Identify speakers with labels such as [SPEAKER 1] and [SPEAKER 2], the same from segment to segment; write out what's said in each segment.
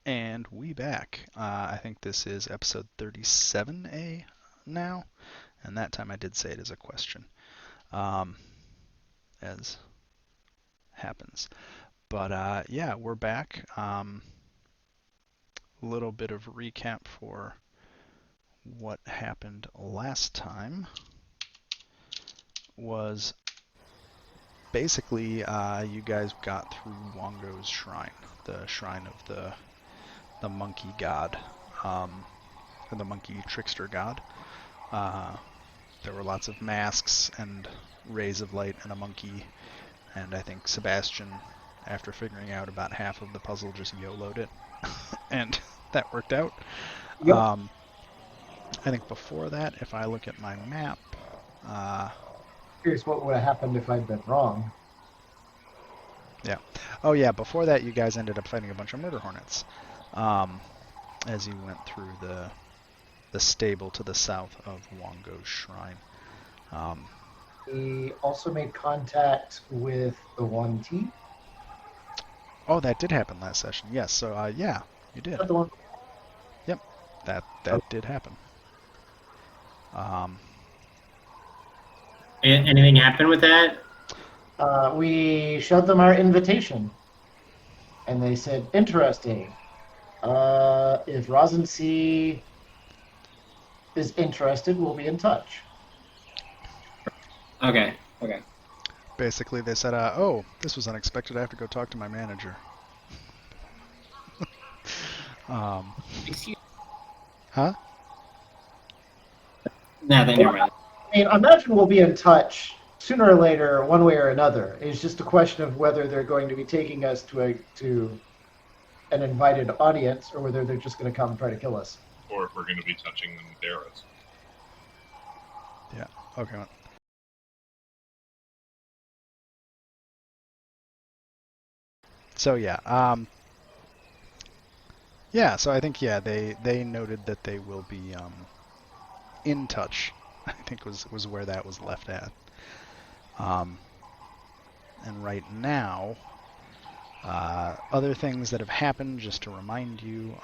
[SPEAKER 1] And we back. I think this is episode 37A now, and that time I did say it as a question, as happens. But yeah, we're back. A little bit of recap for what happened last time was basically you guys got through Wongo's shrine, the shrine of the monkey god, or the monkey trickster god. There were lots of masks and rays of light and a monkey, and I think Sebastian, after figuring out about half of the puzzle, just YOLO'd it, and that worked out.
[SPEAKER 2] Yep.
[SPEAKER 1] I think before that, if I look at my map,
[SPEAKER 2] Curious what would have happened if I'd been wrong.
[SPEAKER 1] yeah. Oh yeah, before that you guys ended up fighting a bunch of murder hornets, as you went through the stable to the south of Wongo's shrine.
[SPEAKER 2] We also made contact with the 1T.
[SPEAKER 1] Oh, that did happen last session. Yes, so yeah, you did.
[SPEAKER 2] Is that the one?
[SPEAKER 1] Yep, that did happen.
[SPEAKER 3] Anything happen with that?
[SPEAKER 2] We showed them our invitation, and they said, interesting. If Rosin C is interested, we'll be in touch.
[SPEAKER 3] Okay.
[SPEAKER 1] Basically, they said, oh, this was unexpected. I have to go talk to my manager.
[SPEAKER 3] Excuse.
[SPEAKER 1] Huh?
[SPEAKER 3] No, never mind.
[SPEAKER 2] I mean, I imagine we'll be in touch sooner or later, one way or another. It's just a question of whether they're going to be taking us to an invited audience, or whether they're just going to come and try to kill us.
[SPEAKER 4] Or if we're going to be touching them with arrows.
[SPEAKER 1] Yeah. Okay. So yeah, yeah. So I think they noted that they will be in touch. I think was where that was left at. And right now, other things that have happened, just to remind you.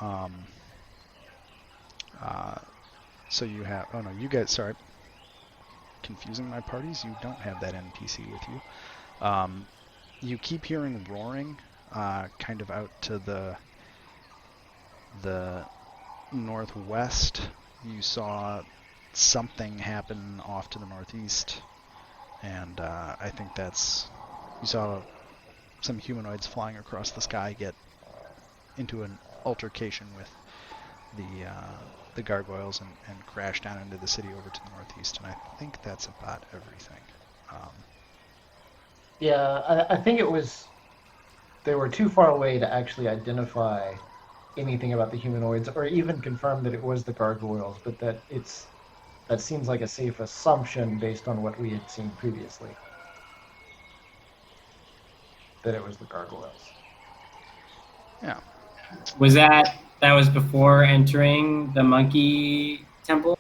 [SPEAKER 1] So you have. Oh no, you guys. Sorry, confusing my parties. You don't have that NPC with you. You keep hearing roaring. Kind of out to the northwest. You saw something happen off to the northeast, and I think you saw some humanoids flying across the sky get into an altercation with the gargoyles and crash down into the city over to the northeast, and I think that's about everything.
[SPEAKER 2] Yeah, I think it was. They were too far away to actually identify anything about the humanoids, or even confirm that it was the gargoyles. But that seems like a safe assumption based on what we had seen previously. That it was the gargoyles.
[SPEAKER 1] Yeah.
[SPEAKER 3] Was that was before entering the monkey temple?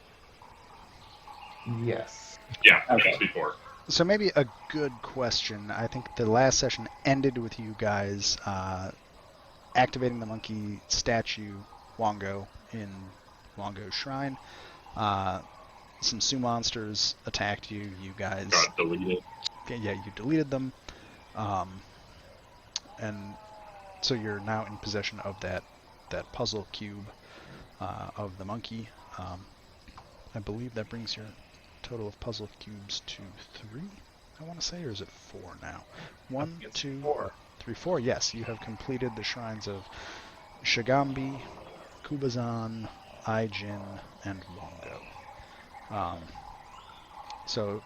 [SPEAKER 2] Yes.
[SPEAKER 4] Yeah,
[SPEAKER 3] Okay.
[SPEAKER 4] just before.
[SPEAKER 1] So maybe a good question. I think the last session ended with you guys activating the monkey statue, Wongo, in Wongo's shrine. Some Sioux monsters attacked you. You guys
[SPEAKER 4] Got deleted.
[SPEAKER 1] yeah, you deleted them. And so you're now in possession of that puzzle cube of the monkey. I believe that brings your total of puzzle cubes to 3, I want to say, or is it 4 now? 1, 2,
[SPEAKER 2] 4.
[SPEAKER 1] 3, 4. Yes, you have completed the shrines of Shagambi, Kubazan, Aijin, and Wongo. So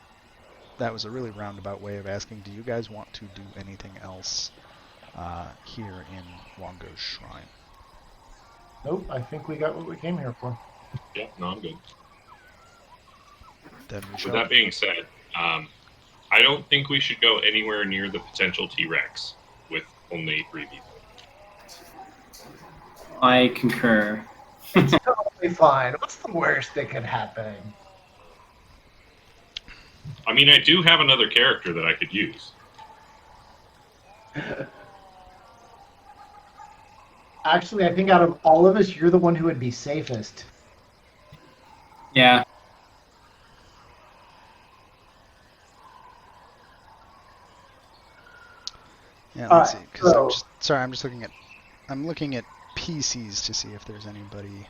[SPEAKER 1] that was a really roundabout way of asking, do you guys want to do anything else here in Wongo's shrine?
[SPEAKER 2] Nope, I think we got what we came here for.
[SPEAKER 4] Yeah, no, I'm good.
[SPEAKER 1] Then we
[SPEAKER 4] With
[SPEAKER 1] shall.
[SPEAKER 4] that being said, I don't think we should go anywhere near the potential T-Rex with only 3 people.
[SPEAKER 3] I concur.
[SPEAKER 2] It's totally fine. What's the worst that could happen?
[SPEAKER 4] I mean, I do have another character that I could use.
[SPEAKER 2] Actually, I think out of all of us, you're the one who would be safest.
[SPEAKER 3] Yeah.
[SPEAKER 1] Yeah,
[SPEAKER 2] All
[SPEAKER 1] let's
[SPEAKER 2] right,
[SPEAKER 1] see. Because
[SPEAKER 2] so-
[SPEAKER 1] I'm just looking at PCs to see if there's anybody.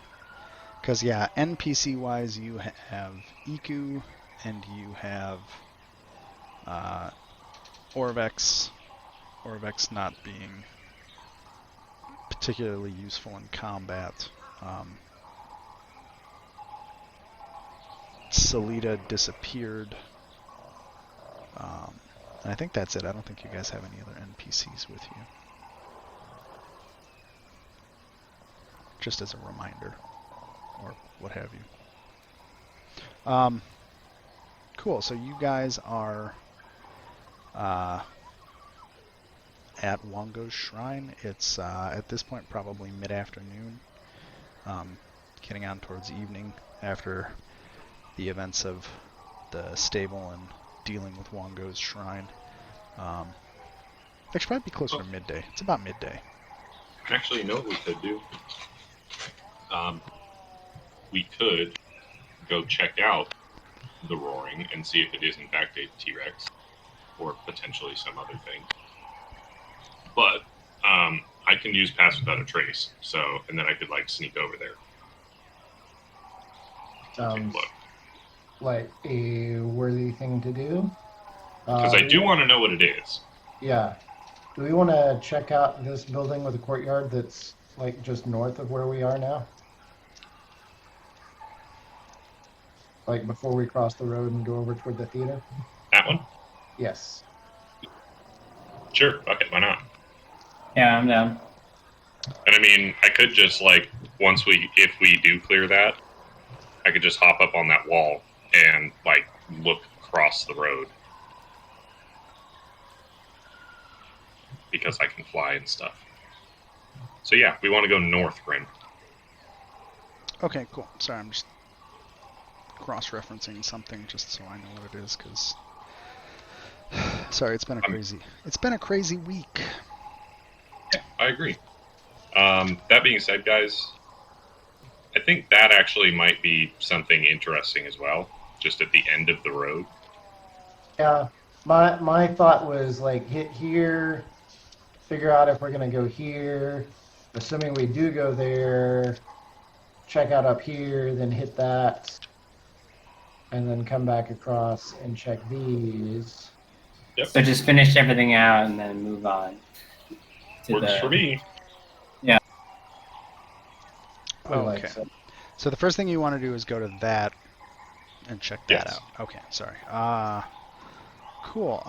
[SPEAKER 1] Because yeah, NPC wise, you have Iku and you have Orvex. Orvex not being particularly useful in combat. Salida disappeared. And I think that's it. I don't think you guys have any other NPCs with you. Just as a reminder, or what have you. Cool. So you guys are at Wongo's Shrine. It's at this point probably mid-afternoon, getting on towards evening after the events of the stable and dealing with Wongo's Shrine. It should probably be closer to midday. It's about midday.
[SPEAKER 4] Actually, you know what we could do? We could go check out the Roaring and see if it is in fact a T-Rex or potentially some other thing. But I can use Pass Without a Trace, so and then I could like sneak over there.
[SPEAKER 2] Sounds
[SPEAKER 4] Look.
[SPEAKER 2] like a worthy thing to do.
[SPEAKER 4] Because I do want to know what it is.
[SPEAKER 2] Yeah. Do we want to check out this building with a courtyard that's like just north of where we are now? Like before we cross the road and go over toward the theater?
[SPEAKER 4] That one?
[SPEAKER 2] Yes.
[SPEAKER 4] Sure. Okay, why not?
[SPEAKER 3] Yeah, I'm down.
[SPEAKER 4] And I mean, I could just like if we do clear that, I could just hop up on that wall and like look across the road because I can fly and stuff. So yeah, we want to go north, Grin.
[SPEAKER 1] Okay, cool. Sorry, I'm just cross-referencing something just so I know what it is. Because sorry, it's been a crazy week.
[SPEAKER 4] Yeah, I agree. That being said, guys, I think that actually might be something interesting as well, just at the end of the road.
[SPEAKER 2] Yeah. My thought was like hit here, figure out if we're gonna go here. Assuming we do go there, check out up here, then hit that, and then come back across and check these.
[SPEAKER 4] Yep.
[SPEAKER 3] So just finish everything out and then move on.
[SPEAKER 4] Works for me.
[SPEAKER 2] I like
[SPEAKER 1] Okay.
[SPEAKER 2] so.
[SPEAKER 1] So the first thing you want to do is go to that and check that
[SPEAKER 4] Yes.
[SPEAKER 1] out. Okay, sorry. Cool.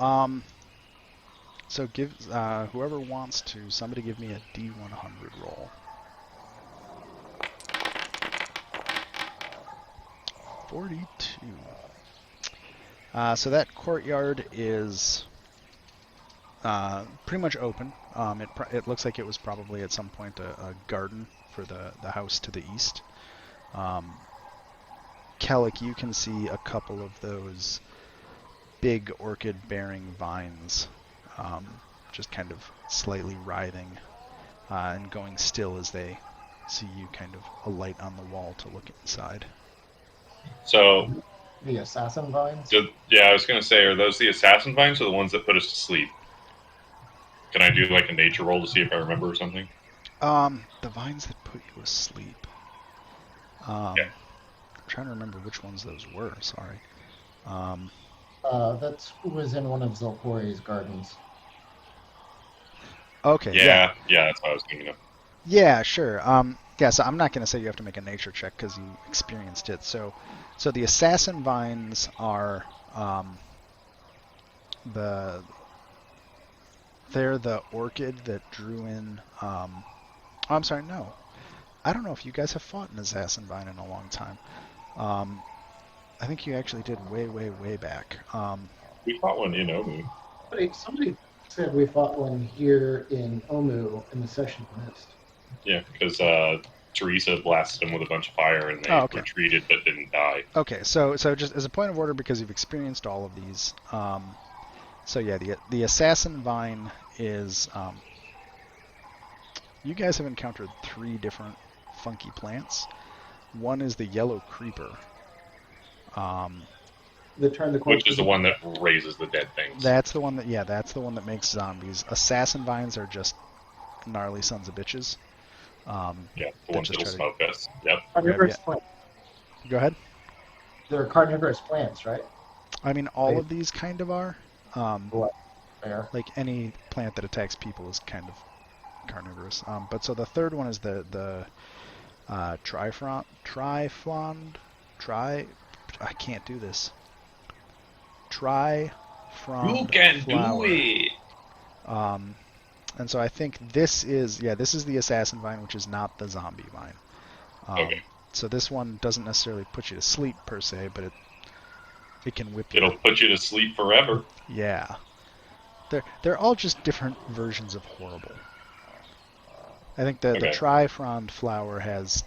[SPEAKER 1] So give whoever wants to, somebody give me a D100 roll. 42. So that courtyard is pretty much open. It looks like it was probably at some point a garden for the house to the east. Kellic, you can see a couple of those big orchid-bearing vines just kind of slightly writhing and going still as they see you kind of alight on the wall to look inside.
[SPEAKER 4] So,
[SPEAKER 2] The assassin vines?
[SPEAKER 4] I was going to say, are those the assassin vines or the ones that put us to sleep? Can I do like a nature roll to see if I remember or something?
[SPEAKER 1] The vines that put you asleep. I'm trying to remember which ones those were. Sorry.
[SPEAKER 2] That was in one of Zolpori's gardens.
[SPEAKER 1] Okay.
[SPEAKER 4] Yeah, that's what I was thinking of.
[SPEAKER 1] Yeah, sure. Yeah, so I'm not going to say you have to make a nature check because you experienced it. So the assassin vines are they're the orchid that drew in. Oh, I'm sorry, no. I don't know if you guys have fought an assassin vine in a long time. I think you actually did way back.
[SPEAKER 4] We fought one in Omu.
[SPEAKER 2] Somebody said we fought one here in Omu in the Session Mist.
[SPEAKER 4] Yeah, because Teresa blasted them with a bunch of fire and they retreated but didn't die.
[SPEAKER 1] Okay, so just as a point of order, because you've experienced all of these, so yeah, the assassin vine is you guys have encountered 3 different funky plants. One is the yellow creeper.
[SPEAKER 2] The turn the corpse.
[SPEAKER 4] Which is the one that raises the dead things.
[SPEAKER 1] That's the one that that's the one that makes zombies. Assassin vines are just gnarly sons of bitches.
[SPEAKER 4] Yeah, the
[SPEAKER 1] that
[SPEAKER 4] ones
[SPEAKER 1] just
[SPEAKER 4] that'll
[SPEAKER 1] try to-
[SPEAKER 4] smoke us. Yep.
[SPEAKER 2] Carnivorous
[SPEAKER 1] Yeah.
[SPEAKER 2] plants.
[SPEAKER 1] Go ahead.
[SPEAKER 2] They're carnivorous plants, right?
[SPEAKER 1] I mean, all
[SPEAKER 2] Right.
[SPEAKER 1] of these kind of are.
[SPEAKER 2] Fair.
[SPEAKER 1] Like any plant that attacks people is kind of carnivorous. But so the third one is the I can't do this. Trifrond
[SPEAKER 4] You can
[SPEAKER 1] flower.
[SPEAKER 4] do it.
[SPEAKER 1] And so I think this is the assassin vine, which is not the zombie vine.
[SPEAKER 4] Okay.
[SPEAKER 1] So this one doesn't necessarily put you to sleep per se, but it can whip you.
[SPEAKER 4] It'll put you to sleep forever.
[SPEAKER 1] Yeah. They're all just different versions of horrible. I think the
[SPEAKER 4] Okay.
[SPEAKER 1] Trifrond flower has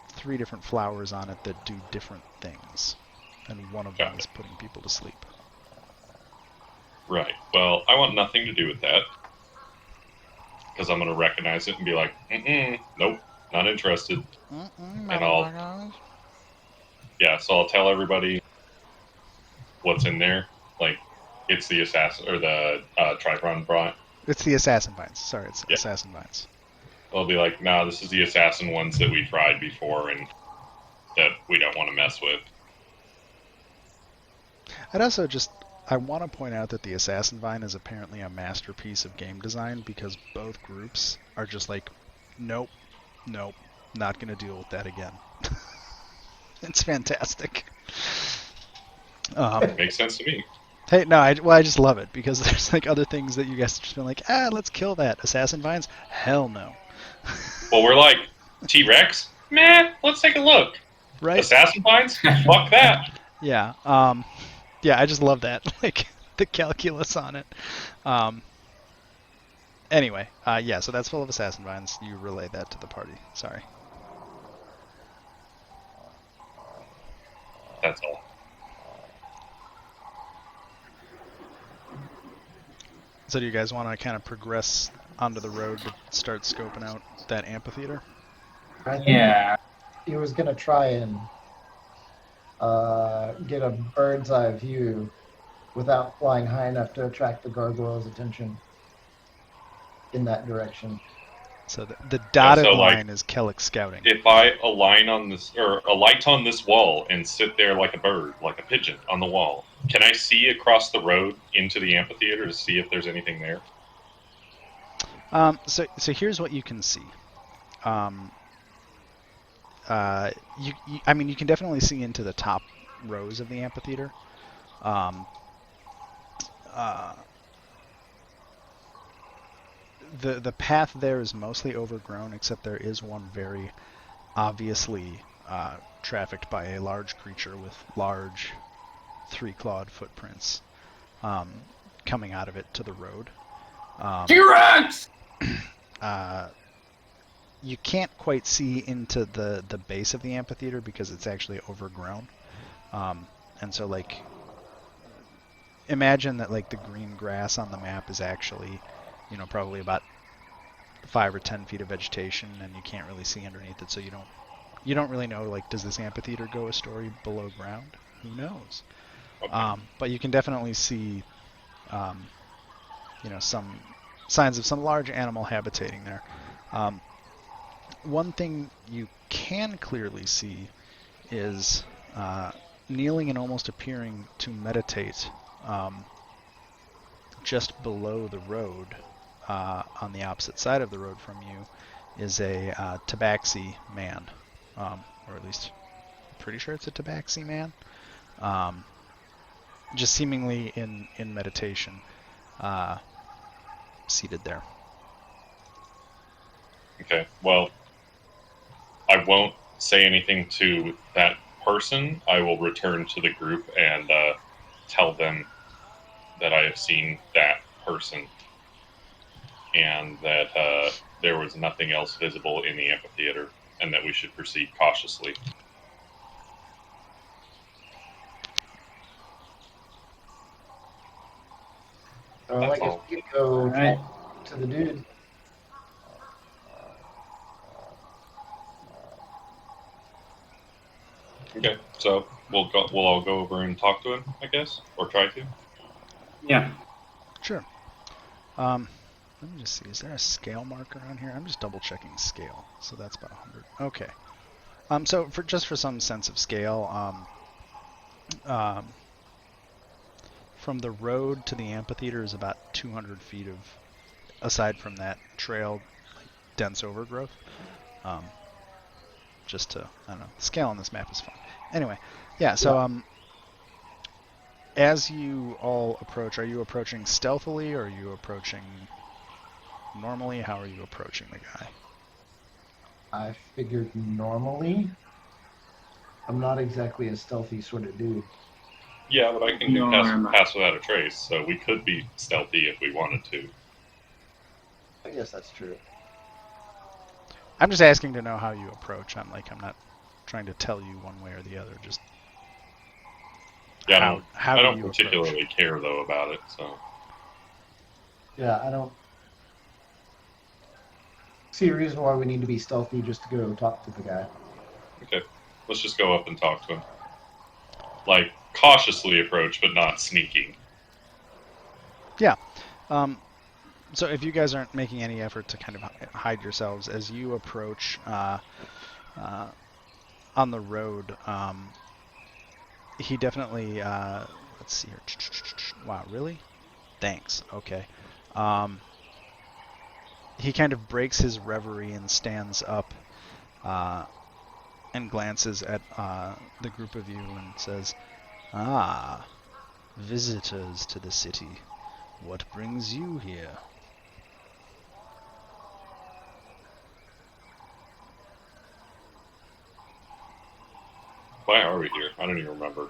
[SPEAKER 1] 3 different flowers on it that do different things, and one of them
[SPEAKER 4] Got
[SPEAKER 1] is putting people to sleep.
[SPEAKER 4] Right. Well, I want nothing to do with that. Because I'm going to recognize it and be like, nope, not interested. And so I'll tell everybody what's in there. Like, it's the assassin, or the Trifron brought.
[SPEAKER 1] It's the assassin vines. Sorry, it's
[SPEAKER 4] Yeah.
[SPEAKER 1] assassin vines.
[SPEAKER 4] They'll be like, nah, this is the assassin ones that we tried before and that we don't want to mess with.
[SPEAKER 1] I'd also I want to point out that the assassin vine is apparently a masterpiece of game design, because both groups are just like, nope, not going to deal with that again. It's fantastic.
[SPEAKER 4] Makes sense to me.
[SPEAKER 1] Hey, no, I just love it, because there's like other things that you guys have just been like, let's kill that. Assassin vines? Hell no.
[SPEAKER 4] Well, we're like, T-Rex? Man, let's take a look.
[SPEAKER 1] Right?
[SPEAKER 4] Assassin vines? Fuck that.
[SPEAKER 1] Yeah. Yeah, I just love that. Like, the calculus on it. Anyway, yeah, so that's full of assassin vines. You relay that to the party. Sorry.
[SPEAKER 4] That's all.
[SPEAKER 1] So do you guys want to kind of progress onto the road to start scoping out that amphitheater?
[SPEAKER 2] I think
[SPEAKER 3] Yeah.
[SPEAKER 2] he was going to try and get a bird's eye view without flying high enough to attract the gargoyles' attention in that direction.
[SPEAKER 1] So the dotted
[SPEAKER 4] so, like,
[SPEAKER 1] line is Kellic scouting.
[SPEAKER 4] If I align on this, or alight on this wall and sit there like a bird, like a pigeon on the wall, can I see across the road into the amphitheater to see if there's anything there?
[SPEAKER 1] So here's what you can see. You can definitely see into the top rows of the amphitheater. The path there is mostly overgrown, except there is one very obviously trafficked by a large creature with large 3-clawed footprints coming out of it to the road.
[SPEAKER 3] T-Rex!
[SPEAKER 1] You can't quite see into the base of the amphitheater because it's actually overgrown. And so, like, imagine that, like, the green grass on the map is actually, probably about 5 or 10 feet of vegetation, and you can't really see underneath it, so you don't really know, like, does this amphitheater go a story below ground? Who knows?
[SPEAKER 4] Okay.
[SPEAKER 1] But you can definitely see, some signs of some large animal habitating there. One thing you can clearly see is kneeling and almost appearing to meditate just below the road, on the opposite side of the road from you, is a tabaxi man, or at least I'm pretty sure it's a tabaxi man, just seemingly in meditation, seated there.
[SPEAKER 4] Okay, well, I won't say anything to that person. I will return to the group and tell them that I have seen that person and that there was nothing else visible in the amphitheater and that we should proceed cautiously.
[SPEAKER 2] So I
[SPEAKER 4] That's
[SPEAKER 2] guess
[SPEAKER 4] all.
[SPEAKER 2] we could go
[SPEAKER 3] Alright.
[SPEAKER 2] talk to the dude.
[SPEAKER 4] Okay, so we'll all go over and talk to him, I guess, or try to.
[SPEAKER 3] Yeah.
[SPEAKER 1] Sure. Let me just see. Is there a scale marker on here? I'm just double checking scale. So that's about 100. Okay. So for some sense of scale, from the road to the amphitheater is about 200 feet of, aside from that trail, like, dense overgrowth. Just to, I don't know, scale on this map is fun. Anyway, yeah. So as you all approach, are you approaching stealthily or are you approaching normally? How are you approaching the guy?
[SPEAKER 2] I figured normally. I'm not exactly a stealthy sort of dude.
[SPEAKER 4] Yeah, but I can do
[SPEAKER 3] Norm.
[SPEAKER 4] pass without a trace, so we could be stealthy if we wanted to.
[SPEAKER 2] I guess that's true.
[SPEAKER 1] I'm just asking to know how you approach. I'm not trying to tell you one way or the other. Just
[SPEAKER 4] Yeah,
[SPEAKER 1] how
[SPEAKER 4] I
[SPEAKER 1] do
[SPEAKER 4] don't
[SPEAKER 1] you
[SPEAKER 4] particularly
[SPEAKER 1] approach?
[SPEAKER 4] care though about it. So
[SPEAKER 2] Yeah, I don't see a reason why we need to be stealthy just to go talk to the guy.
[SPEAKER 4] okay, let's just go up and talk to him. Like cautiously approach, but not sneaking.
[SPEAKER 1] Yeah. So if you guys aren't making any effort to kind of hide yourselves as you approach on the road, he definitely. Let's see here. Wow, really? Thanks. Okay. He kind of breaks his reverie and stands up and glances at the group of you and says, "Ah, visitors to the city. What brings you here?"
[SPEAKER 4] Why are we here? I don't even remember.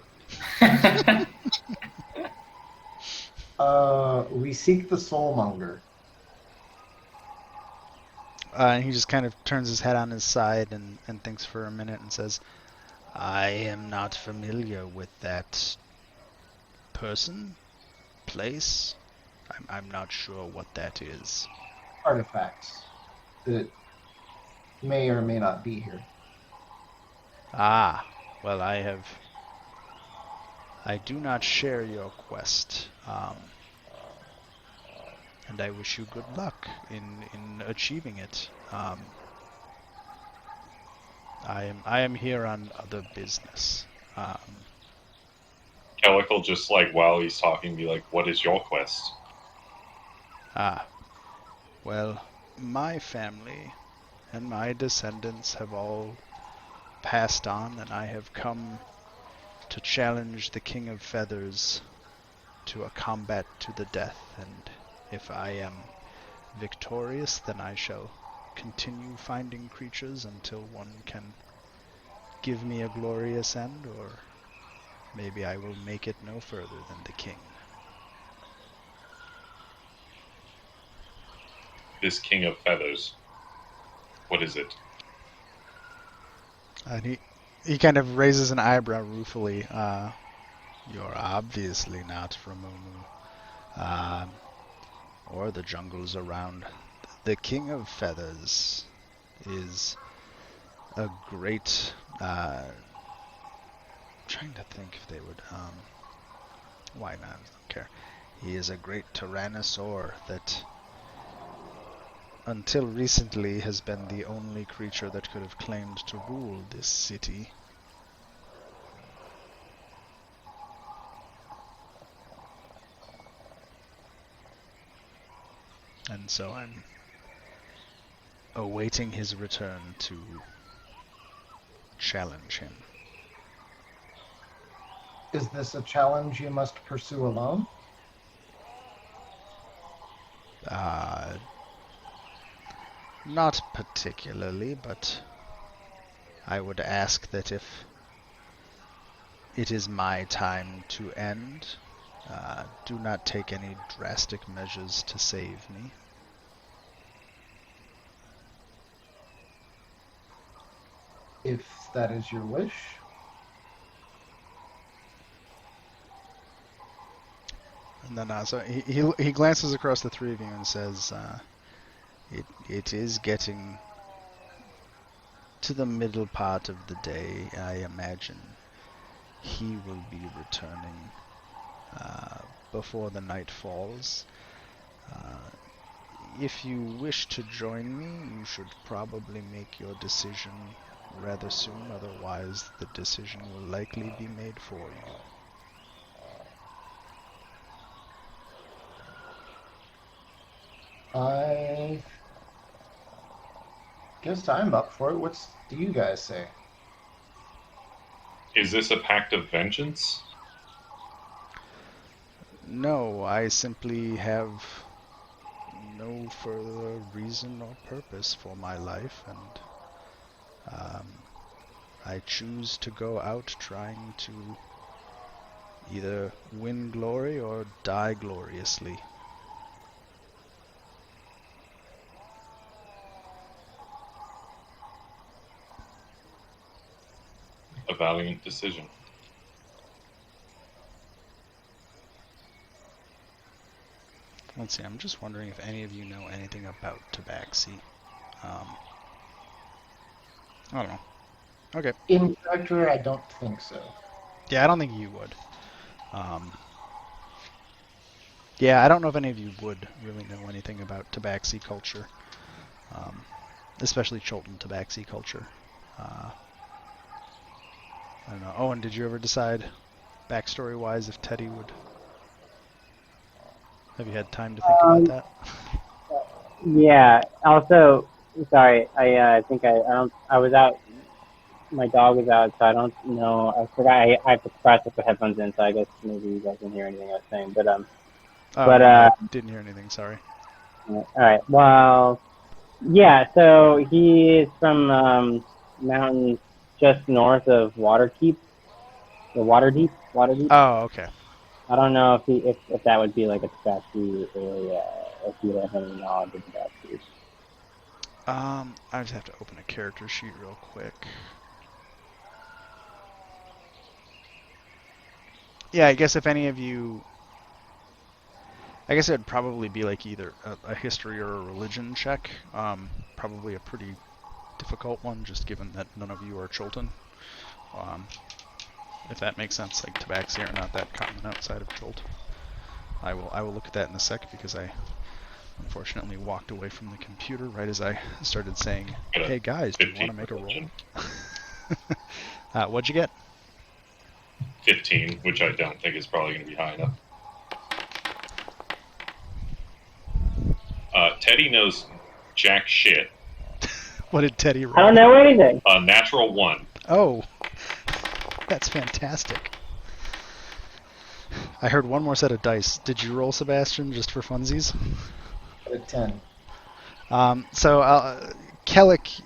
[SPEAKER 2] We seek the soulmonger.
[SPEAKER 1] And he just kind of turns his head on his side and thinks for a minute and says, "I am not familiar with that person, place. I'm not sure what that is."
[SPEAKER 2] Artifacts that may or may not be here.
[SPEAKER 1] Ah, well, I do not share your quest, and I wish you good luck in achieving it. I am here on other business.
[SPEAKER 4] Kellic will just like while he's talking be like, "What is your quest?"
[SPEAKER 1] Well, my family and my descendants have all passed on, and I have come to challenge the King of Feathers to a combat to the death, and if I am victorious, then I shall continue finding creatures until one can give me a glorious end, or maybe I will make it no further than the king.
[SPEAKER 4] This King of Feathers. What is it?
[SPEAKER 1] And he kind of raises an eyebrow ruefully. You're obviously not from Umu, or the jungles around. The King of Feathers is a great. Trying to think if they would. Why not? I don't care. He is a great tyrannosaur that, until recently, has been the only creature that could have claimed to rule this city. And so I'm awaiting his return to challenge him.
[SPEAKER 2] Is this a challenge you must pursue alone?
[SPEAKER 1] Not particularly, but I would ask that if it is my time to end, do not take any drastic measures to save me.
[SPEAKER 2] If that is your wish.
[SPEAKER 1] And then, so he glances across the three of you and says, it is getting to the middle part of the day, I imagine. he will be returning before the night falls. If you wish to join me, you should probably make your decision rather soon, otherwise the decision will likely be made for you.
[SPEAKER 2] I guess I'm up for it. What do you guys say?
[SPEAKER 4] Is this a pact of vengeance?
[SPEAKER 1] No, I simply have no further reason or purpose for my life, and I choose to go out trying to either win glory or die gloriously.
[SPEAKER 4] A valiant decision.
[SPEAKER 1] Let's see, I'm just wondering if any of you know anything about Tabaxi. I don't know. Okay.
[SPEAKER 2] In character, I don't think so.
[SPEAKER 1] Yeah, I don't think you would. Yeah, I don't know if any of you would really know anything about Tabaxi culture. Especially Chultan Tabaxi culture. I don't know. Owen, did you ever decide, backstory-wise, if Teddy would... Have you had time to think about that?
[SPEAKER 5] Yeah. Also, sorry. I think I was out. My dog was out, so I don't know. I forgot. I forgot to put headphones in, so I guess maybe you guys didn't hear anything I was saying. But
[SPEAKER 1] Oh,
[SPEAKER 5] but
[SPEAKER 1] I didn't hear anything. Sorry.
[SPEAKER 5] all right. Well, yeah. So he is from mountains just north of Waterdeep. The Waterdeep.
[SPEAKER 1] Oh, okay.
[SPEAKER 5] I don't know if that would be like a Tabaxi area, if you have any knowledge of Tabaxi.
[SPEAKER 1] I just have to open a character sheet real quick. Yeah, I guess if any of you... I guess it'd probably be like either a history or a religion check. Probably a pretty difficult one, just given that none of you are Chultan. If that makes sense, like Tabaxi are not that common outside of Chult. I will look at that in a sec because I unfortunately walked away from the computer right as I started saying, "Hey guys, do you want to make a roll?" What'd you get?
[SPEAKER 4] 15, which I don't think is probably going to be high enough. Teddy knows jack shit.
[SPEAKER 1] What did Teddy roll?
[SPEAKER 5] I don't know anything.
[SPEAKER 4] Natural 1.
[SPEAKER 1] Oh, that's fantastic. I heard one more set of dice. Did you roll, Sebastian, just for funsies?
[SPEAKER 2] At a 10.
[SPEAKER 1] So, Kellic,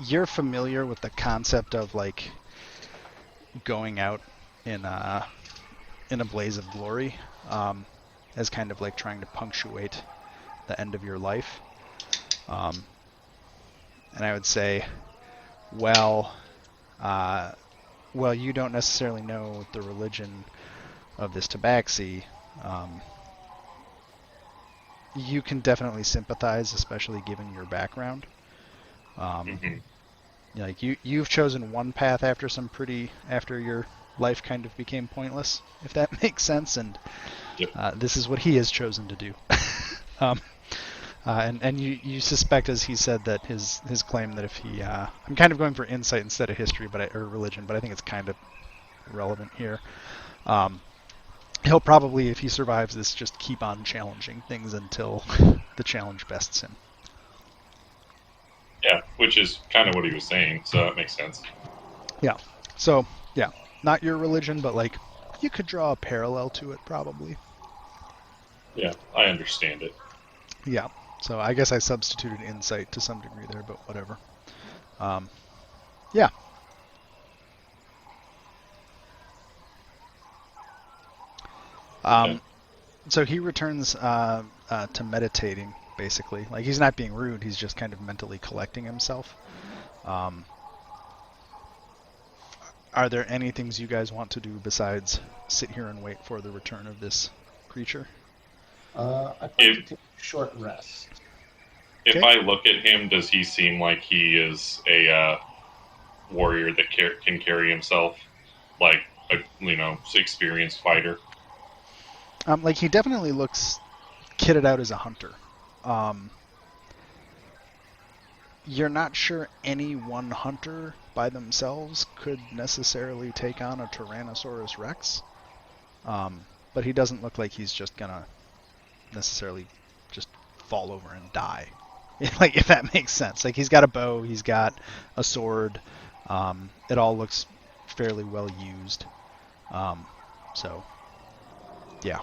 [SPEAKER 1] you're familiar with the concept of like going out in a blaze of glory, as kind of like trying to punctuate the end of your life. And I would say, well, you don't necessarily know the religion of this Tabaxi. You can definitely sympathize, especially given your background. Like you've chosen one path after your life kind of became pointless, if that makes sense, and
[SPEAKER 4] Yep.
[SPEAKER 1] this is what he has chosen to do. And you suspect, as he said, that his claim that if he I'm kind of going for insight instead of history, or religion, but I think it's kind of relevant here. He'll probably, if he survives this, just keep on challenging things until the challenge bests him.
[SPEAKER 4] Yeah, which is kind of what he was saying, so that makes sense.
[SPEAKER 1] Yeah. So, yeah, not your religion, but like you could draw a parallel to it probably.
[SPEAKER 4] Yeah, I understand it.
[SPEAKER 1] Yeah. So I guess I substituted insight to some degree there, but whatever. Yeah.
[SPEAKER 4] Okay.
[SPEAKER 1] So he returns to meditating, basically. Like, he's not being rude, he's just kind of mentally collecting himself. Are there any things you guys want to do besides sit here and wait for the return of this creature?
[SPEAKER 2] I'd like to take a short rest.
[SPEAKER 4] If
[SPEAKER 1] Okay.
[SPEAKER 4] I look at him, does he seem like he is a warrior that can carry himself? Like, experienced fighter.
[SPEAKER 1] Like he definitely looks kitted out as a hunter. Um, you're not sure any one hunter by themselves could necessarily take on a Tyrannosaurus Rex. But he doesn't look like he's just gonna necessarily just fall over and die. Like, if that makes sense. Like, he's got a bow, he's got a sword. It all looks fairly well used. So, yeah.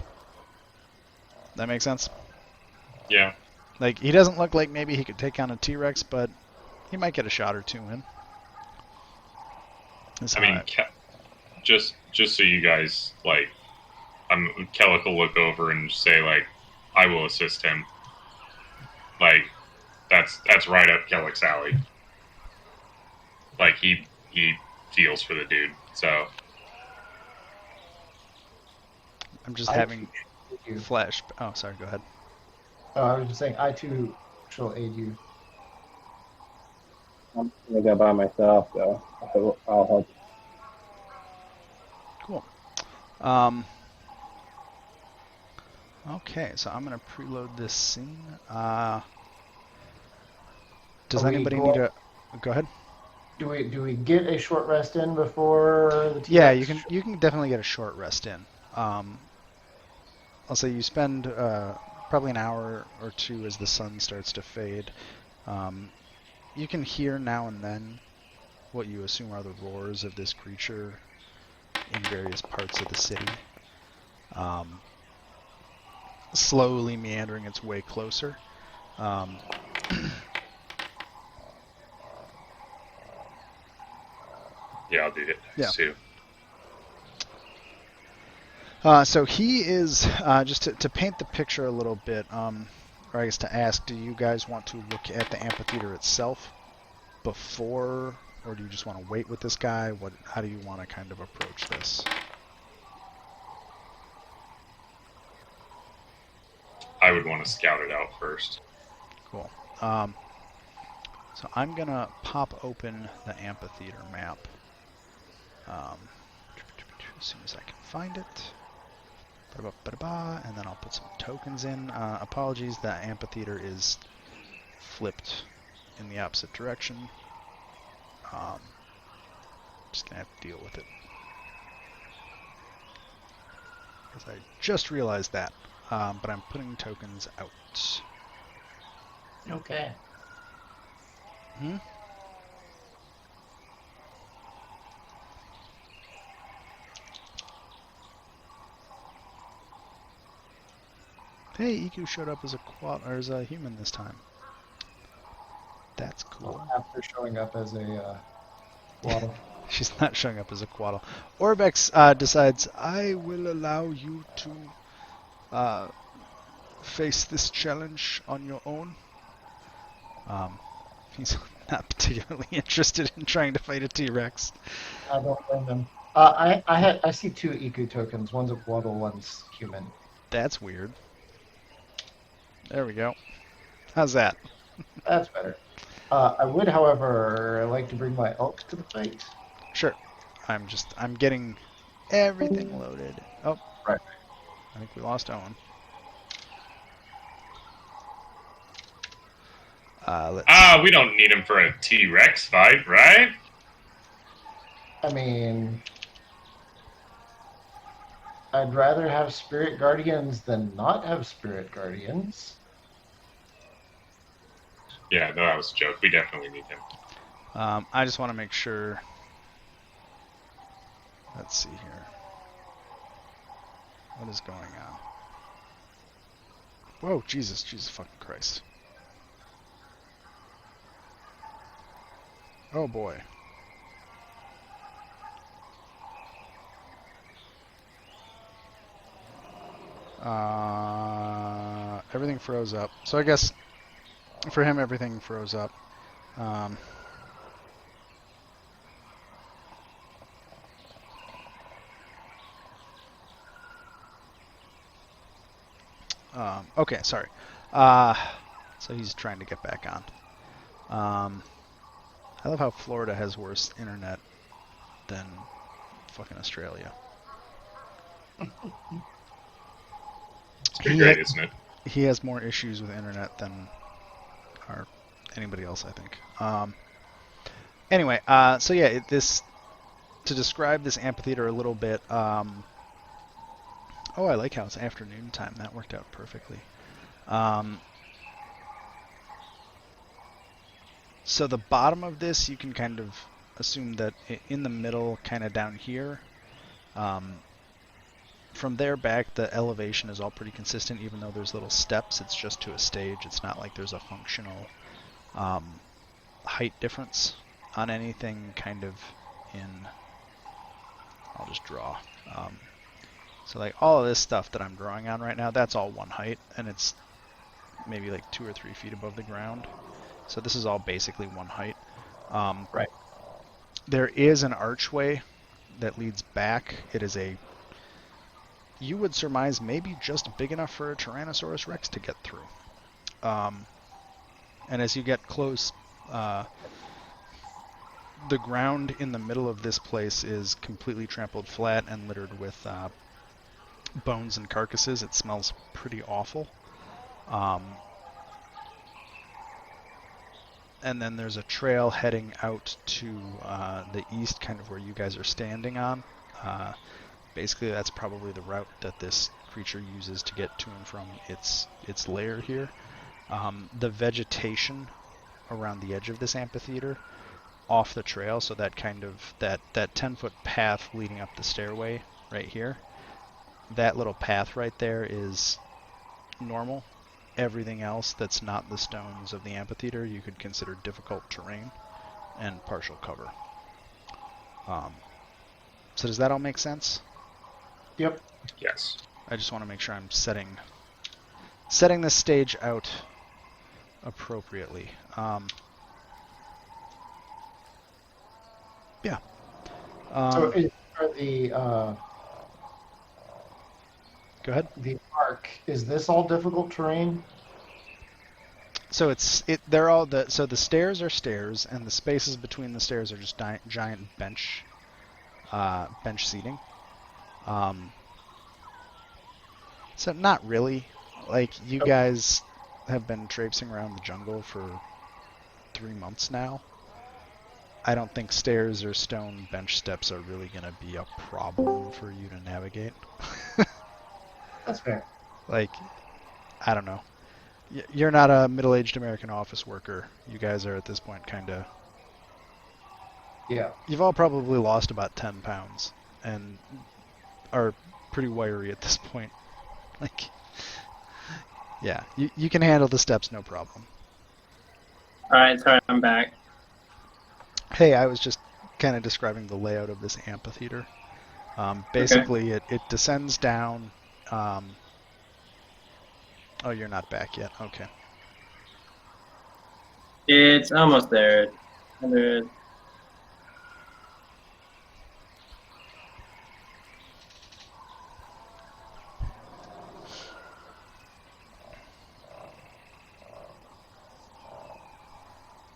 [SPEAKER 1] That makes sense?
[SPEAKER 4] Yeah.
[SPEAKER 1] Like, he doesn't look like maybe he could take on a T-Rex, but he might get a shot or two in. That's
[SPEAKER 4] I
[SPEAKER 1] how
[SPEAKER 4] mean, just so you guys, like, Kellic will look over and say, like, I will assist him. Like, that's right up Kellic's alley. Like, he feels for the dude, so...
[SPEAKER 1] I'm just
[SPEAKER 2] I
[SPEAKER 1] having
[SPEAKER 2] too aid you.
[SPEAKER 1] flash. Oh, sorry, go ahead.
[SPEAKER 2] Oh, I was just saying, I too shall aid you.
[SPEAKER 5] I'm gonna go by myself, so I'll help.
[SPEAKER 1] Cool. Okay, so I'm going to preload this scene. Does
[SPEAKER 2] Are we
[SPEAKER 1] anybody
[SPEAKER 2] go-
[SPEAKER 1] need a... Go ahead.
[SPEAKER 2] Do we get a short rest in before the T-Rex?
[SPEAKER 1] Yeah, you can definitely get a short rest in. I'll say you spend probably an hour or two as the sun starts to fade. You can hear now and then what you assume are the roars of this creature in various parts of the city. Slowly meandering its way closer.
[SPEAKER 4] Yeah, I'll do it,
[SPEAKER 1] Yeah.
[SPEAKER 4] too.
[SPEAKER 1] So he is, just to paint the picture a little bit, or I guess to ask, do you guys want to look at the amphitheater itself before, or do you just want to wait with this guy? How do you want to kind of approach this?
[SPEAKER 4] I would want to scout it out first.
[SPEAKER 1] Cool. So I'm going to pop open the amphitheater map as soon as I can find it. And then I'll put some tokens in. Apologies, the amphitheater is flipped in the opposite direction. Just going to have to deal with it. Because I just realized that. But I'm putting tokens out.
[SPEAKER 2] Okay.
[SPEAKER 1] Hmm? Hey, Iku showed up as a human this time. That's cool.
[SPEAKER 2] After showing up as a waddle.
[SPEAKER 1] She's not showing up as a Quaddle. Orbex decides, I will allow you to face this challenge on your own. He's not particularly interested in trying to fight a T-Rex.
[SPEAKER 2] I don't blame them. I see two Iku tokens. One's a waddle, one's human.
[SPEAKER 1] That's weird. There we go. How's that?
[SPEAKER 2] That's better. I would, however, like to bring my elk to the fight.
[SPEAKER 1] Sure. I'm getting everything loaded. Oh.
[SPEAKER 2] Right.
[SPEAKER 1] I think we lost Owen.
[SPEAKER 4] We don't need him for a T-Rex fight, right?
[SPEAKER 2] I mean, I'd rather have spirit guardians than not have spirit guardians.
[SPEAKER 4] Yeah, no, that was a joke. We definitely need him.
[SPEAKER 1] I just want to make sure. Let's see here. What is going on? Whoa, Jesus fucking Christ. Oh boy. Everything froze up. So I guess for him everything froze up. Okay, sorry. So he's trying to get back on. I love how Florida has worse internet than fucking Australia.
[SPEAKER 4] It's pretty great, isn't it?
[SPEAKER 1] He has more issues with internet than anybody else, I think. Anyway, so yeah, to describe this amphitheater a little bit. Oh, I like how it's afternoon time. That worked out perfectly. So the bottom of this, you can kind of assume that in the middle, kind of down here, from there back, the elevation is all pretty consistent, even though there's little steps. It's just to a stage. It's not like there's a functional height difference on anything kind of in... I'll just draw. So like all of this stuff that I'm drawing on right now, that's all one height, and it's maybe like 2 or 3 feet above the ground. So this is all basically one height.
[SPEAKER 2] Right.
[SPEAKER 1] There is an archway that leads back. It is you would surmise maybe just big enough for a Tyrannosaurus Rex to get through. And as you get close, the ground in the middle of this place is completely trampled flat and littered with bones and carcasses. It smells pretty awful. And then there's a trail heading out to the east, kind of where you guys are standing on. Basically, that's probably the route that this creature uses to get to and from its lair here. The vegetation around the edge of this amphitheater, off the trail, so that kind of that 10-foot path leading up the stairway right here, that little path right there is normal. Everything else that's not the stones of the amphitheater you could consider difficult terrain and partial cover. So does that all make sense?
[SPEAKER 2] Yep.
[SPEAKER 4] Yes.
[SPEAKER 1] I just want to make sure I'm setting this stage out appropriately. Yeah.
[SPEAKER 2] So are the
[SPEAKER 1] Go ahead.
[SPEAKER 2] the arc, is this all difficult terrain?
[SPEAKER 1] So they're all the stairs are stairs, and the spaces between the stairs are just giant bench seating. So not really. Like, you guys have been traipsing around the jungle for 3 months now. I don't think stairs or stone bench steps are really going to be a problem for you to navigate.
[SPEAKER 2] That's fair.
[SPEAKER 1] Like, I don't know. You're not a middle-aged American office worker. You guys are at this point kind of...
[SPEAKER 2] Yeah.
[SPEAKER 1] You've all probably lost about 10 pounds and are pretty wiry at this point. Like, yeah, you can handle the steps, no problem.
[SPEAKER 3] Alright, sorry, I'm back.
[SPEAKER 1] Hey, I was just kind of describing the layout of this amphitheater. Basically, it descends down... Oh, you're not back yet. Okay.
[SPEAKER 3] It's almost there.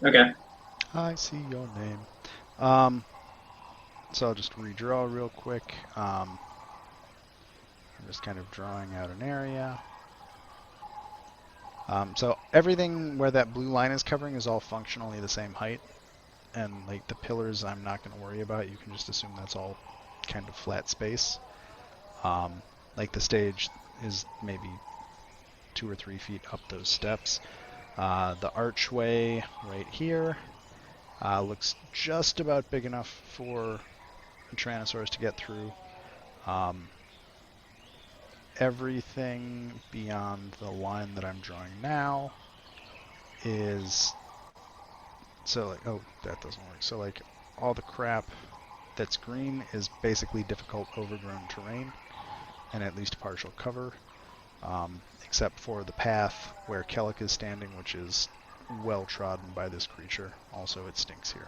[SPEAKER 3] Okay.
[SPEAKER 1] I see your name. So I'll just redraw real quick. I'm just kind of drawing out an area. So everything where that blue line is covering is all functionally the same height. And like the pillars I'm not going to worry about. You can just assume that's all kind of flat space. Like the stage is maybe 2 or 3 feet up those steps. The archway right here looks just about big enough for a Tyrannosaurus to get through. Everything beyond the line that I'm drawing now is... So like, oh, that doesn't work. So like all the crap that's green is basically difficult overgrown terrain and at least partial cover. Except for the path where Kellic is standing, which is well trodden by this creature. Also, it stinks here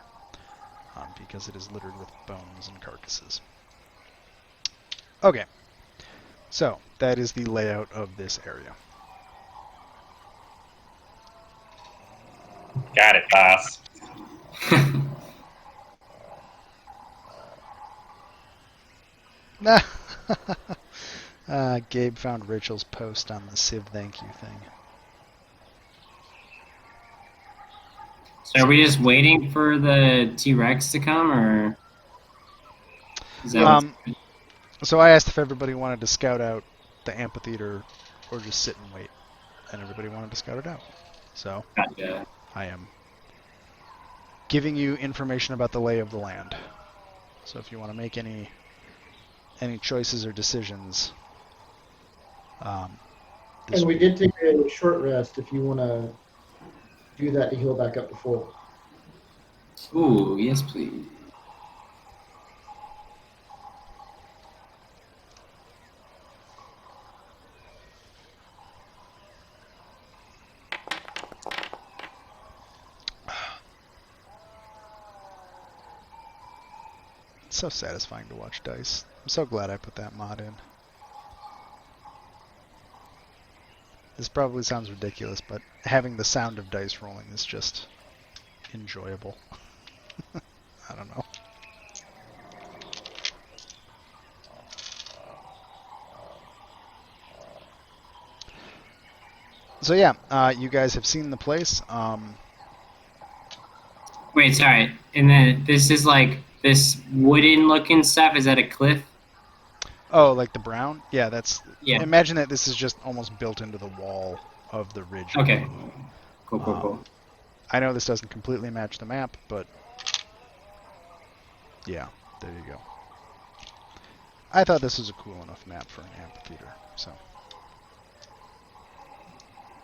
[SPEAKER 1] because it is littered with bones and carcasses. Okay, so that is the layout of this area.
[SPEAKER 6] Got it, boss.
[SPEAKER 1] Gabe found Rachel's post on the Civ thank you thing.
[SPEAKER 3] So are we just waiting for the T-Rex to come, or is that
[SPEAKER 1] Um, so I asked if everybody wanted to scout out the amphitheater or just sit and wait, and everybody wanted to scout it out. So
[SPEAKER 3] gotcha.
[SPEAKER 1] I am giving you information about the lay of the land. So if you want to make any choices or decisions, this
[SPEAKER 2] And we
[SPEAKER 1] would-
[SPEAKER 2] did take a short rest if you want to do that to heal back up to full.
[SPEAKER 3] Ooh, yes, please.
[SPEAKER 1] It's so satisfying to watch dice. I'm so glad I put that mod in. This probably sounds ridiculous, but having the sound of dice rolling is just enjoyable. I don't know. So yeah, you guys have seen the place.
[SPEAKER 3] Wait, sorry. And then this is like this wooden-looking stuff. Is that a cliff?
[SPEAKER 1] Oh, like the brown? Yeah, that's.
[SPEAKER 3] Yeah.
[SPEAKER 1] Imagine that this is just almost built into the wall of the ridge.
[SPEAKER 3] Okay. Cool, cool, cool.
[SPEAKER 1] I know this doesn't completely match the map, but yeah, there you go. I thought this was a cool enough map for an amphitheater, so.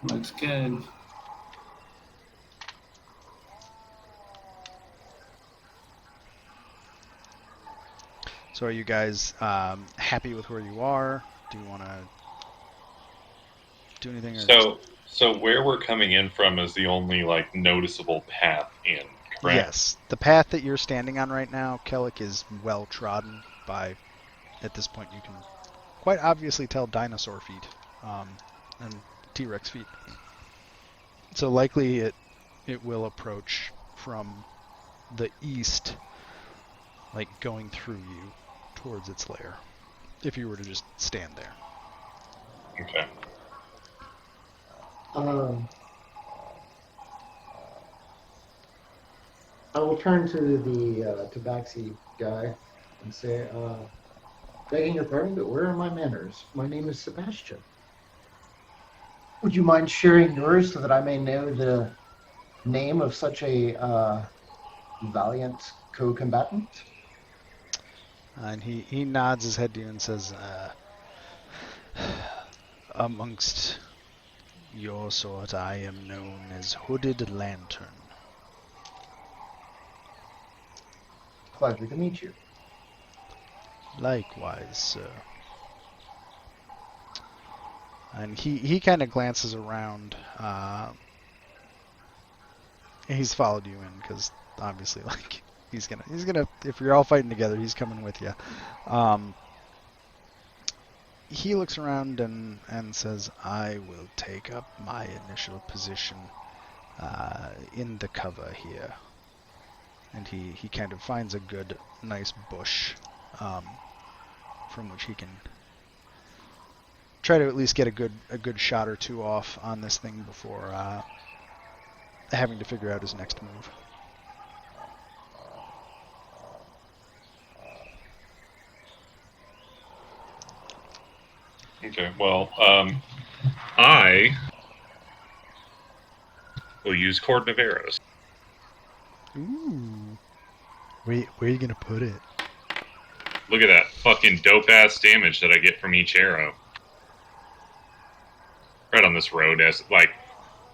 [SPEAKER 3] Looks good.
[SPEAKER 1] So are you guys happy with where you are? Do you want to do anything? Or
[SPEAKER 4] So where we're coming in from is the only like noticeable path in, correct?
[SPEAKER 1] Yes, the path that you're standing on right now, Kellic, is well trodden by. At this point, you can quite obviously tell dinosaur feet and T-Rex feet. So likely it will approach from the east, like going through you towards its lair. If you were to just stand there.
[SPEAKER 4] Okay.
[SPEAKER 2] I will turn to the tabaxi guy and say, begging your pardon, but where are my manners? My name is Sebastian. Would you mind sharing yours so that I may know the name of such a valiant co-combatant?
[SPEAKER 1] And he nods his head to you and says, amongst your sort, I am known as Hooded Lantern.
[SPEAKER 2] Pleasure to meet you.
[SPEAKER 1] Likewise, sir. And he kind of glances around. He's followed you in because obviously, like, he's gonna if you're all fighting together, he's coming with you. He looks around and says, "I will take up my initial position in the cover here." And he kind of finds a good, nice bush from which he can try to at least get a good shot or two off on this thing before having to figure out his next move.
[SPEAKER 4] Okay. Well, I will use Cordon of Arrows.
[SPEAKER 1] Ooh. Where are you gonna put it?
[SPEAKER 4] Look at that fucking dope ass damage that I get from each arrow. Right on this road, as like,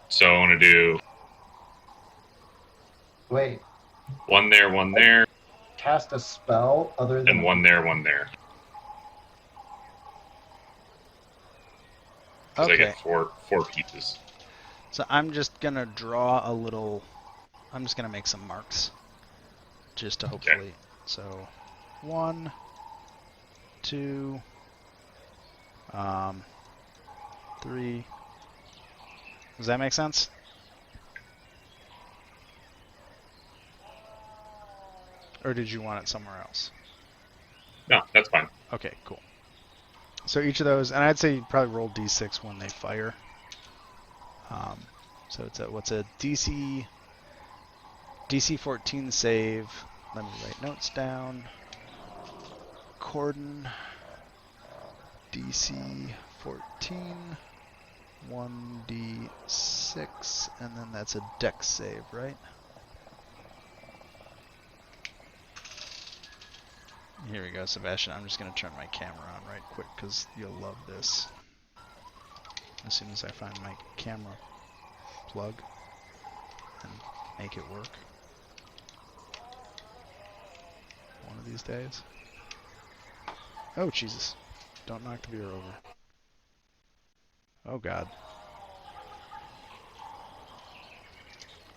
[SPEAKER 4] so I want to do
[SPEAKER 2] Wait,
[SPEAKER 4] one there,
[SPEAKER 2] cast a spell other than
[SPEAKER 4] and one there. Because I
[SPEAKER 1] Okay.
[SPEAKER 4] get four pieces.
[SPEAKER 1] So I'm just gonna draw a little. I'm just gonna make some marks, just to hopefully. So, 1, 2, 3. Does that make sense? Or did you want it somewhere else?
[SPEAKER 4] No, that's fine.
[SPEAKER 1] Okay, cool. So each of those, and I'd say you probably roll d6 when they fire. So it's what's a DC 14 save. Let me write notes down. Corden, DC 14, 1d6, and then that's a dex save, right? Here we go, Sebastian. I'm just going to turn my camera on right quick because you'll love this. As soon as I find my camera plug and make it work. One of these days. Oh, Jesus. Don't knock the beer over. Oh, God.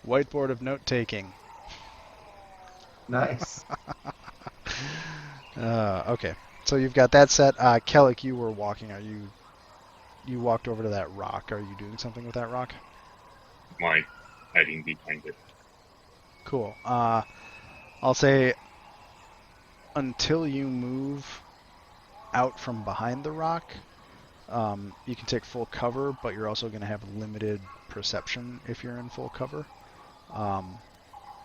[SPEAKER 1] Whiteboard of note-taking.
[SPEAKER 2] Nice.
[SPEAKER 1] Okay. So you've got that set. Kellic, you were walking. You walked over to that rock. Are you doing something with that rock?
[SPEAKER 4] My hiding behind it.
[SPEAKER 1] Cool. I'll say until you move out from behind the rock, you can take full cover, but you're also going to have limited perception if you're in full cover.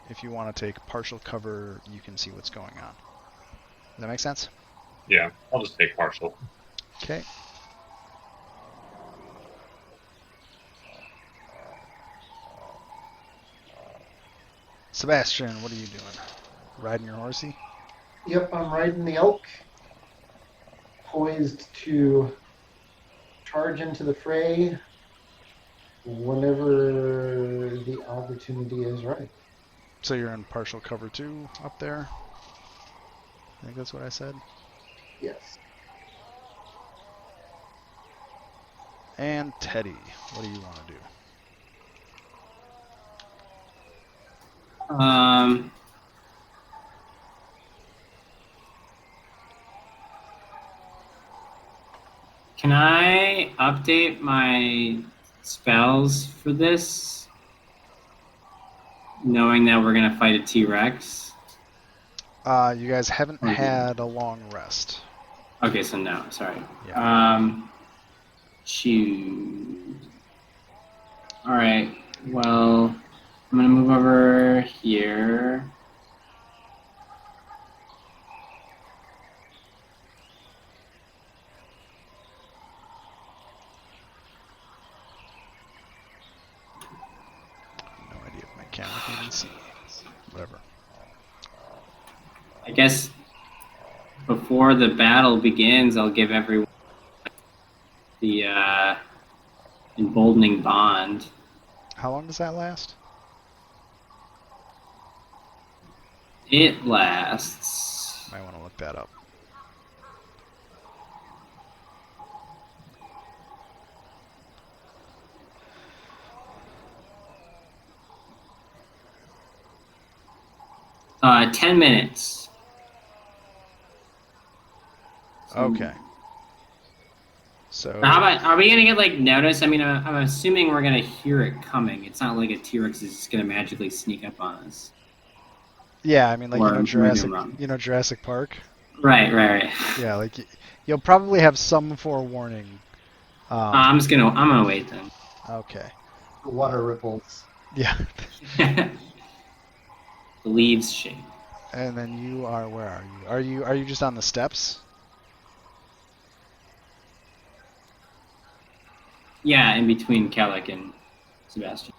[SPEAKER 1] If you want to take partial cover, you can see what's going on. Does that make sense?
[SPEAKER 4] Yeah, I'll just take partial.
[SPEAKER 1] Okay. Sebastian, what are you doing? Riding your horsey?
[SPEAKER 2] Yep, I'm riding the elk, poised to charge into the fray whenever the opportunity is right.
[SPEAKER 1] So you're in partial cover too up there? I think that's what I said.
[SPEAKER 2] Yes.
[SPEAKER 1] And Teddy, what do you want to do?
[SPEAKER 3] Can I update my spells for this? Knowing that we're gonna fight a T-Rex?
[SPEAKER 1] You guys haven't
[SPEAKER 3] Okay.
[SPEAKER 1] had a long rest.
[SPEAKER 3] Okay, so no, sorry.
[SPEAKER 1] Yeah.
[SPEAKER 3] Shoot. Alright, well, I'm gonna move over here.
[SPEAKER 1] No idea if my camera can even see. Whatever.
[SPEAKER 3] I guess before the battle begins, I'll give everyone the emboldening bond.
[SPEAKER 1] How long does that last?
[SPEAKER 3] It lasts.
[SPEAKER 1] Might want to look that up.
[SPEAKER 3] Uh, 10 minutes. So-
[SPEAKER 1] Okay. So
[SPEAKER 3] How about, are we gonna get like notice? I mean, I'm assuming we're gonna hear it coming. It's not like a T-Rex is just gonna magically sneak up on us.
[SPEAKER 1] yeah, I mean, like
[SPEAKER 3] Or maybe I'm
[SPEAKER 1] Jurassic,
[SPEAKER 3] wrong.
[SPEAKER 1] Jurassic Park.
[SPEAKER 3] Right.
[SPEAKER 1] Yeah, like you'll probably have some forewarning.
[SPEAKER 3] I'm gonna wait then.
[SPEAKER 1] Okay.
[SPEAKER 2] The water ripples.
[SPEAKER 1] Yeah.
[SPEAKER 3] The leaves shake.
[SPEAKER 1] And then you are, where are you? Are you just on the steps?
[SPEAKER 3] Yeah, in between Kellic and Sebastian.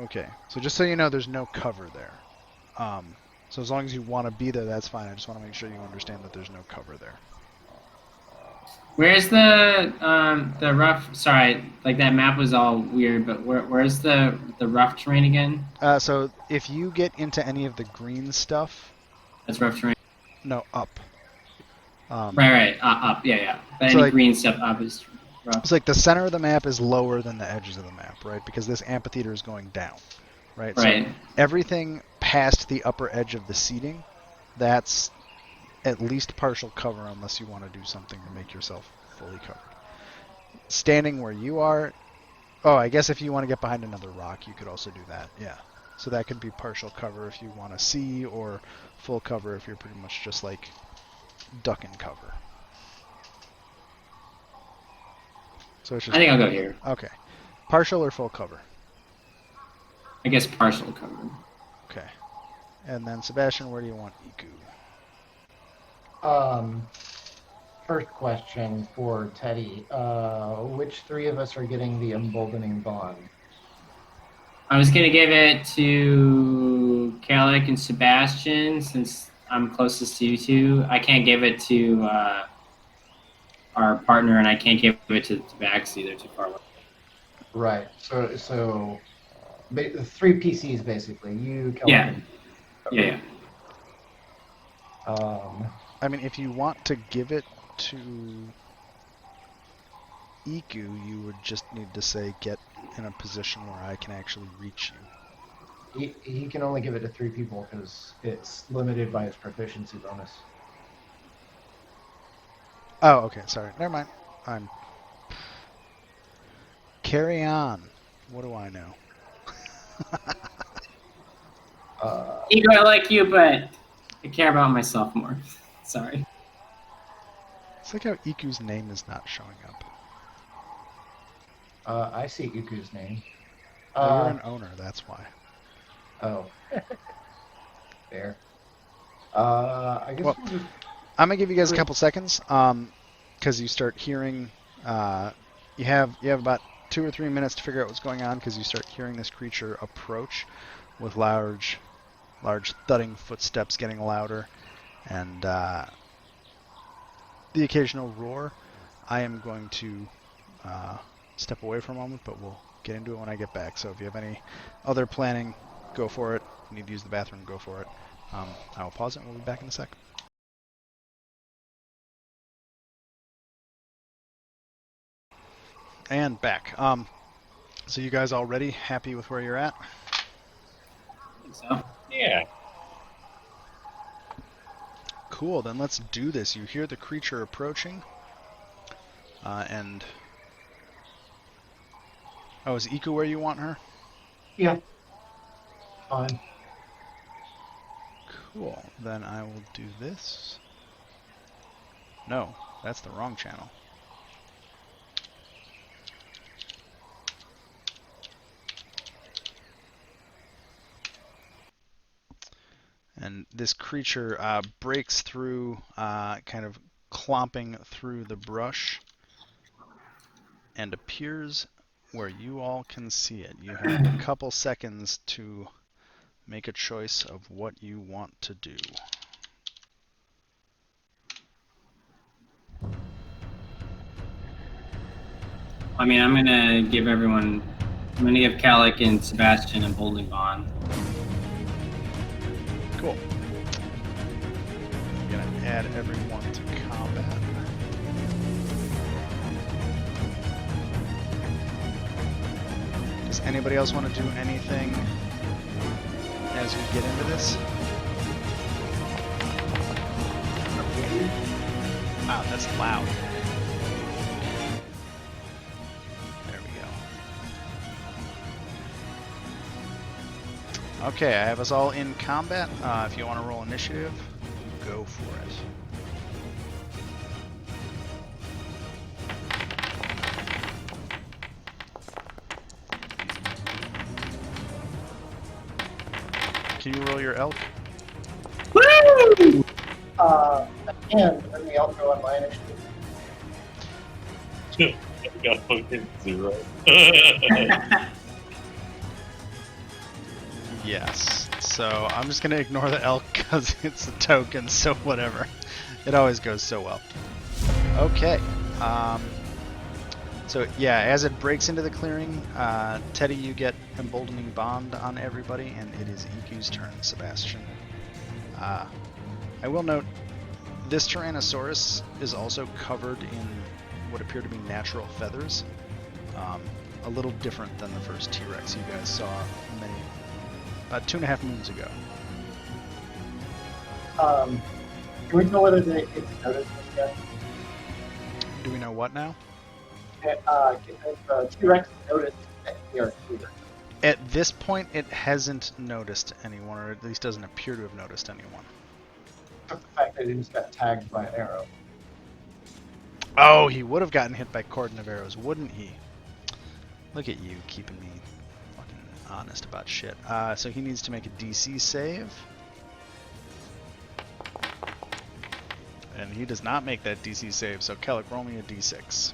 [SPEAKER 1] Okay. So just so you know, there's no cover there. So as long as you want to be there, that's fine. I just want to make sure you understand that there's no cover there.
[SPEAKER 3] Where's the rough? Sorry, like that map was all weird, but where's the rough terrain again?
[SPEAKER 1] So if you get into any of the green stuff,
[SPEAKER 3] That's rough terrain.
[SPEAKER 1] no, up.
[SPEAKER 3] Right. Up. Yeah. But
[SPEAKER 1] So,
[SPEAKER 3] any
[SPEAKER 1] like-
[SPEAKER 3] green stuff up is rough.
[SPEAKER 1] It's like the center of the map is lower than the edges of the map, right? Because this amphitheater is going down, right?
[SPEAKER 3] Right.
[SPEAKER 1] So everything past the upper edge of the seating, that's at least partial cover unless you want to do something to make yourself fully covered. Standing where you are, oh, I guess if you want to get behind another rock, you could also do that, yeah. So that could be partial cover if you want to see, or full cover if you're pretty much just like duck in cover. So it's
[SPEAKER 3] I
[SPEAKER 1] just
[SPEAKER 3] think I'll go here.
[SPEAKER 1] okay. Partial or full cover?
[SPEAKER 3] I guess partial cover.
[SPEAKER 1] Okay. And then Sebastian, where do you want Iku?
[SPEAKER 2] First question for Teddy. Which three of us are getting the emboldening bond?
[SPEAKER 3] I was gonna give it to Kalik and Sebastian since I'm closest to you two. I can't give it to our partner, and I can't give it to Max either. Too far away.
[SPEAKER 2] Right. So three PCs basically. You, Kelly.
[SPEAKER 3] Yeah. Yeah.
[SPEAKER 1] I mean, if you want to give it to Iku, you would just need to say get in a position where I can actually reach you.
[SPEAKER 2] He can only give it to three people because it's limited by his proficiency bonus.
[SPEAKER 1] Oh, okay. Sorry. Never mind. Carry on. What do I know?
[SPEAKER 3] Ego, I like you, but I care about myself more. Sorry.
[SPEAKER 1] It's like how Iku's name is not showing up.
[SPEAKER 2] I see Iku's name.
[SPEAKER 1] Oh, you're an owner, that's why.
[SPEAKER 2] Oh. Fair. I guess
[SPEAKER 1] Well,
[SPEAKER 2] we'll just...
[SPEAKER 1] I'm gonna give you guys a couple seconds, because you start hearing. You have about 2 or 3 minutes to figure out what's going on, because you start hearing this creature approach with large thudding footsteps getting louder, and the occasional roar. I am going to step away for a moment, but we'll get into it when I get back. So if you have any other planning, go for it. If you need to use the bathroom, go for it. I will pause it and we'll be back in a sec. And back. So you guys all ready? Happy with where you're at?
[SPEAKER 3] I think so.
[SPEAKER 4] Yeah.
[SPEAKER 1] Cool, then let's do this. You hear the creature approaching. And... Oh, is Iku where you want her?
[SPEAKER 2] Yeah. Fine.
[SPEAKER 1] Cool, then I will do this. No, that's the wrong channel. And this creature breaks through, kind of clomping through the brush, and appears where you all can see it. You have a couple seconds to make a choice of what you want to do.
[SPEAKER 3] I mean, I'm gonna give Kalik and Sebastian a Bolding Bond.
[SPEAKER 1] Cool. I'm gonna add everyone to combat. Does anybody else want to do anything as we get into this? Wow, that's loud. There we go. Okay, I have us all in combat. If you want to roll initiative, go for it. Can you roll your elk?
[SPEAKER 2] Woo! And let me outro on my initiative.
[SPEAKER 4] I got fucking 0.
[SPEAKER 1] Yes. So I'm just gonna ignore the elk because it's a token, so whatever. It always goes so well. Okay. So yeah, as it breaks into the clearing, Teddy, you get Emboldening Bond on everybody, and it is Iku's turn, Sebastian. I will note, this Tyrannosaurus is also covered in what appear to be natural feathers. A little different than the first T-Rex you guys saw about 2.5 moons ago.
[SPEAKER 2] Can we know whether it's noticed this yet?
[SPEAKER 1] Do we know what now?
[SPEAKER 2] T-Rex noticed that we are here.
[SPEAKER 1] At this point, it hasn't noticed anyone, or at least doesn't appear to have noticed anyone.
[SPEAKER 2] The fact that he just got tagged by an arrow.
[SPEAKER 1] Oh, he would have gotten hit by cordon of arrows, wouldn't he? Look at you keeping me fucking honest about shit. So he needs to make a DC save. And he does not make that DC save, so Kellic, roll me a D6.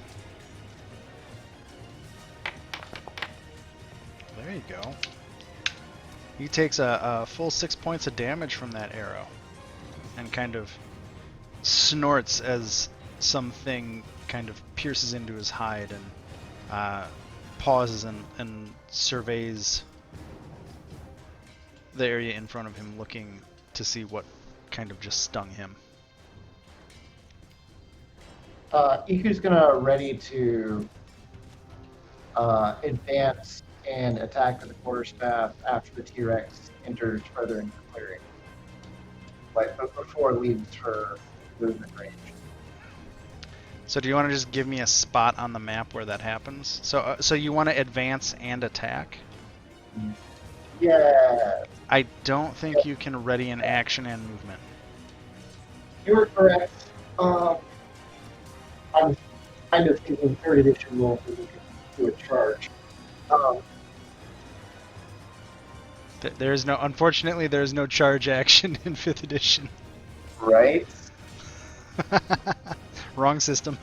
[SPEAKER 1] There you go. He takes a full 6 points of damage from that arrow. And kind of snorts as something kind of pierces into his hide and pauses and surveys the area in front of him, looking to see what kind of just stung him.
[SPEAKER 2] Iku's gonna ready to advance and attack with the quarterstaff after the T-Rex enters further into the clearing, but before it leaves her movement range.
[SPEAKER 1] So do you want to just give me a spot on the map where that happens? So you want to advance and attack?
[SPEAKER 2] Yeah,
[SPEAKER 1] I don't think you can ready an action and movement.
[SPEAKER 2] you're correct. I'm kind of thinking third edition roll so we can do a charge.
[SPEAKER 1] There's no, unfortunately, there's no charge action in 5th edition.
[SPEAKER 2] Right?
[SPEAKER 1] Wrong system.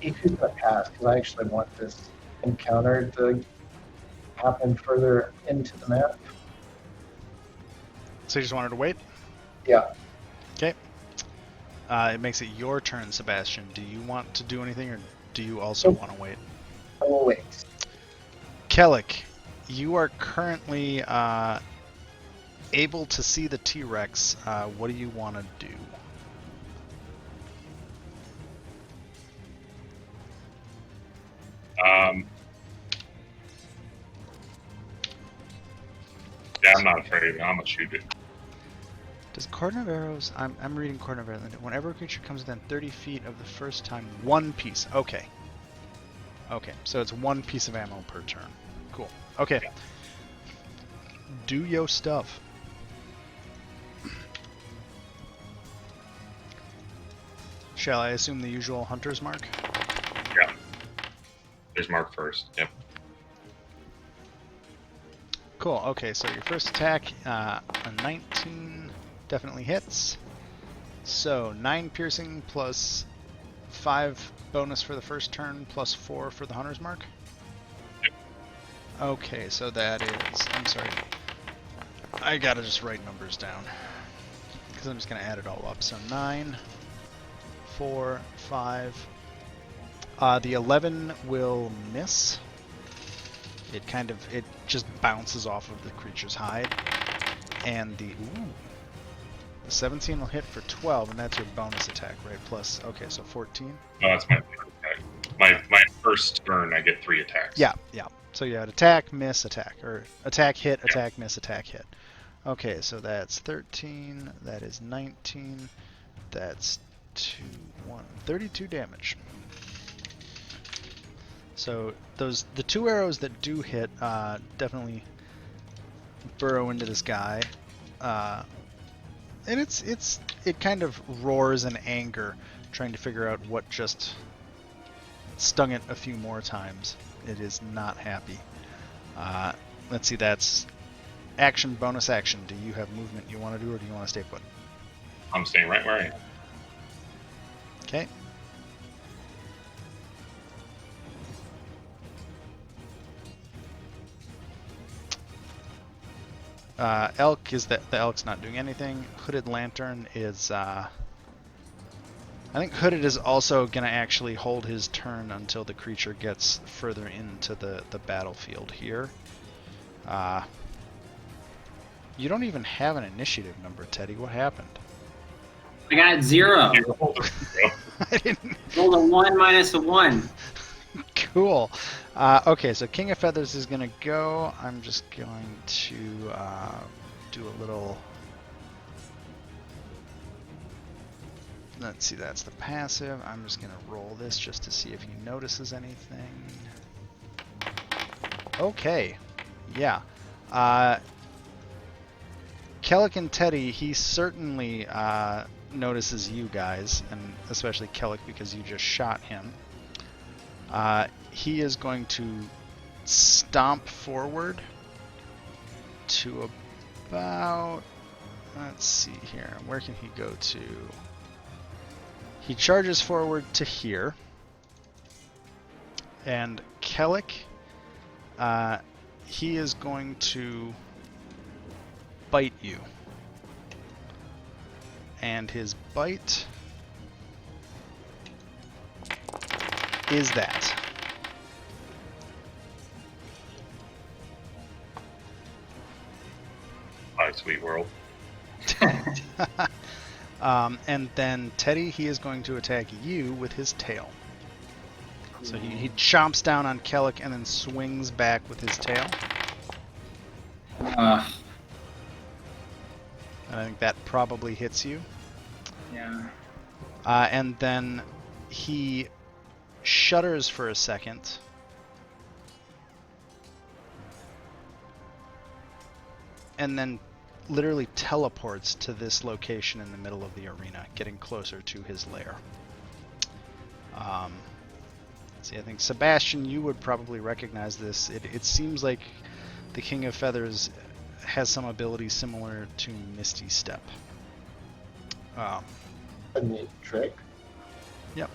[SPEAKER 2] Iku's gonna pass because I actually want this encounter to happen further into the map.
[SPEAKER 1] So you just wanted to wait?
[SPEAKER 2] Yeah.
[SPEAKER 1] Okay. It makes it your turn, Sebastian. Do you want to do anything, or do you also
[SPEAKER 2] Nope.
[SPEAKER 1] want to wait?
[SPEAKER 2] I will wait.
[SPEAKER 1] Kellic, you are currently able to see the T-Rex. What do you want to do?
[SPEAKER 4] Yeah, I'm not afraid of it. I'm gonna shoot it.
[SPEAKER 1] Does Cordon of Arrows... I'm reading Cordon of Arrows. Whenever a creature comes within 30 feet of the first time, one piece. Okay. Okay, so it's one piece of ammo per turn. Cool. Okay. Do yo stuff. Shall I assume the usual hunter's mark?
[SPEAKER 4] Yeah. There's Mark first. Yep.
[SPEAKER 1] Cool. Okay, so your first attack, a 19 definitely hits. So 9 piercing plus 5 bonus for the first turn plus 4 for the hunter's mark.
[SPEAKER 4] Yep.
[SPEAKER 1] Okay, so that is... I'm sorry. I gotta just write numbers down, because I'm just gonna add it all up. So 9, 4, 5. The 11 will miss. It just bounces off of the creature's hide. And the 17 will hit for 12, and that's your bonus attack, right? Plus, okay, so 14.
[SPEAKER 4] No, that's my third attack. My first turn, I get 3 attacks.
[SPEAKER 1] Yeah, yeah. So you had attack, miss, attack. Or attack, hit, attack, miss, attack, hit. Okay, so that's 13. That is 19. That's 32 damage. So the 2 arrows that do hit definitely burrow into this guy, and it kind of roars in anger, trying to figure out what just stung it a few more times. It is not happy. Let's see, that's action, bonus action. Do you have movement you want to do, or do you want to stay put?
[SPEAKER 4] I'm staying right where I am.
[SPEAKER 1] Okay. Elk is the elk's not doing anything. Hooded Lantern is I think Hooded is also gonna actually hold his turn until the creature gets further into the battlefield here. You don't even have an initiative number, Teddy. What happened?
[SPEAKER 3] I got 0.
[SPEAKER 4] You rolled a 0.
[SPEAKER 1] I didn't.
[SPEAKER 3] Rolled a 1 minus a 1.
[SPEAKER 1] Cool. Okay, so King of Feathers is gonna go. I'm just going to do a little. Let's see, that's the passive. I'm just gonna roll this just to see if he notices anything. Okay. Yeah. Kellic and Teddy, he certainly notices you guys, and especially Kellic because you just shot him. He is going to stomp forward to about, let's see here, where can he go to? He charges forward to here, and Kellic, he is going to bite you, and his bite is that.
[SPEAKER 4] Hi, sweet world.
[SPEAKER 1] And then Teddy, he is going to attack you with his tail. So he chomps down on Kellic and then swings back with his tail. And I think that probably hits you.
[SPEAKER 3] Yeah.
[SPEAKER 1] And then he shudders for a second. And then literally teleports to this location in the middle of the arena, getting closer to his lair. See, I think Sebastian, you would probably recognize this. It seems like the King of Feathers has some ability similar to Misty Step.
[SPEAKER 2] A neat trick.
[SPEAKER 1] Yep.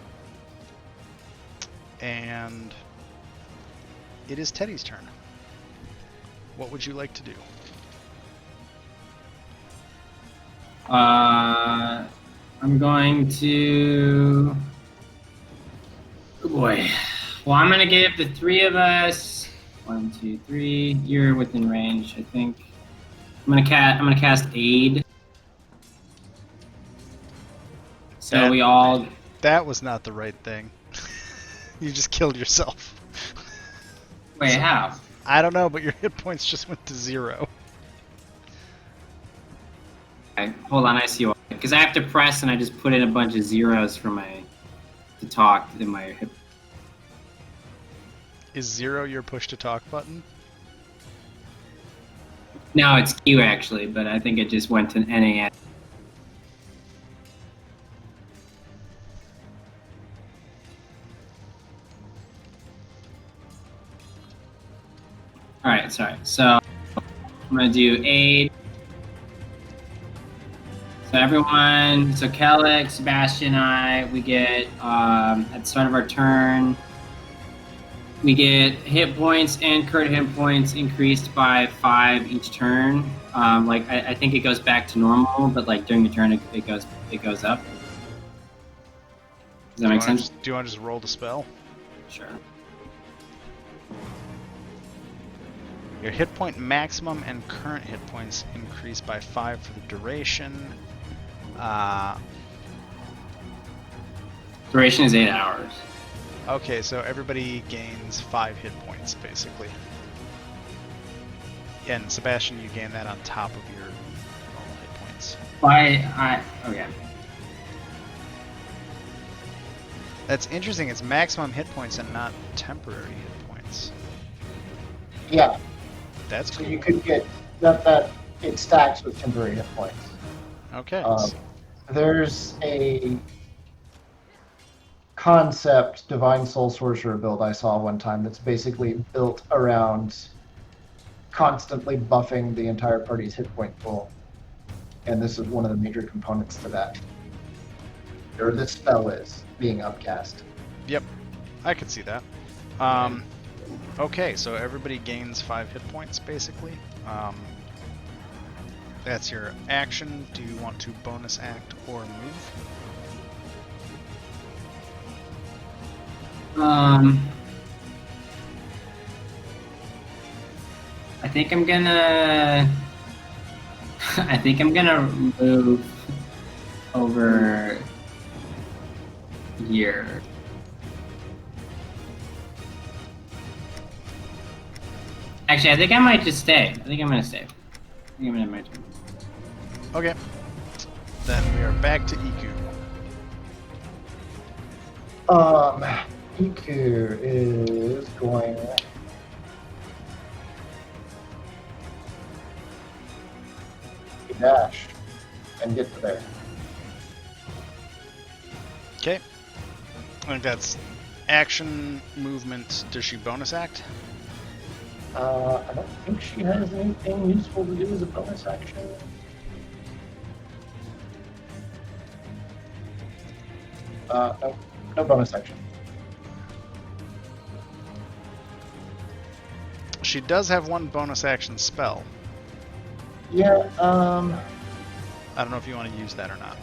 [SPEAKER 1] And it is Teddy's turn. What would you like to do?
[SPEAKER 3] I'm going to. Oh boy. Well, I'm gonna give the three of us 1, 2, 3. You're within range, I think. I'm gonna cast aid. So
[SPEAKER 1] That-
[SPEAKER 3] we all.
[SPEAKER 1] That was not the right thing. You just killed yourself.
[SPEAKER 3] Wait, how?
[SPEAKER 1] I don't know, but your hit points just went to 0.
[SPEAKER 3] Okay, hold on, I see why. Because I have to press and I just put in a bunch of zeros for to talk in my hip.
[SPEAKER 1] Is 0 your push to talk button?
[SPEAKER 3] No, it's Q actually, but I think it just went to NAS. Alright, sorry. So I'm gonna do aid. So everyone, so Kellic, Sebastian, and I, we get at the start of our turn, we get hit points and current hit points increased by 5 each turn. I think it goes back to normal, but like during the turn it goes up. Does that make sense?
[SPEAKER 1] Do you want to just roll the spell?
[SPEAKER 3] Sure.
[SPEAKER 1] Your hit point maximum and current hit points increase by 5 for the duration.
[SPEAKER 3] Duration is 8 hours.
[SPEAKER 1] Okay, so everybody gains 5 hit points, basically. And Sebastian, you gain that on top of your normal hit points.
[SPEAKER 3] Okay.
[SPEAKER 1] That's interesting. It's maximum hit points and not temporary hit points.
[SPEAKER 2] Yeah,
[SPEAKER 1] That's
[SPEAKER 2] so
[SPEAKER 1] cool.
[SPEAKER 2] you could get that it stacks with temporary hit points.
[SPEAKER 1] Okay.
[SPEAKER 2] There's a concept Divine Soul Sorcerer build I saw one time that's basically built around constantly buffing the entire party's hit point pool. And this is one of the major components to that. Or this spell is being upcast.
[SPEAKER 1] Yep, I could see that. Okay, so everybody gains 5 hit points, basically. That's your action. Do you want to bonus act or move?
[SPEAKER 3] I think I'm gonna move over here. Actually, I think I might just stay. I think I'm gonna stay. I think I'm gonna my turn.
[SPEAKER 1] Okay. Then we are back to Iku.
[SPEAKER 2] Iku is going. dash and get to there.
[SPEAKER 1] Okay. I think that's action, movement. Does she bonus act?
[SPEAKER 2] I don't think she has anything useful to do as a bonus action. No, no bonus action.
[SPEAKER 1] She does have one bonus action spell.
[SPEAKER 2] Yeah,
[SPEAKER 1] I don't know if you want to use that or not.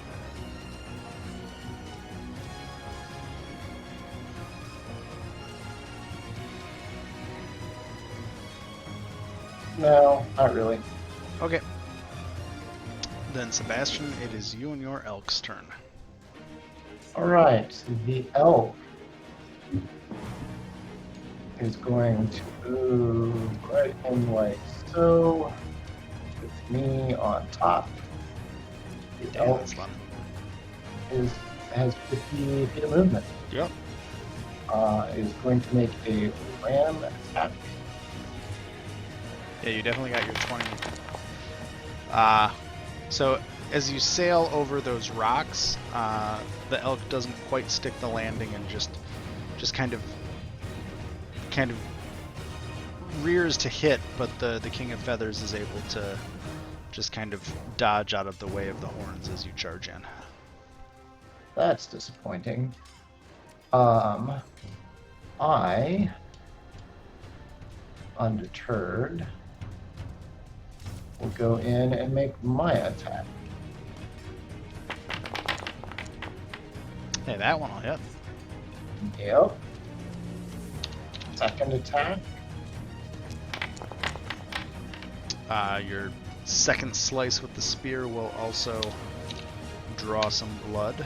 [SPEAKER 2] no, not really.
[SPEAKER 1] Okay. Then Sebastian, it is you and your elk's turn.
[SPEAKER 2] Alright, the elk is going to move right in like so, with me on top. The
[SPEAKER 1] Damn,
[SPEAKER 2] elk
[SPEAKER 1] that's fun.
[SPEAKER 2] has 50 feet of movement.
[SPEAKER 1] Yep.
[SPEAKER 2] Is going to make a ram attack.
[SPEAKER 1] Yeah, you definitely got your 20. So as you sail over those rocks, the elk doesn't quite stick the landing and just kind of rears to hit, but the King of Feathers is able to just kind of dodge out of the way of the horns as you charge in.
[SPEAKER 2] That's disappointing. I, undeterred, will go in and make my attack.
[SPEAKER 1] Hey, that one will hit.
[SPEAKER 2] Yep. Second attack.
[SPEAKER 1] Your second slice with the spear will also draw some blood.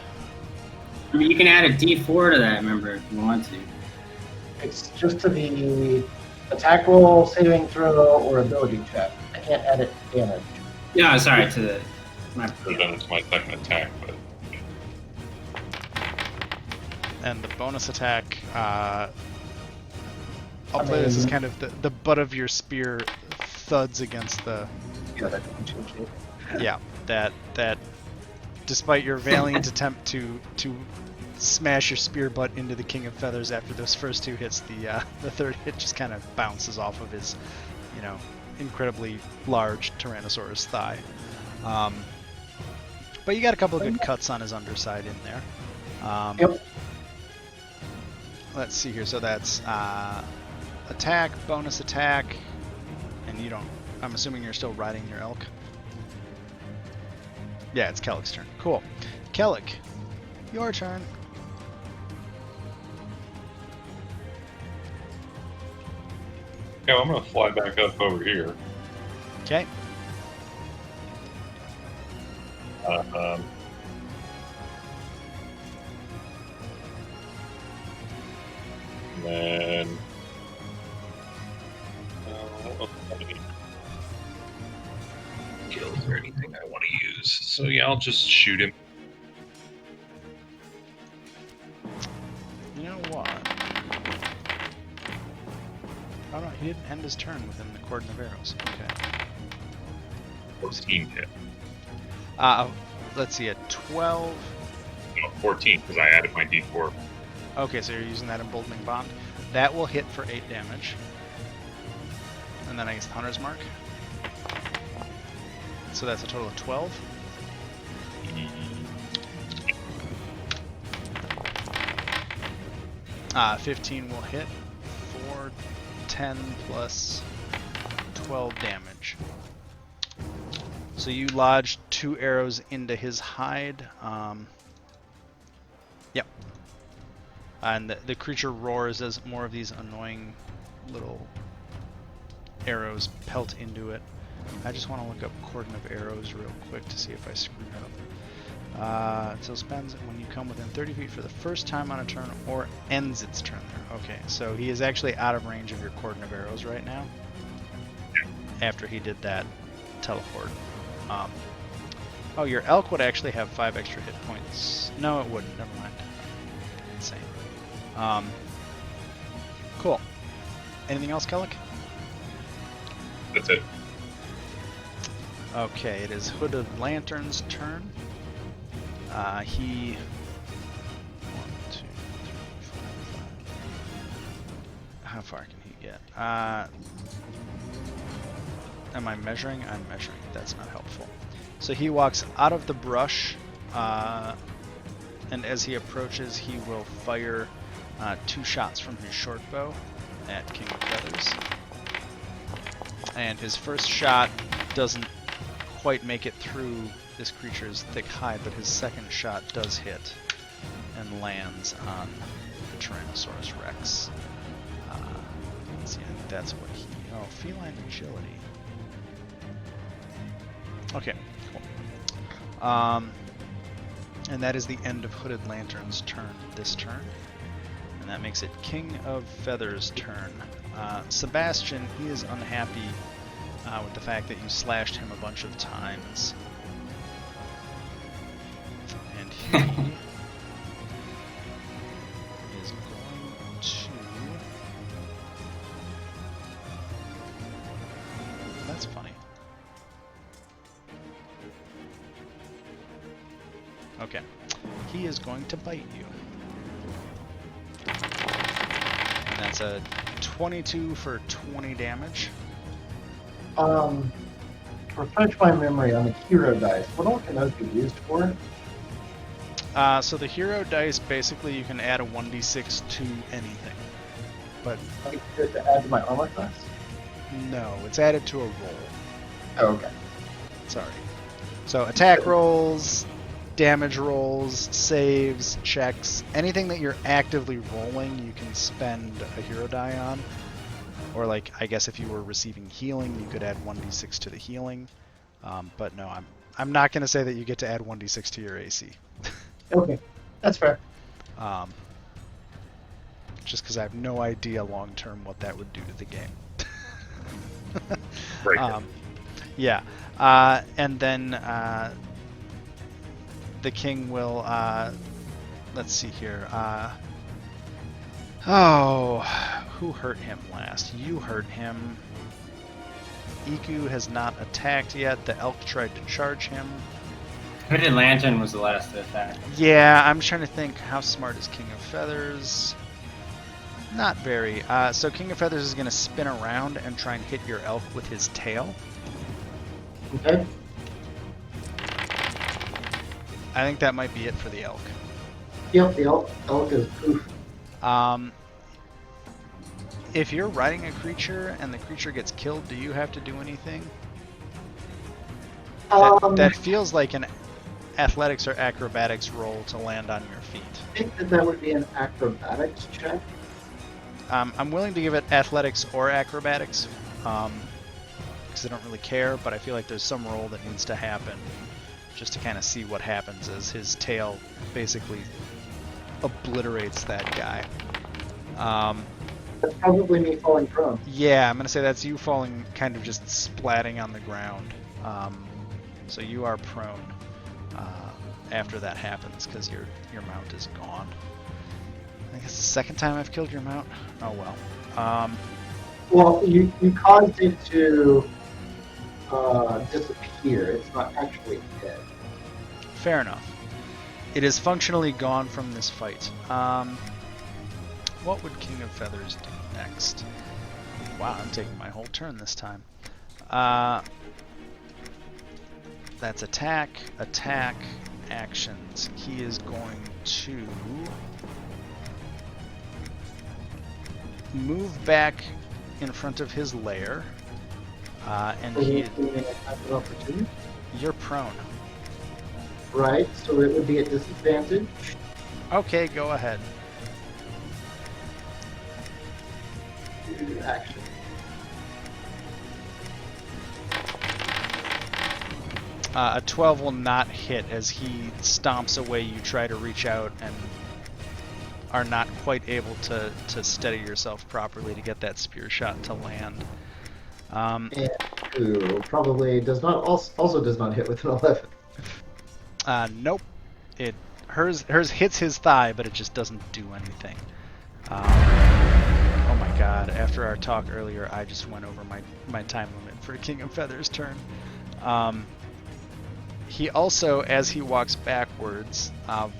[SPEAKER 3] I mean, you can add a D4 to that, remember, if you want to.
[SPEAKER 2] It's just to the attack roll, saving throw, or ability check. I can't add it to damage.
[SPEAKER 3] No, sorry, to the... My,
[SPEAKER 4] Could have done it to my second attack, but
[SPEAKER 1] And the bonus attack, I'll
[SPEAKER 2] I
[SPEAKER 1] play this as
[SPEAKER 2] mean-
[SPEAKER 1] kind of the butt of your spear thuds against the...
[SPEAKER 2] Yeah, that doesn't change it.
[SPEAKER 1] Yeah, that despite your valiant attempt to smash your spear butt into the King of Feathers after those first two hits, the third hit just kind of bounces off of his, incredibly large Tyrannosaurus thigh. But you got a couple of good cuts on his underside in there.
[SPEAKER 2] Yep.
[SPEAKER 1] Let's see here. So that's attack, bonus attack, and you don't. I'm assuming you're still riding your elk. Yeah, it's Kellick's turn. Cool. Kellick, your turn.
[SPEAKER 4] yeah, I'm gonna fly back up over here.
[SPEAKER 1] Okay.
[SPEAKER 4] Um, and then, what else do I need? Skills or anything I want to use. So yeah, I'll just shoot him.
[SPEAKER 1] You know what? Oh no, he didn't end his turn within the cordon of arrows. Okay.
[SPEAKER 4] 14 hit.
[SPEAKER 1] Let's see, a 12.
[SPEAKER 4] No, 14 because I added my D4.
[SPEAKER 1] Okay, so you're using that emboldening bond. That will hit for 8 damage. And then I guess the Hunter's Mark. So that's a total of 12. 15 will hit for 10 plus 12 damage. So you lodge 2 arrows into his hide. Yep. And the creature roars as more of these annoying little arrows pelt into it. I just want to look up cordon of arrows real quick to see if I screwed up. So spends when you come within 30 feet for the first time on a turn or ends its turn there. Okay, so he is actually out of range of your cordon of arrows right now. After he did that teleport. Oh, your elk would actually have 5 extra hit points. No, it wouldn't. Never mind. Insane. Cool. Anything else, Kellick?
[SPEAKER 4] That's it.
[SPEAKER 1] Okay, it is Hooded Lantern's turn. He. 1, 2, 3, 4, 5. How far can he get? Am I measuring? I'm measuring. That's not helpful. So he walks out of the brush, and as he approaches, he will fire 2 shots from his short bow at King of Feathers. And his first shot doesn't quite make it through this creature's thick hide, but his second shot does hit and lands on the Tyrannosaurus Rex. Let's see, I think that's what he... Oh, feline agility. Okay, cool. And that is the end of Hooded Lantern's turn this turn. And that makes it King of Feathers' turn. Sebastian, he is unhappy with the fact that you slashed him a bunch of times. And he is going to... That's funny. Okay. He is going to bite you. And that's a 22 for 20 damage.
[SPEAKER 2] Refresh my memory on the hero dice. What all can those be used for?
[SPEAKER 1] So the hero dice, basically you can add a 1d6 to anything. But
[SPEAKER 2] Like to add to my armor class?
[SPEAKER 1] no, it's added to a roll.
[SPEAKER 2] Oh, okay.
[SPEAKER 1] Sorry. So attack rolls, damage rolls, saves, checks, anything that you're actively rolling, you can spend a hero die on. Or like, I guess if you were receiving healing, you could add 1d6 to the healing. But no, I'm not going to say that you get to add 1d6 to your AC.
[SPEAKER 2] Okay, that's fair.
[SPEAKER 1] Just because I have no idea long term what that would do to the game.
[SPEAKER 4] Right.
[SPEAKER 1] Yeah. And then the king will, let's see here. Who hurt him last? You hurt him. Iku has not attacked yet. The elk tried to charge him.
[SPEAKER 3] Hooded Lantern was the last to attack.
[SPEAKER 1] Yeah, I'm trying to think, how smart is King of Feathers? Not very. So King of Feathers is going to spin around and try and hit your elk with his tail.
[SPEAKER 2] Okay.
[SPEAKER 1] I think that might be it for the elk.
[SPEAKER 2] Yep, the elk is poof.
[SPEAKER 1] If you're riding a creature and the creature gets killed, do you have to do anything? That feels like an athletics or acrobatics roll to land on your feet.
[SPEAKER 2] I think that would be an acrobatics check.
[SPEAKER 1] I'm willing to give it athletics or acrobatics, because I don't really care, but I feel like there's some roll that needs to happen just to kind of see what happens as his tail basically obliterates that guy.
[SPEAKER 2] That's probably me falling prone.
[SPEAKER 1] Yeah, I'm going to say that's you falling, kind of just splatting on the ground. So you are prone after that happens, because your mount is gone. I think it's the second time I've killed your mount. Oh well.
[SPEAKER 2] Well, you caused it to disappear. It's not actually dead.
[SPEAKER 1] Fair enough. It is functionally gone from this fight. What would King of Feathers do next? Wow, I'm taking my whole turn this time. That's attack, actions. He is going to move back in front of his lair, and you're prone.
[SPEAKER 2] Right, so it would be at disadvantage.
[SPEAKER 1] Okay, go ahead.
[SPEAKER 2] Action.
[SPEAKER 1] A 12 will not hit as he stomps away. You try to reach out and are not quite able to steady yourself properly to get that spear shot to land.
[SPEAKER 2] And ooh, probably does not also does not hit with an 11.
[SPEAKER 1] Nope. Hers hits his thigh, but it just doesn't do anything. Oh my god, after our talk earlier, I just went over my time limit for King of Feathers' turn. He also, as he walks backwards,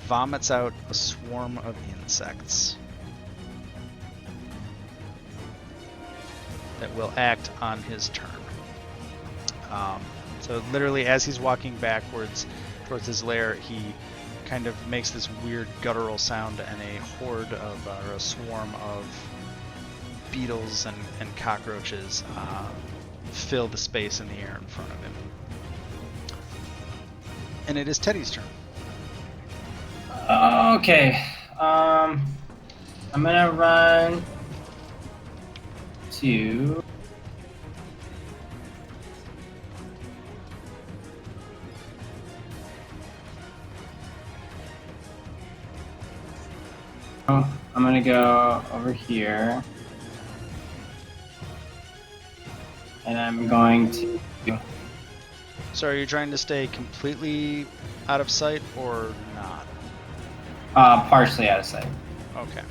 [SPEAKER 1] vomits out a swarm of insects that will act on his turn. So literally, as he's walking backwards towards his lair, he kind of makes this weird guttural sound, and a horde of, or a swarm of beetles and cockroaches fill the space in the air in front of him. And it is Teddy's turn.
[SPEAKER 3] Okay. I'm gonna run to. I'm gonna go over here. And I'm going to.
[SPEAKER 1] So are you trying to stay completely out of sight or not?
[SPEAKER 3] Partially out of sight.
[SPEAKER 1] Okay.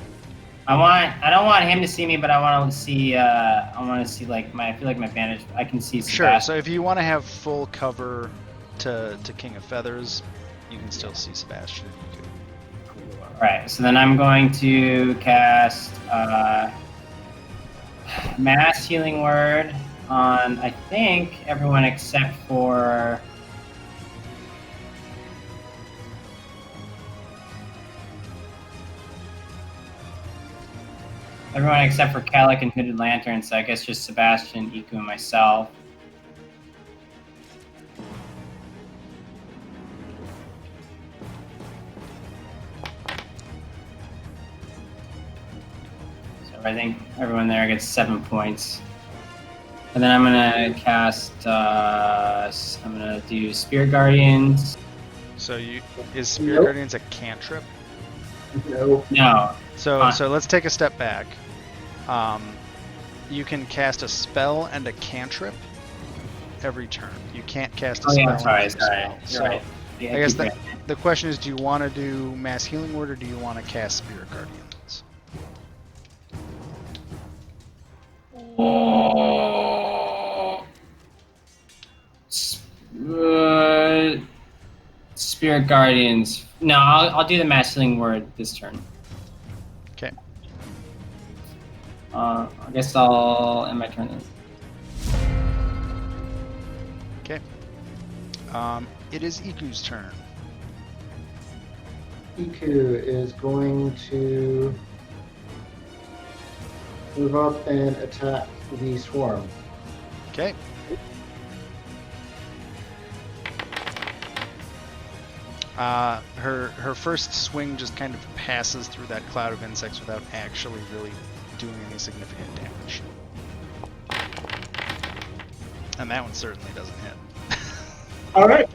[SPEAKER 3] I don't want him to see me, but I want to see. I want to see like I feel like my vantage. I can see.
[SPEAKER 1] Sure.
[SPEAKER 3] Sebastian.
[SPEAKER 1] So if you want to have full cover to King of Feathers, you can still see Sebastian. You could.
[SPEAKER 3] Right. So then I'm going to cast Mass Healing Word on I think everyone except for. Everyone except for Kalik and Hooded Lantern, so I guess just Sebastian, Iku, and myself. So I think everyone there gets 7 points. And then I'm gonna cast, I'm gonna do Spirit Guardians.
[SPEAKER 1] So is Spirit Guardians a cantrip?
[SPEAKER 2] No.
[SPEAKER 3] No.
[SPEAKER 1] So let's take a step back. You can cast a spell and a cantrip every turn. You can't cast a
[SPEAKER 3] Oh
[SPEAKER 1] spell.
[SPEAKER 3] yeah, sorry,
[SPEAKER 1] and a
[SPEAKER 3] sorry.
[SPEAKER 1] spell.
[SPEAKER 3] You're
[SPEAKER 1] So
[SPEAKER 3] right.
[SPEAKER 1] I guess the question is, do you want to do Mass Healing Word or do you want to cast Spirit Guardians?
[SPEAKER 3] Spirit Guardians. No, I'll do the Mass Healing Word this turn.
[SPEAKER 1] Okay.
[SPEAKER 3] I guess I'll end my turn then.
[SPEAKER 1] Okay. It is Iku's turn.
[SPEAKER 2] Iku is going to move up and attack the swarm.
[SPEAKER 1] Okay. Her first swing just kind of passes through that cloud of insects without actually really doing any significant damage. And that one certainly doesn't hit.
[SPEAKER 2] All right.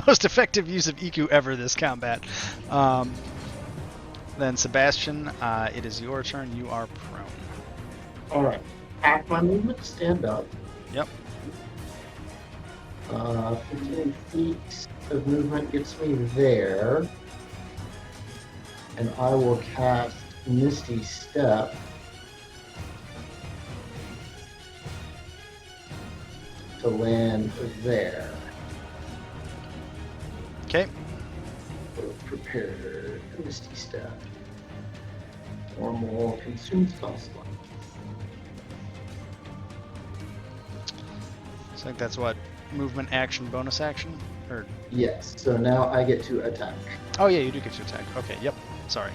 [SPEAKER 1] Most effective use of Iku ever this combat. Then Sebastian, it is your turn. You are prone.
[SPEAKER 2] All right. Half my movement, stand up.
[SPEAKER 1] Yep.
[SPEAKER 2] 15 feet of movement gets me there. And I will cast Misty Step. To land there.
[SPEAKER 1] Okay.
[SPEAKER 2] Prepare Misty Step. Normal consume spell slot.
[SPEAKER 1] So I think that's what? Movement, action, bonus action? Or
[SPEAKER 2] Yes, so now I get to attack.
[SPEAKER 1] oh yeah, you do get to attack. Okay, yep. Sorry.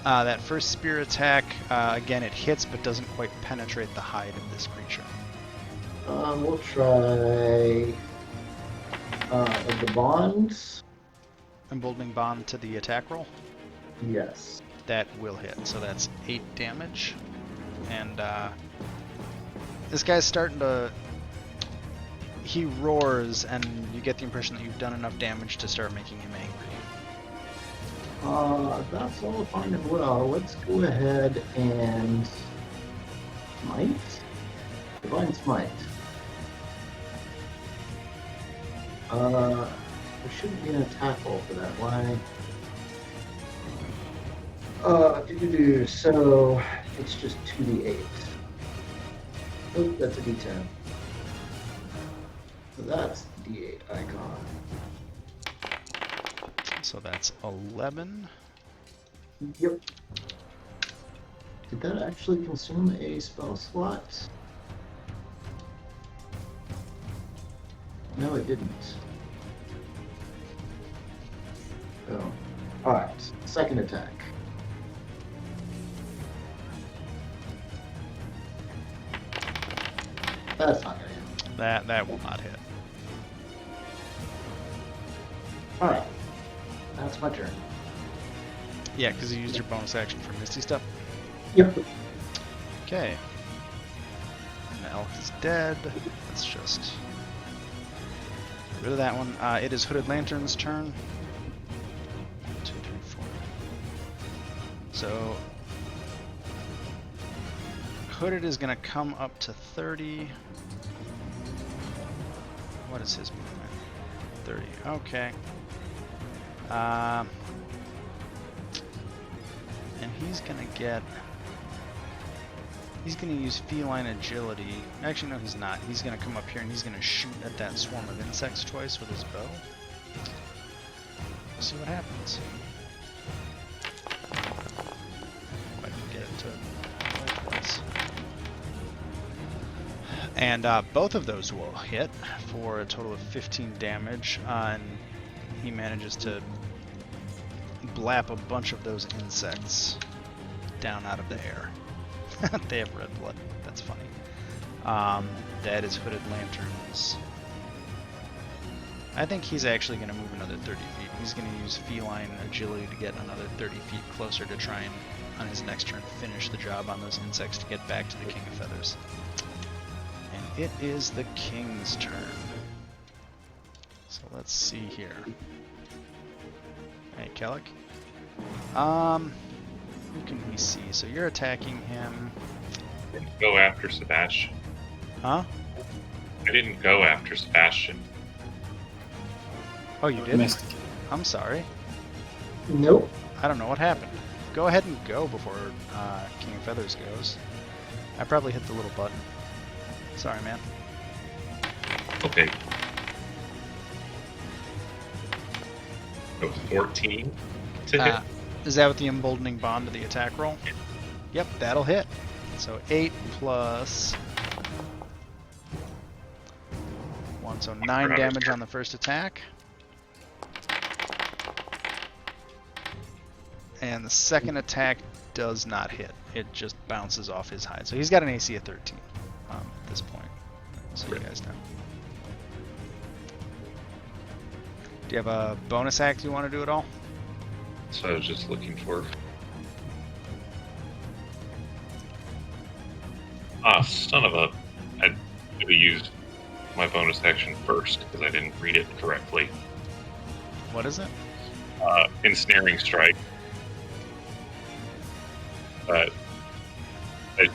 [SPEAKER 1] That first spear attack, again, it hits but doesn't quite penetrate the hide of this creature.
[SPEAKER 2] We'll try the bonds.
[SPEAKER 1] Emboldening bond to the attack roll.
[SPEAKER 2] Yes.
[SPEAKER 1] That will hit. So that's 8 damage. And this guy's starting to... He roars, and you get the impression that you've done enough damage to start making him angry.
[SPEAKER 2] That's all fine and well. Let's go ahead and smite. Divine smite. There shouldn't be an attack roll for that. Why? So It's just 2d8. Oh, that's a d10. So that's the d8 icon.
[SPEAKER 1] So that's 11.
[SPEAKER 2] Yep. Did that actually consume a spell slot? No, it didn't. Oh. Alright, second attack. That's not gonna hit.
[SPEAKER 1] That will not hit.
[SPEAKER 2] Alright. That's my turn.
[SPEAKER 1] Yeah, because you used your bonus action for Misty Step.
[SPEAKER 2] Yep.
[SPEAKER 1] Okay. And the elk is dead. Let's just get rid of that one. It is Hooded Lantern's turn. 1, 2, 3, 4. So Hooded is going to come up to 30. What is his movement? 30. Okay. And he's going to get... He's going to use feline agility. Actually, no, he's not. He's going to come up here and he's going to shoot at that swarm of insects twice with his bow. See what happens. If I can get it to like this. And both of those will hit for a total of 15 damage. And he manages to blap a bunch of those insects down out of the air. They have red blood. That's funny. That is Hooded Lanterns. I think he's actually going to move another 30 feet. He's going to use feline agility to get another 30 feet closer to try and, on his next turn, finish the job on those insects to get back to the King of Feathers. And it is the King's turn. So let's see here. Hey, Kellic. Who can we see? So you're attacking him.
[SPEAKER 4] I didn't go after Sebastian.
[SPEAKER 1] Huh?
[SPEAKER 4] I didn't go after Sebastian.
[SPEAKER 1] Oh, you did?
[SPEAKER 6] Missed.
[SPEAKER 1] I'm sorry.
[SPEAKER 2] Nope.
[SPEAKER 1] I don't know what happened. Go ahead and go before King of Feathers goes. I probably hit the little button. Sorry, man.
[SPEAKER 4] Okay. So 14 to hit.
[SPEAKER 1] Is that with the emboldening bond to the attack roll? Yep, that'll hit. So 8 plus 1, so 9 damage on the first attack. And the second attack does not hit. It just bounces off his hide. So he's got an AC of 13 at this point. So you guys know. Do you have a bonus act you want to do at all?
[SPEAKER 4] So I was just looking for. Son of a. I should have used my bonus action first because I didn't read it correctly.
[SPEAKER 1] What is it?
[SPEAKER 4] Ensnaring Strike. But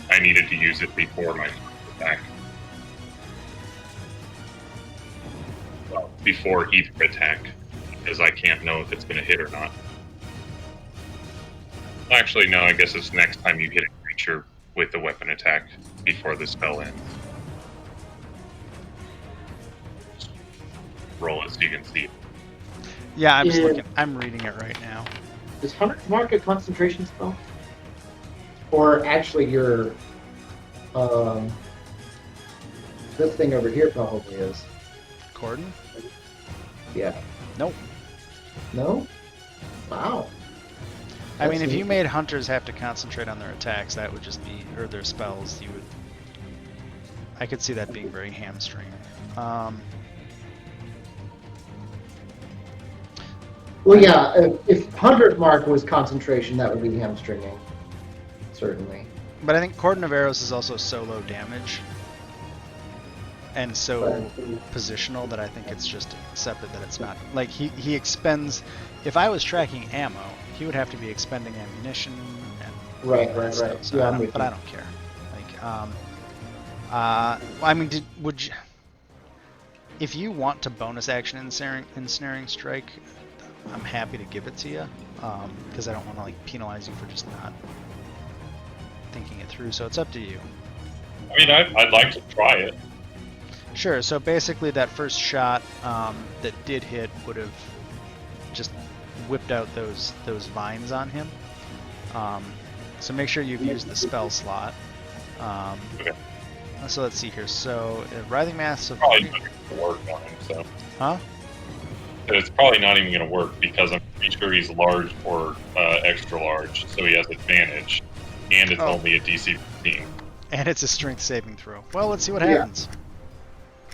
[SPEAKER 4] I needed to use it before my attack. Well, before either attack, because I can't know if it's going to hit or not. Actually, no, I guess it's next time you hit a creature with a weapon attack before the spell ends. Roll it so you can see it.
[SPEAKER 1] Yeah, I'm just
[SPEAKER 2] Yeah.
[SPEAKER 1] looking. I'm reading it right now.
[SPEAKER 2] Does Hunter's Mark a concentration spell? Or actually, your this thing over here probably is.
[SPEAKER 1] Corden?
[SPEAKER 2] Yeah.
[SPEAKER 1] Nope.
[SPEAKER 2] No. Wow.
[SPEAKER 1] I mean,
[SPEAKER 2] That's
[SPEAKER 1] if you
[SPEAKER 2] neat.
[SPEAKER 1] made hunters have to concentrate on their attacks, that would just be, or their spells, you would. I could see that being very hamstringing.
[SPEAKER 2] Well, yeah. If Hunter's Mark was concentration, that would be hamstringing. Certainly.
[SPEAKER 1] But I think Corden of Arrows is also solo damage, and so positional that I think it's just accepted that it's not. Like he expends. If I was tracking ammo, he would have to be expending ammunition and
[SPEAKER 2] Right,
[SPEAKER 1] all that
[SPEAKER 2] right,
[SPEAKER 1] stuff,
[SPEAKER 2] right.
[SPEAKER 1] So
[SPEAKER 2] Yeah,
[SPEAKER 1] I
[SPEAKER 2] I'm
[SPEAKER 1] don't,
[SPEAKER 2] with
[SPEAKER 1] but
[SPEAKER 2] you.
[SPEAKER 1] I don't care. Like, I mean, would you? If you want to bonus action ensnaring strike, I'm happy to give it to you, because I don't want to like penalize you for just not thinking it through, so it's up to you.
[SPEAKER 4] I mean, I'd like to try it.
[SPEAKER 1] Sure. So basically, that first shot that did hit would have just whipped out those vines on him. So make sure you've used the spell slot.
[SPEAKER 4] Okay.
[SPEAKER 1] So let's see here. So writhing mass of
[SPEAKER 4] Probably not going to work on him, so.
[SPEAKER 1] huh?
[SPEAKER 4] But it's probably not even going to work because I'm pretty sure he's large or extra large, so he has advantage, and it's
[SPEAKER 1] Oh.
[SPEAKER 4] only a DC 15.
[SPEAKER 1] And it's a strength saving throw. Well, let's see what
[SPEAKER 2] Yeah.
[SPEAKER 1] happens.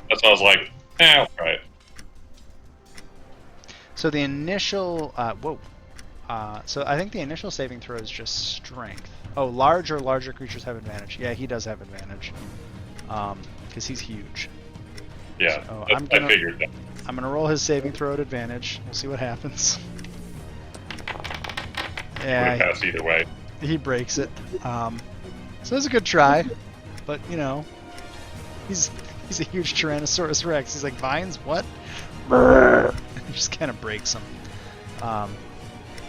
[SPEAKER 4] That's why I was like, I'll try it.
[SPEAKER 1] So the initial so I think the initial saving throw is just strength. Oh, large or larger creatures have advantage. Yeah, he does have advantage. Because he's huge.
[SPEAKER 4] Yeah,
[SPEAKER 1] So,
[SPEAKER 4] I figured that.
[SPEAKER 1] I'm gonna roll his saving throw at advantage. We'll see what happens.
[SPEAKER 4] Would have
[SPEAKER 1] Yeah,
[SPEAKER 4] passed either way.
[SPEAKER 1] he breaks it. So it's a good try, but you know, he's a huge Tyrannosaurus Rex. He's like, vines, what? He just kind of breaks them.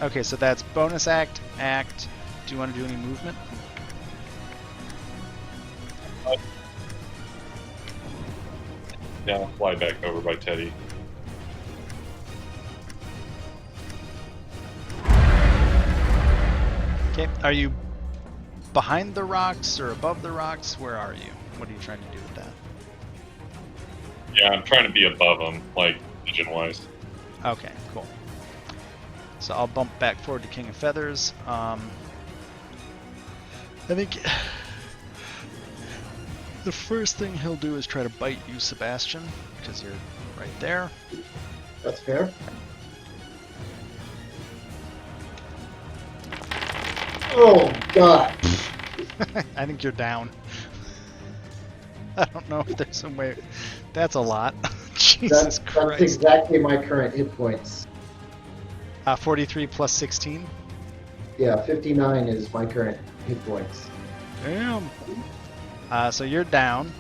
[SPEAKER 1] Okay, so that's bonus act. Do you want to do any movement?
[SPEAKER 4] Yeah, I'll fly back over by Teddy.
[SPEAKER 1] Okay, are you behind the rocks or above the rocks? Where are you? What are you trying to do with that?
[SPEAKER 4] Yeah, I'm trying to be above him, like, vision-wise.
[SPEAKER 1] Okay, cool. So I'll bump back forward to King of Feathers. I think the first thing he'll do is try to bite you, Sebastian, because you're right there.
[SPEAKER 2] That's fair. Oh God!
[SPEAKER 1] I think you're down. I don't know if there's some way. That's a lot. Jesus
[SPEAKER 2] That's
[SPEAKER 1] Christ.
[SPEAKER 2] exactly my current hit points.
[SPEAKER 1] 43 plus 16.
[SPEAKER 2] Yeah, 59 is my current hit points.
[SPEAKER 1] Damn. So you're down.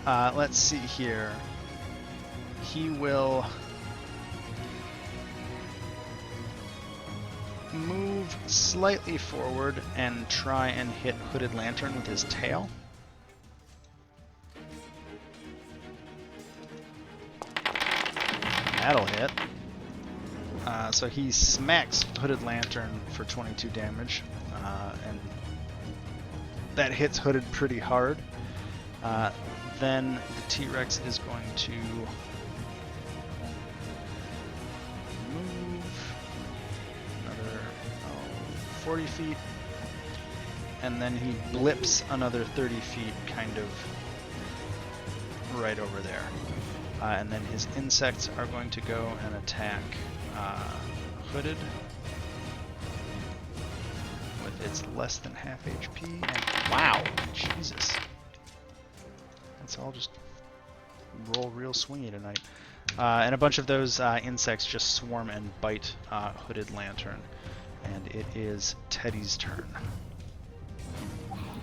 [SPEAKER 1] Let's see here. He will move slightly forward and try and hit Hooded Lantern with his tail. That'll hit. So he smacks Hooded Lantern for 22 damage, and that hits Hooded pretty hard. Then the T-Rex is going to move another 40 feet, and then he blips another 30 feet, kind of right over there. And then his insects are going to go and attack Hooded with its less than half HP. And wow, Jesus. Let's all just roll real swingy tonight. And a bunch of those insects just swarm and bite Hooded Lantern. And it is Teddy's turn.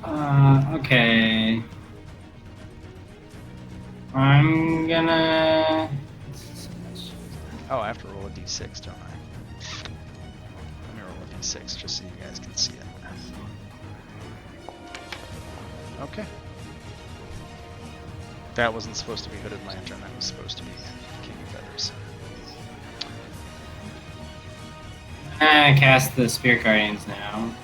[SPEAKER 3] Okay. I'm gonna.
[SPEAKER 1] Oh, I have to roll a d6, don't I? Let me roll a d6 just so you guys can see it. Okay. That wasn't supposed to be Hooded Lantern, that was supposed to be King of Feathers.
[SPEAKER 3] I cast the Spirit Guardians now.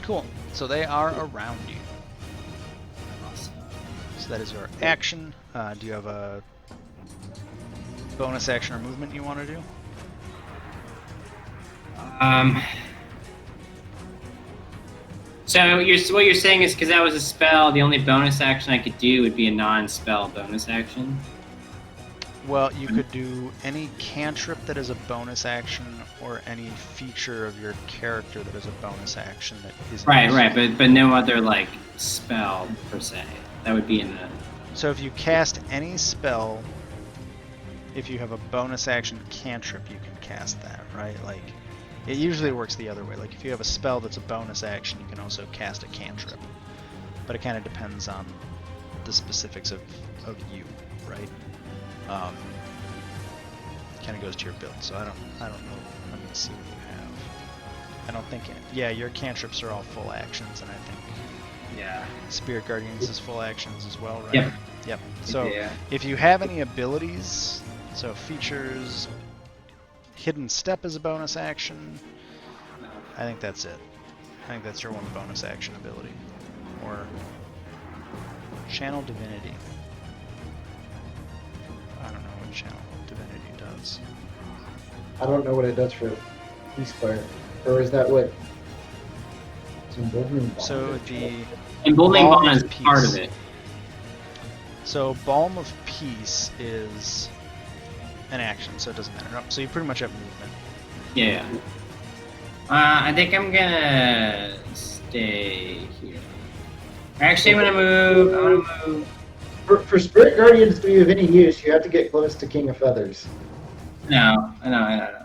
[SPEAKER 1] Cool. So they are around you.
[SPEAKER 3] Awesome.
[SPEAKER 1] So that is your action. Do you have a bonus action or movement you want to do?
[SPEAKER 3] So what you're saying is because that was a spell, the only bonus action I could do would be a non-spell bonus action.
[SPEAKER 1] Well, you could do any cantrip that is a bonus action, or any feature of your character that is a bonus action that isn't.
[SPEAKER 3] Right, but no other like spell per se. That would be in the.
[SPEAKER 1] So if you cast any spell, if you have a bonus action cantrip, you can cast that, right? Like, it usually works the other way. Like, if you have a spell that's a bonus action, you can also cast a cantrip. But it kind of depends on the specifics of you, right? kind of goes to your build. So I don't know. Let me see what you have. I don't think yeah, your cantrips are all full actions, and I think
[SPEAKER 3] Yeah.
[SPEAKER 1] Spirit Guardians is full actions as well, right?
[SPEAKER 3] Yep.
[SPEAKER 1] Yep. So
[SPEAKER 3] Yeah.
[SPEAKER 1] if you have any abilities, so features, Hidden Step is a bonus action. I think that's it. I think that's your one bonus action ability. Or Channel Divinity. I don't know what Channel Divinity does.
[SPEAKER 2] I don't know what it does for Peacefire. Or is that what? It's emboldening bond.
[SPEAKER 1] So it would be
[SPEAKER 3] Emboldening
[SPEAKER 1] Balm
[SPEAKER 3] Bond
[SPEAKER 1] of
[SPEAKER 3] is part of
[SPEAKER 1] Peace.
[SPEAKER 3] it.
[SPEAKER 1] so Balm of Peace is an action, so it doesn't matter. No, so you pretty much have movement.
[SPEAKER 3] Yeah. I think I'm gonna stay here. Actually, I'm gonna move.
[SPEAKER 2] For Spirit Guardians to be of any use, you have to get close to King of Feathers.
[SPEAKER 3] No, I know.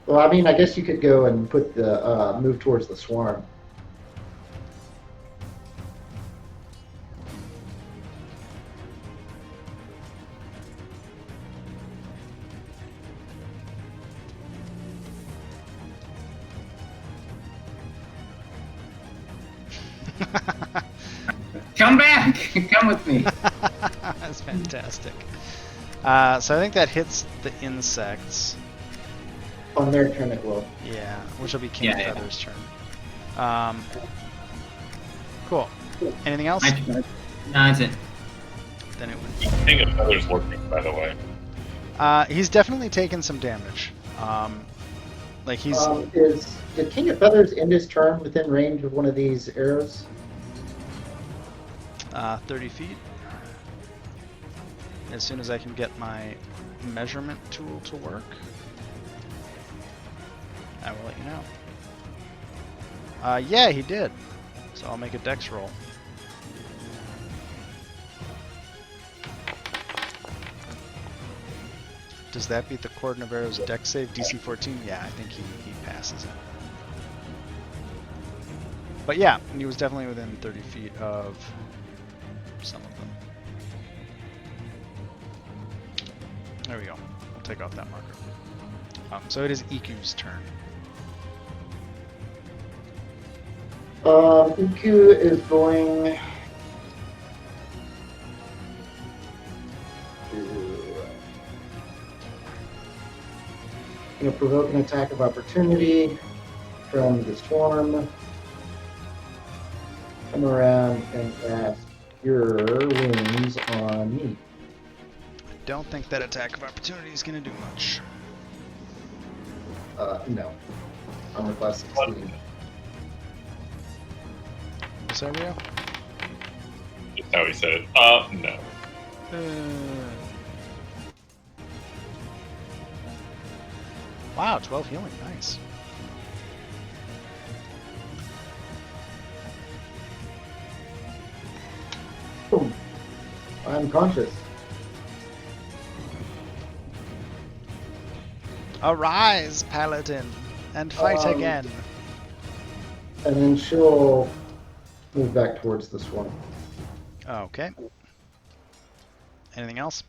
[SPEAKER 2] Well, I mean, I guess you could go and put the move towards the swarm.
[SPEAKER 3] Come back! Come with me.
[SPEAKER 1] That's fantastic. So I think that hits the insects.
[SPEAKER 2] On their turn, it will.
[SPEAKER 1] Yeah, which will be King of
[SPEAKER 3] Yeah.
[SPEAKER 1] Feathers' turn. Cool. Anything else?
[SPEAKER 3] My turn. No, that's it.
[SPEAKER 1] Then it would.
[SPEAKER 4] King of Feathers working, by the way.
[SPEAKER 1] He's definitely taken some damage. Like he's.
[SPEAKER 2] Did King of Feathers end his turn within range of one of these arrows?
[SPEAKER 1] 30 feet. As soon as I can get my measurement tool to work, I will let you know. Yeah, he did. So I'll make a dex roll. Does that beat the Cordon of Arrows dex save DC 14? Yeah, I think he passes it. But yeah, he was definitely within 30 feet of some of them. There we go. We'll take off that marker. So it is Iku's turn.
[SPEAKER 2] Iku is going to provoke an attack of opportunity from the swarm. Come around and cast your wings on me.
[SPEAKER 1] Don't think that attack of opportunity is going to do much.
[SPEAKER 2] No. I'm a class 16.
[SPEAKER 1] Is that real?
[SPEAKER 4] That's how he said it. No.
[SPEAKER 1] Wow, 12 healing, nice.
[SPEAKER 2] Boom. I'm conscious.
[SPEAKER 1] Arise, Paladin, and fight again.
[SPEAKER 2] And then she'll move back towards the swarm.
[SPEAKER 1] Okay. Anything else?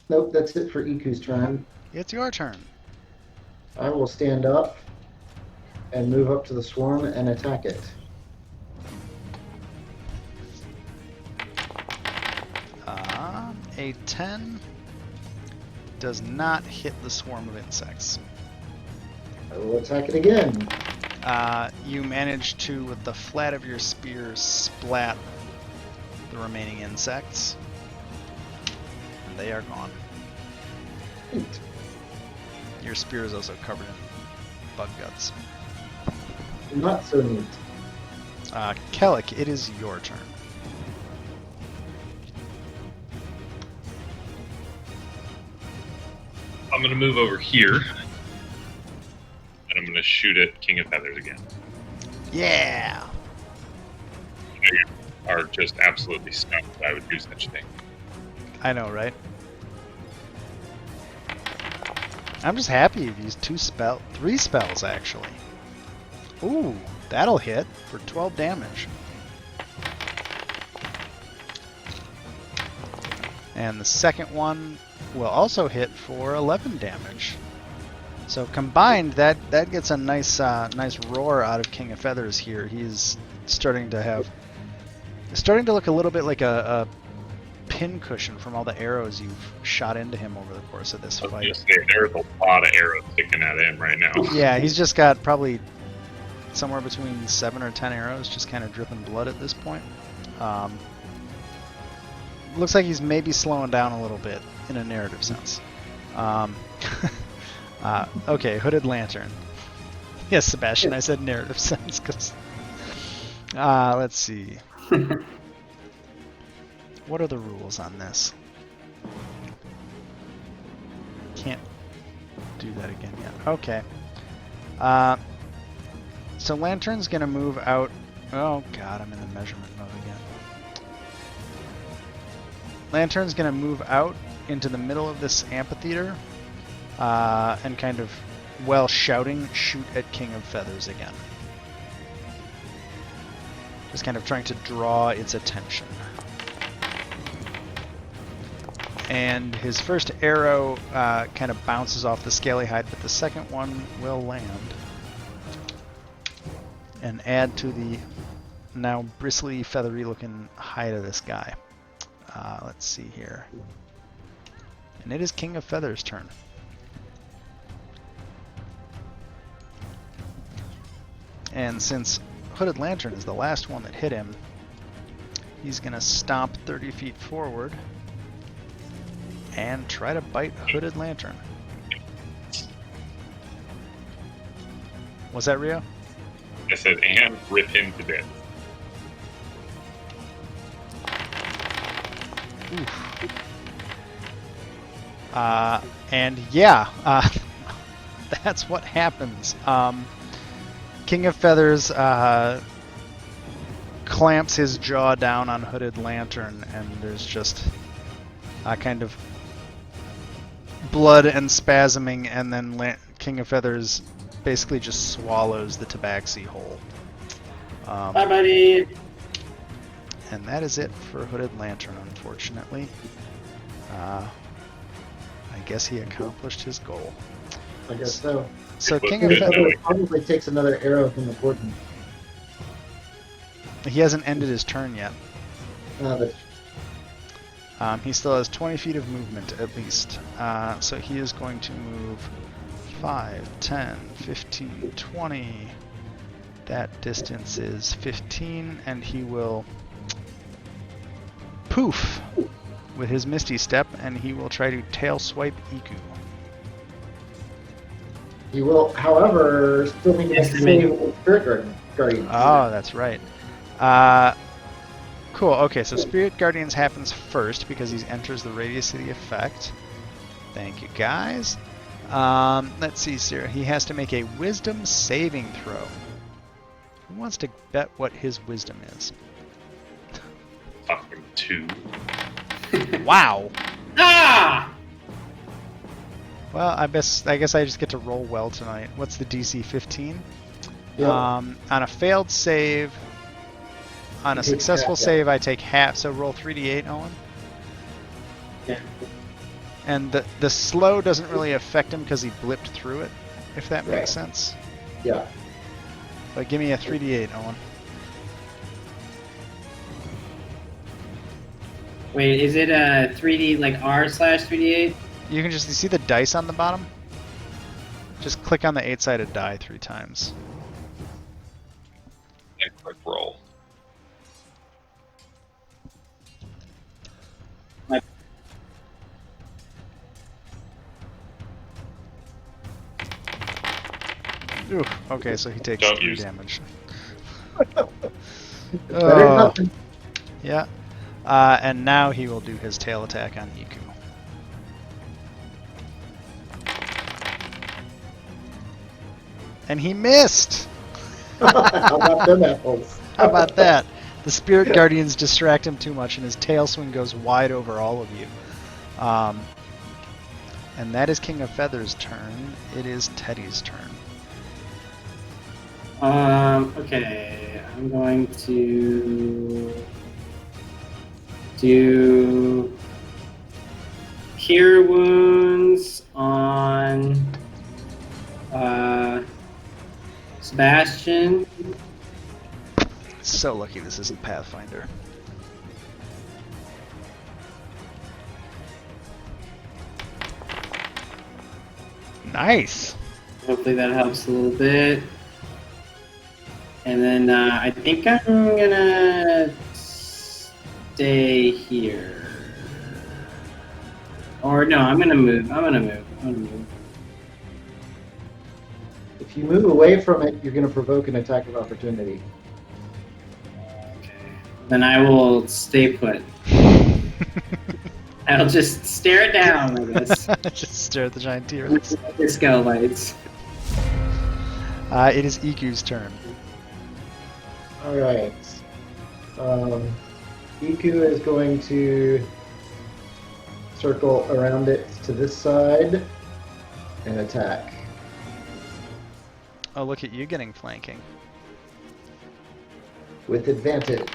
[SPEAKER 2] Nope, that's it for Iku's turn.
[SPEAKER 1] It's your turn.
[SPEAKER 2] I will stand up and move up to the swarm and attack it.
[SPEAKER 1] A 10 does not hit the swarm of insects.
[SPEAKER 2] I will attack it again.
[SPEAKER 1] You manage to, with the flat of your spear, splat the remaining insects. And they are gone.
[SPEAKER 2] Neat.
[SPEAKER 1] Your spear is also covered in bug guts.
[SPEAKER 2] Not so neat.
[SPEAKER 1] Kellic, it is your turn.
[SPEAKER 4] I'm going to move over here. And I'm going to shoot at King of Feathers again.
[SPEAKER 1] Yeah!
[SPEAKER 4] You are just absolutely stunned that I would do such a thing.
[SPEAKER 1] I know, right? I'm just happy you've used 3 spells, actually. Ooh, that'll hit for 12 damage. And the second one will also hit for 11 damage. So combined, that gets a nice roar out of King of Feathers here. He's starting to look a little bit like a pin cushion from all the arrows you've shot into him over the course of this
[SPEAKER 4] I was
[SPEAKER 1] fight.
[SPEAKER 4] gonna say, there's a lot of arrows sticking at him right now.
[SPEAKER 1] Yeah, he's just got probably somewhere between 7 or 10 arrows just kind of dripping blood at this point. Looks like he's maybe slowing down a little bit in a narrative sense. Okay, Hooded Lantern. Yes, Sebastian, I said narrative sense because... let's see. What are the rules on this? Can't do that again yet. Okay. So Lantern's gonna move out. Oh god, I'm in the measurement mode again. Lantern's gonna move out into the middle of this amphitheater and kind of, while shouting, shoot at King of Feathers again. Just kind of trying to draw its attention. And his first arrow kind of bounces off the scaly hide, but the second one will land and add to the now bristly, feathery looking hide of this guy. Let's see here. And it is King of Feathers' turn. And since Hooded Lantern is the last one that hit him, he's going to stomp 30 feet forward and try to bite Hooded Lantern. Was that Rio?
[SPEAKER 4] I said, and rip him to bits.
[SPEAKER 1] Oof. And yeah, that's what happens. King of Feathers clamps his jaw down on Hooded Lantern, and there's just a kind of blood and spasming, and then King of Feathers basically just swallows the tabaxi whole.
[SPEAKER 3] Bye, buddy.
[SPEAKER 1] And that is it for Hooded Lantern, unfortunately. I guess he accomplished his goal.
[SPEAKER 2] I guess so.
[SPEAKER 1] So
[SPEAKER 4] It was
[SPEAKER 1] King of
[SPEAKER 4] good,
[SPEAKER 1] Feathers,
[SPEAKER 4] though.
[SPEAKER 2] Probably takes another arrow from the Gordon.
[SPEAKER 1] he hasn't ended his turn yet.
[SPEAKER 2] But
[SPEAKER 1] He still has 20 feet of movement at least. So he is going to move 5, 10, 15, 20. That distance is 15, and he will poof with his Misty Step, and he will try to tail swipe Iku.
[SPEAKER 2] he will, however, still need to make a save with Spirit Guardian.
[SPEAKER 1] Oh, that's right. Cool. Okay, so Spirit Guardians happens first because he enters the radius of the effect. Thank you, guys. Let's see, Sarah. He has to make a Wisdom saving throw. Who wants to bet what his Wisdom is?
[SPEAKER 4] Fucking 2.
[SPEAKER 1] Wow.
[SPEAKER 3] Ah!
[SPEAKER 1] Well, I guess I just get to roll well tonight. What's the DC? 15.
[SPEAKER 2] Yeah.
[SPEAKER 1] On a failed save, on a
[SPEAKER 2] You take
[SPEAKER 1] successful
[SPEAKER 2] half, yeah.
[SPEAKER 1] save, I take half. So roll 3d8, Owen.
[SPEAKER 3] Yeah.
[SPEAKER 1] And the slow doesn't really affect him because he blipped through it, if that
[SPEAKER 2] Right.
[SPEAKER 1] makes sense.
[SPEAKER 2] Yeah.
[SPEAKER 1] But give me a 3d8, Owen.
[SPEAKER 3] Wait, is it a 3D, like r/3d8?
[SPEAKER 1] You can just see the dice on the bottom. Just click on the 8-sided die 3 times.
[SPEAKER 4] And quick roll.
[SPEAKER 1] Ooh, okay, so he takes
[SPEAKER 4] Don't
[SPEAKER 1] 3
[SPEAKER 4] use it.
[SPEAKER 1] damage.
[SPEAKER 2] Better
[SPEAKER 1] Oh,
[SPEAKER 2] nothing.
[SPEAKER 1] yeah. And now he will do his tail attack on Iku. And he missed!
[SPEAKER 2] How about them apples?
[SPEAKER 1] How about that? The Spirit Guardians distract him too much, and his tail swing goes wide over all of you. And that is King of Feathers' turn. It is Teddy's turn.
[SPEAKER 3] Okay, I'm going to do cure wounds on Sebastian.
[SPEAKER 1] So lucky this isn't Pathfinder. Nice.
[SPEAKER 3] Hopefully that helps a little bit. And then I think I'm gonna stay here. Or no, I'm gonna move.
[SPEAKER 2] If you move away from it, you're going to provoke an attack of opportunity.
[SPEAKER 3] Then I will stay put. I'll just stare it down, I guess.
[SPEAKER 1] Just stare at the giant T-Rex.
[SPEAKER 3] Disco lights.
[SPEAKER 1] It is Iku's turn.
[SPEAKER 2] All right. Iku is going to circle around it to this side and attack.
[SPEAKER 1] Oh, look at you getting flanking.
[SPEAKER 2] With advantage.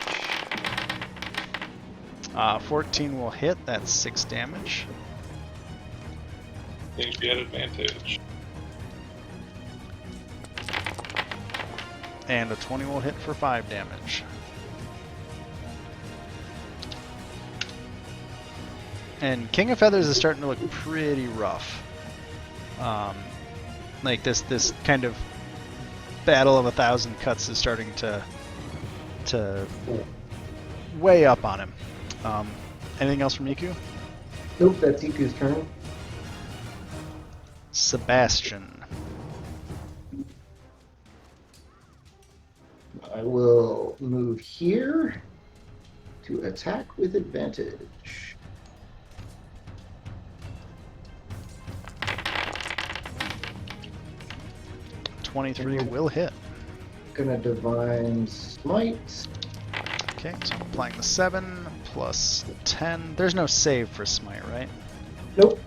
[SPEAKER 1] 14 will hit. That's 6 damage.
[SPEAKER 4] If you had advantage.
[SPEAKER 1] And a 20 will hit for 5 damage. And King of Feathers is starting to look pretty rough. Like this kind of battle of 1,000 cuts is starting to weigh up on him. Anything else from Iku?
[SPEAKER 2] Nope, that's Iku's turn.
[SPEAKER 1] Sebastian.
[SPEAKER 2] I will move here to attack with advantage.
[SPEAKER 1] $23 will hit.
[SPEAKER 2] Gonna divine smite.
[SPEAKER 1] Okay, so I'm applying the 7 plus 10. There's no save for smite, right?
[SPEAKER 2] Nope.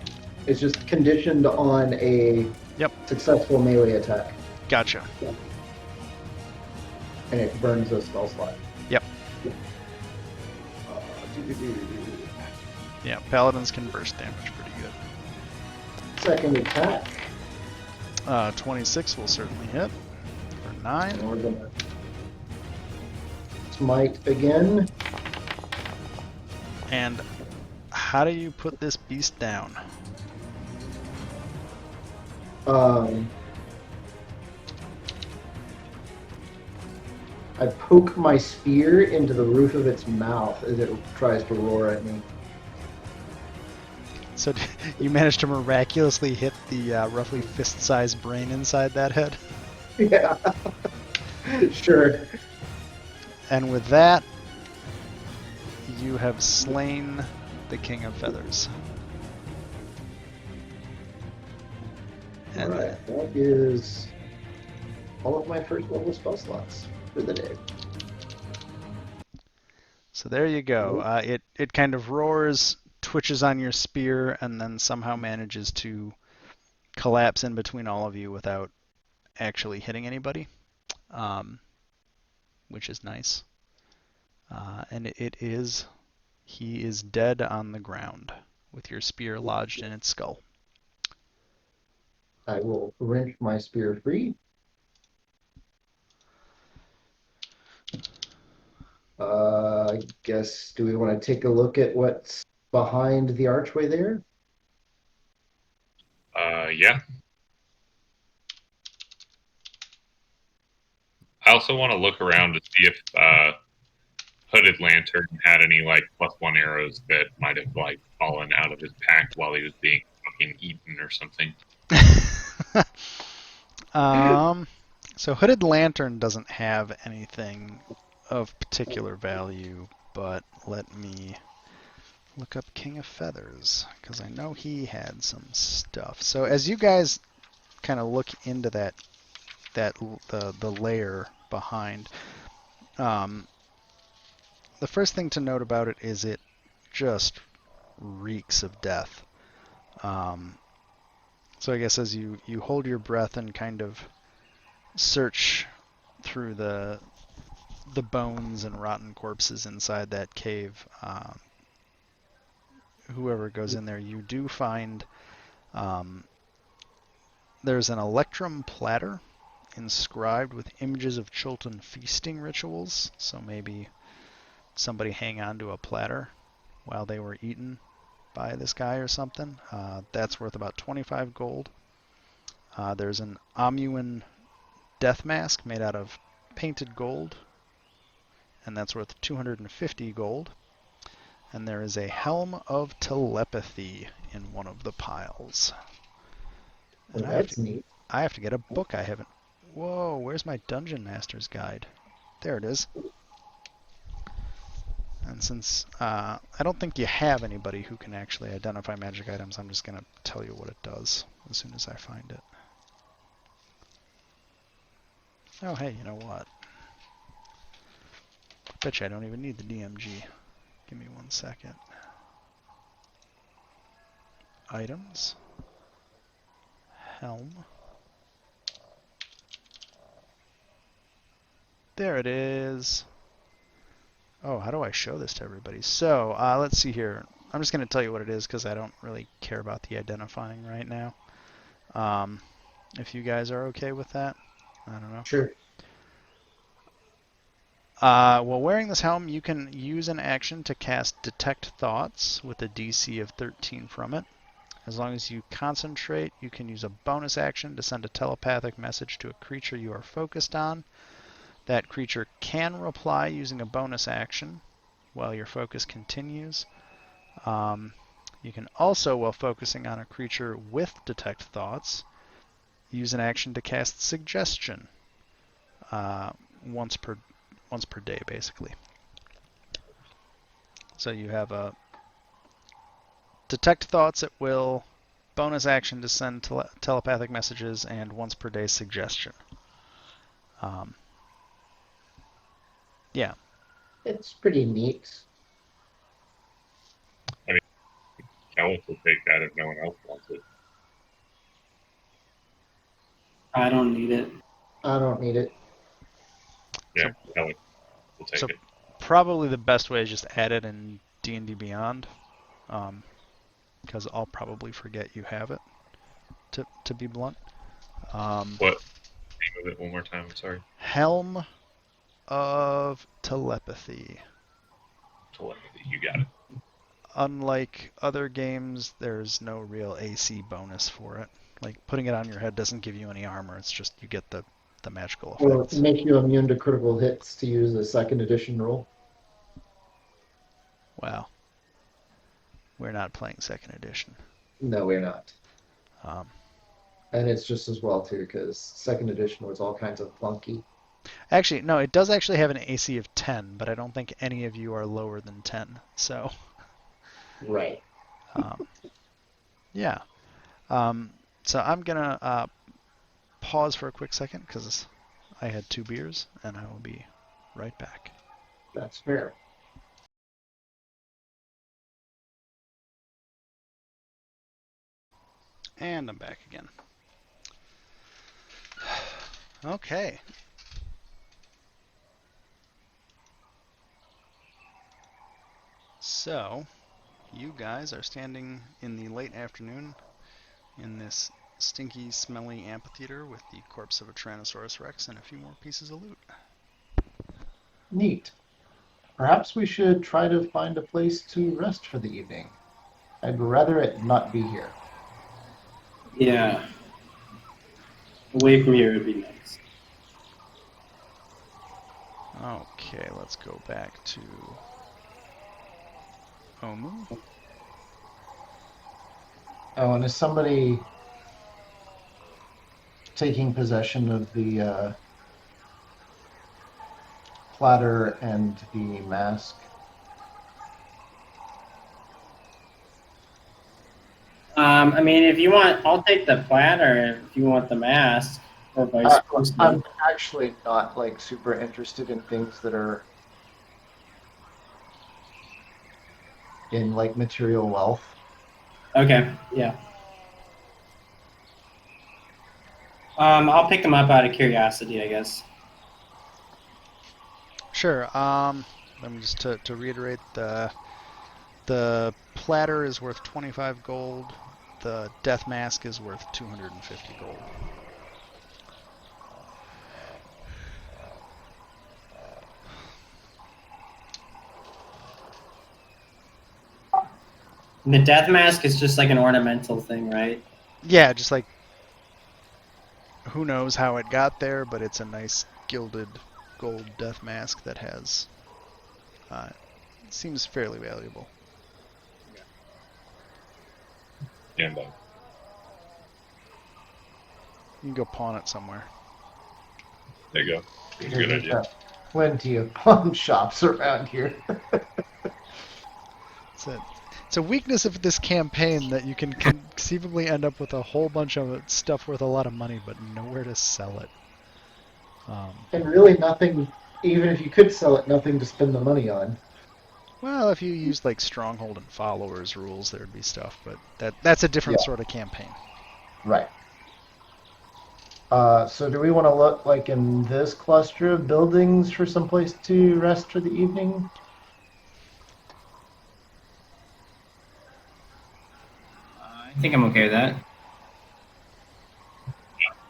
[SPEAKER 2] It's just conditioned on a
[SPEAKER 1] Yep.
[SPEAKER 2] successful melee attack,
[SPEAKER 1] Gotcha.
[SPEAKER 2] and it burns a spell slot.
[SPEAKER 1] Yep.
[SPEAKER 2] Uh, doo-doo-doo.
[SPEAKER 1] Yeah, paladins can burst damage pretty good.
[SPEAKER 2] Second attack.
[SPEAKER 1] 26 will certainly hit for 9.
[SPEAKER 2] And we're gonna smite again.
[SPEAKER 1] And how do you put this beast down?
[SPEAKER 2] I poke my spear into the roof of its mouth as it tries to roar at me.
[SPEAKER 1] So you managed to miraculously hit the roughly fist-sized brain inside that head.
[SPEAKER 2] Yeah. Sure.
[SPEAKER 1] And with that, you have slain the King of Feathers. And
[SPEAKER 2] Alright, that is all of my first level spell slots for the day.
[SPEAKER 1] so there you go. It kind of roars, twitches on your spear, and then somehow manages to collapse in between all of you without actually hitting anybody, which is nice. And he is dead on the ground with your spear lodged in its skull.
[SPEAKER 2] I will wrench my spear free. I guess, do we want to take a look at what's behind the archway there?
[SPEAKER 4] Yeah. I also want to look around to see if Hooded Lantern had any like +1 arrows that might have like fallen out of his pack while he was being fucking eaten or something.
[SPEAKER 1] So Hooded Lantern doesn't have anything of particular value, but let me look up King of Feathers, because I know he had some stuff. So as you guys kind of look into the layer behind, the first thing to note about it is it just reeks of death. So I guess as you hold your breath and kind of search through the bones and rotten corpses inside that cave, whoever goes in there, you do find there's an electrum platter inscribed with images of Chultan feasting rituals. So maybe somebody hang on to a platter while they were eaten by this guy or something. That's worth about 25 gold. There's an Amuan death mask made out of painted gold, and that's worth 250 gold. And there is a helm of telepathy in one of the piles.
[SPEAKER 2] Well,
[SPEAKER 1] And
[SPEAKER 2] that's neat.
[SPEAKER 1] I have to get a book I haven't. Whoa, where's my Dungeon Master's Guide? There it is. And since I don't think you have anybody who can actually identify magic items, I'm just going to tell you what it does as soon as I find it. Oh, hey, you know what? Bet you I don't even need the DMG. Give me 1 second. Items. Helm. There it is. Oh, how do I show this to everybody? So, let's see here. I'm just going to tell you what it is because I don't really care about the identifying right now. If you guys are okay with that, I don't know.
[SPEAKER 2] Sure.
[SPEAKER 1] While wearing this helm, you can use an action to cast Detect Thoughts with a DC of 13 from it. As long as you concentrate, you can use a bonus action to send a telepathic message to a creature you are focused on. That creature can reply using a bonus action while your focus continues. You can also, while focusing on a creature with Detect Thoughts, use an action to cast Suggestion once per day, basically. So you have a Detect Thoughts at will, bonus action to send telepathic messages, and once per day Suggestion. Yeah.
[SPEAKER 2] It's pretty neat.
[SPEAKER 4] Kellis will take that if no one else wants it.
[SPEAKER 3] I don't need it.
[SPEAKER 2] I don't need it.
[SPEAKER 4] Yeah, Kellis will take
[SPEAKER 1] so-
[SPEAKER 4] it.
[SPEAKER 1] Probably the best way is just add it in D&D Beyond, because I'll probably forget you have it, to be blunt.
[SPEAKER 4] What? Name of it one more time, I'm sorry.
[SPEAKER 1] Helm of Telepathy.
[SPEAKER 4] Telepathy, you got it.
[SPEAKER 1] Unlike other games, there's no real AC bonus for it. Like, putting it on your head doesn't give you any armor, it's just you get the magical
[SPEAKER 2] Or
[SPEAKER 1] effects.
[SPEAKER 2] make you immune to critical hits to use a second edition rule.
[SPEAKER 1] Wow. We're not playing second edition.
[SPEAKER 2] No, we're not.
[SPEAKER 1] Um,
[SPEAKER 2] And it's just as well too, because second edition was all kinds of clunky.
[SPEAKER 1] Actually, no, it does actually have an AC of 10, but I don't think any of you are lower than 10. So,
[SPEAKER 2] Right.
[SPEAKER 1] yeah. So I'm going to pause for a quick second because I had 2 beers, and I will be right back.
[SPEAKER 2] That's fair.
[SPEAKER 1] And I'm back again. Okay. So, you guys are standing in the late afternoon in this stinky, smelly amphitheater with the corpse of a Tyrannosaurus Rex and a few more pieces of loot.
[SPEAKER 2] Neat. Perhaps we should try to find a place to rest for the evening. I'd rather it not be here.
[SPEAKER 3] Yeah. Away from here would be nice.
[SPEAKER 1] Okay, let's go back to Omu.
[SPEAKER 2] Oh, and is somebody taking possession of the platter and the mask?
[SPEAKER 3] I mean, if you want, I'll take the platter if you want the mask, or vice versa.
[SPEAKER 2] I'm actually not like super interested in things that are in like material wealth.
[SPEAKER 3] Okay, yeah. I'll pick them up out of curiosity, I guess.
[SPEAKER 1] Sure. Let me just to reiterate the The platter is worth 25 gold. The death mask is worth 250 gold.
[SPEAKER 3] The death mask is just like an ornamental thing, right?
[SPEAKER 1] Yeah, just like who knows how it got there, but it's a nice gilded gold death mask that has seems fairly valuable.
[SPEAKER 4] And
[SPEAKER 1] You can go pawn it somewhere.
[SPEAKER 4] there you go. That's a good
[SPEAKER 2] We've
[SPEAKER 4] idea.
[SPEAKER 2] got plenty of pawn shops around here.
[SPEAKER 1] It's a weakness of this campaign that you can conceivably end up with a whole bunch of stuff worth a lot of money, but nowhere to sell it.
[SPEAKER 2] And really nothing, even if you could sell it, nothing to spend the money on.
[SPEAKER 1] Well, if you used like stronghold and followers rules, there'd be stuff, but that's a different
[SPEAKER 2] Yeah.
[SPEAKER 1] sort of campaign.
[SPEAKER 2] Right. So do we want to look like in this cluster of buildings for some place to rest for the evening?
[SPEAKER 3] I think I'm okay with that.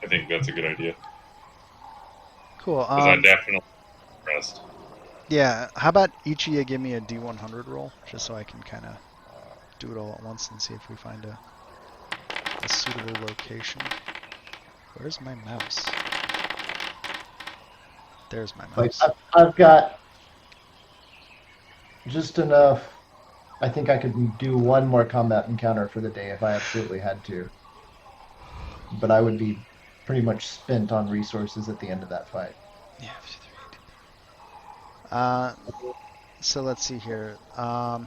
[SPEAKER 4] I think that's a good idea.
[SPEAKER 1] Cool.
[SPEAKER 4] Because I definitely rest.
[SPEAKER 1] Yeah, how about each of you give me a D100 roll, just so I can kind of do it all at once and see if we find a suitable location. Where's my mouse? There's my
[SPEAKER 2] Like
[SPEAKER 1] mouse.
[SPEAKER 2] I've got just enough. I think I could do one more combat encounter for the day if I absolutely had to. But I would be pretty much spent on resources at the end of that fight.
[SPEAKER 1] Yeah. So let's see here. Cool.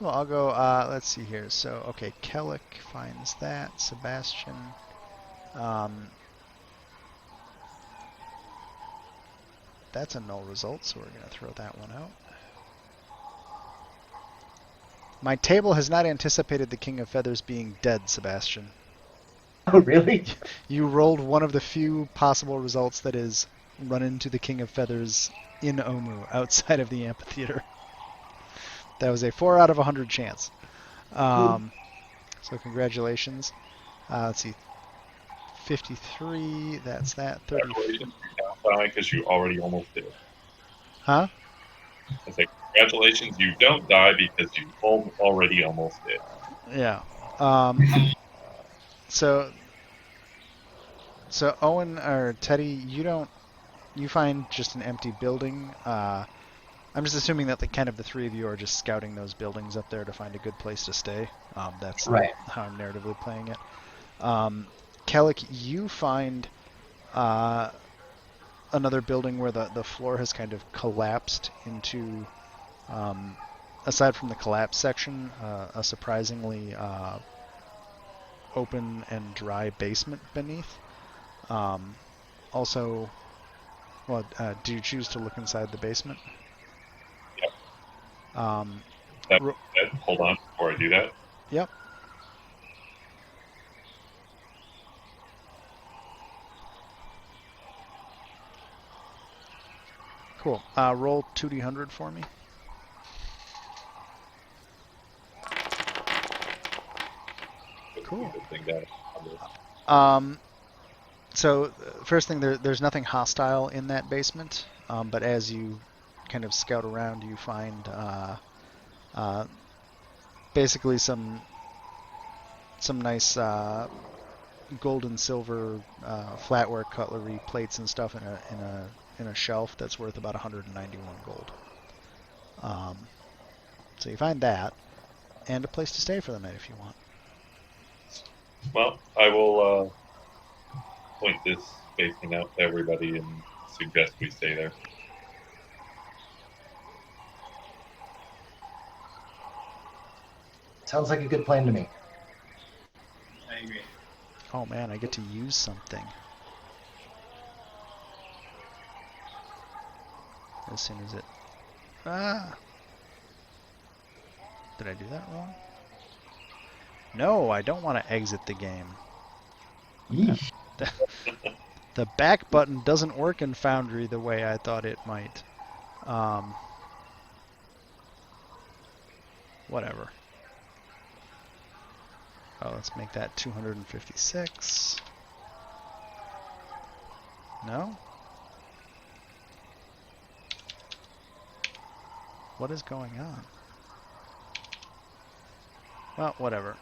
[SPEAKER 1] I'll go. Let's see here. So okay, Kellic finds that. Sebastian. That's a null result, so we're gonna throw that one out. My table has not anticipated the King of Feathers being dead, Sebastian.
[SPEAKER 2] Oh, really?
[SPEAKER 1] You rolled one of the few possible results that is run into the King of Feathers in Omu, outside of the amphitheater. That was a 4 out of 100 chance. So congratulations. Let's see. 53, that's that. 30.
[SPEAKER 4] Congratulations, you don't die because you already almost did.
[SPEAKER 1] Huh?
[SPEAKER 4] I say, congratulations, you don't die because you already almost did.
[SPEAKER 1] Yeah. So Owen or Teddy, you find just an empty building. I'm just assuming that the three of you are just scouting those buildings up there to find a good place to stay. That's
[SPEAKER 2] Right.
[SPEAKER 1] how I'm narratively playing it. Kellic, you find another building where the floor has kind of collapsed into, aside from the collapse section, a surprisingly open and dry basement beneath. Also, well, do you choose to look inside the basement?
[SPEAKER 4] Yep.
[SPEAKER 1] Um,
[SPEAKER 4] Hold on before I do that.
[SPEAKER 1] Yep. Cool. Roll 2d100 for me. Cool.
[SPEAKER 4] Good thing that
[SPEAKER 1] So first thing, there's nothing hostile in that basement, but as you kind of scout around, you find basically some nice gold and silver flatware cutlery, plates and stuff in a shelf that's worth about 191 gold. So you find that, and a place to stay for the night if you want.
[SPEAKER 4] Well, I will point this basement out to everybody and suggest we stay there.
[SPEAKER 2] Sounds like a good plan to me.
[SPEAKER 3] I agree.
[SPEAKER 1] Oh man, I get to use something. As soon as it... Did I do that wrong? No, I don't want to exit the game.
[SPEAKER 2] Yeesh.
[SPEAKER 1] The back button doesn't work in Foundry the way I thought it might. whatever. Oh, let's make that 256. No? What is going on? Well, whatever.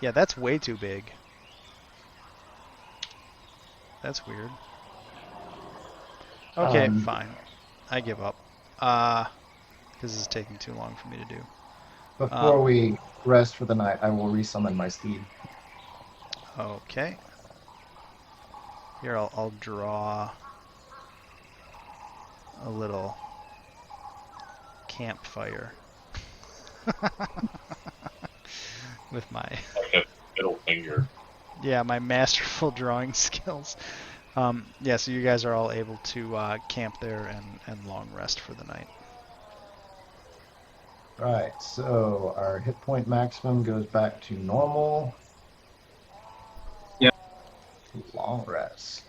[SPEAKER 1] Yeah, that's way too big. That's weird. Okay, fine. I give up. This is taking too long for me to do.
[SPEAKER 2] Before we rest for the night, I will resummon my steed.
[SPEAKER 1] Okay. Here, I'll draw a little campfire with my
[SPEAKER 4] Like a middle finger.
[SPEAKER 1] my masterful drawing skills. Yeah, so you guys are all able to camp there and long rest for the night.
[SPEAKER 2] Right, so our hit point maximum goes back to normal.
[SPEAKER 3] Yep.
[SPEAKER 2] Long rest.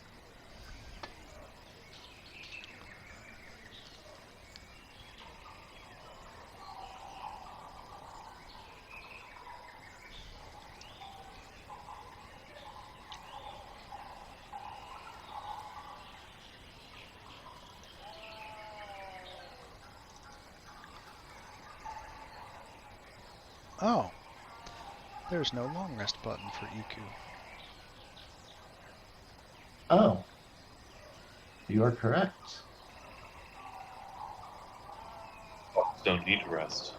[SPEAKER 1] Oh, there's no long rest button for Iku.
[SPEAKER 2] Oh, you are correct.
[SPEAKER 4] Don't need to rest.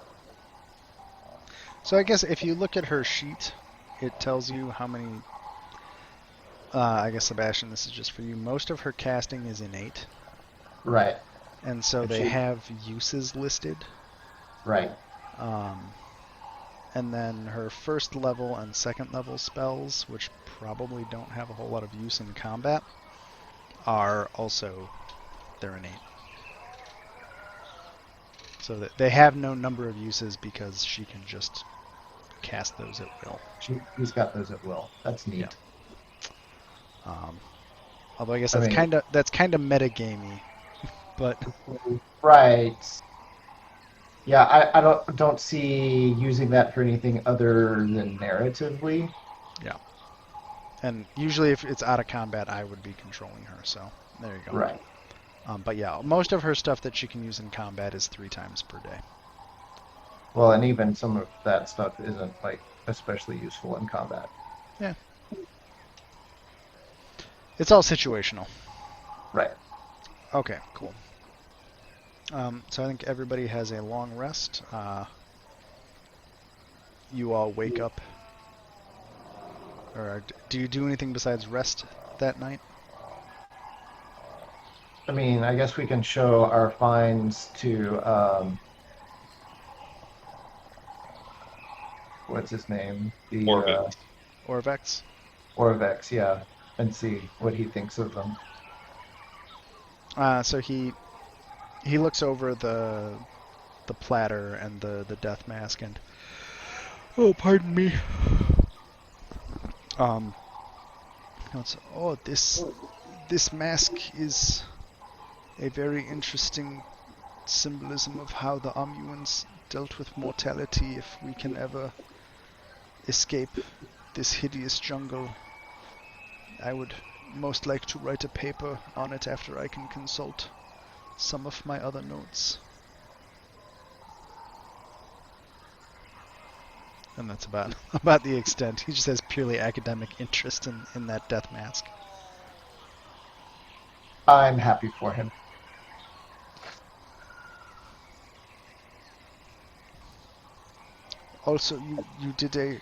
[SPEAKER 1] So I guess if you look at her sheet, it tells you how many. I guess Sebastian, this is just for you. Most of her casting is innate,
[SPEAKER 2] Right,
[SPEAKER 1] and so
[SPEAKER 2] And
[SPEAKER 1] they
[SPEAKER 2] she-
[SPEAKER 1] have uses listed.
[SPEAKER 2] right.
[SPEAKER 1] And then her first level and second level spells, which probably don't have a whole lot of use in combat, are also they're innate. So that they have no number of uses because she can just cast those at will.
[SPEAKER 2] She's got those at will. That's neat.
[SPEAKER 1] Although I guess
[SPEAKER 2] I
[SPEAKER 1] that's
[SPEAKER 2] mean-
[SPEAKER 1] kind of metagamey, but
[SPEAKER 2] Right. Yeah, I don't see using that for anything other than narratively.
[SPEAKER 1] and usually if it's out of combat, I would be controlling her. So there you go.
[SPEAKER 2] Right.
[SPEAKER 1] But yeah, most of her stuff that she can use in combat is 3 times per day.
[SPEAKER 2] Well, and even some of that stuff isn't like especially useful in combat.
[SPEAKER 1] It's all situational.
[SPEAKER 2] Right.
[SPEAKER 1] Okay, cool. So I think everybody has a long rest. You all wake up. Or do you do anything besides rest that night?
[SPEAKER 2] I mean, I guess we can show our finds to what's his name? The
[SPEAKER 4] Orvex.
[SPEAKER 1] Orvex?
[SPEAKER 2] Orvex, yeah, and see what he thinks of them.
[SPEAKER 1] So he looks over the platter and the death mask and pardon me. Notes, this mask is a very interesting symbolism of how the Omuans dealt with mortality. If we can ever escape this hideous jungle, I would most like to write a paper on it after I can consult some of my other notes. And that's about the extent. He just has purely academic interest in that death mask.
[SPEAKER 2] I'm happy for him.
[SPEAKER 1] Also, you did a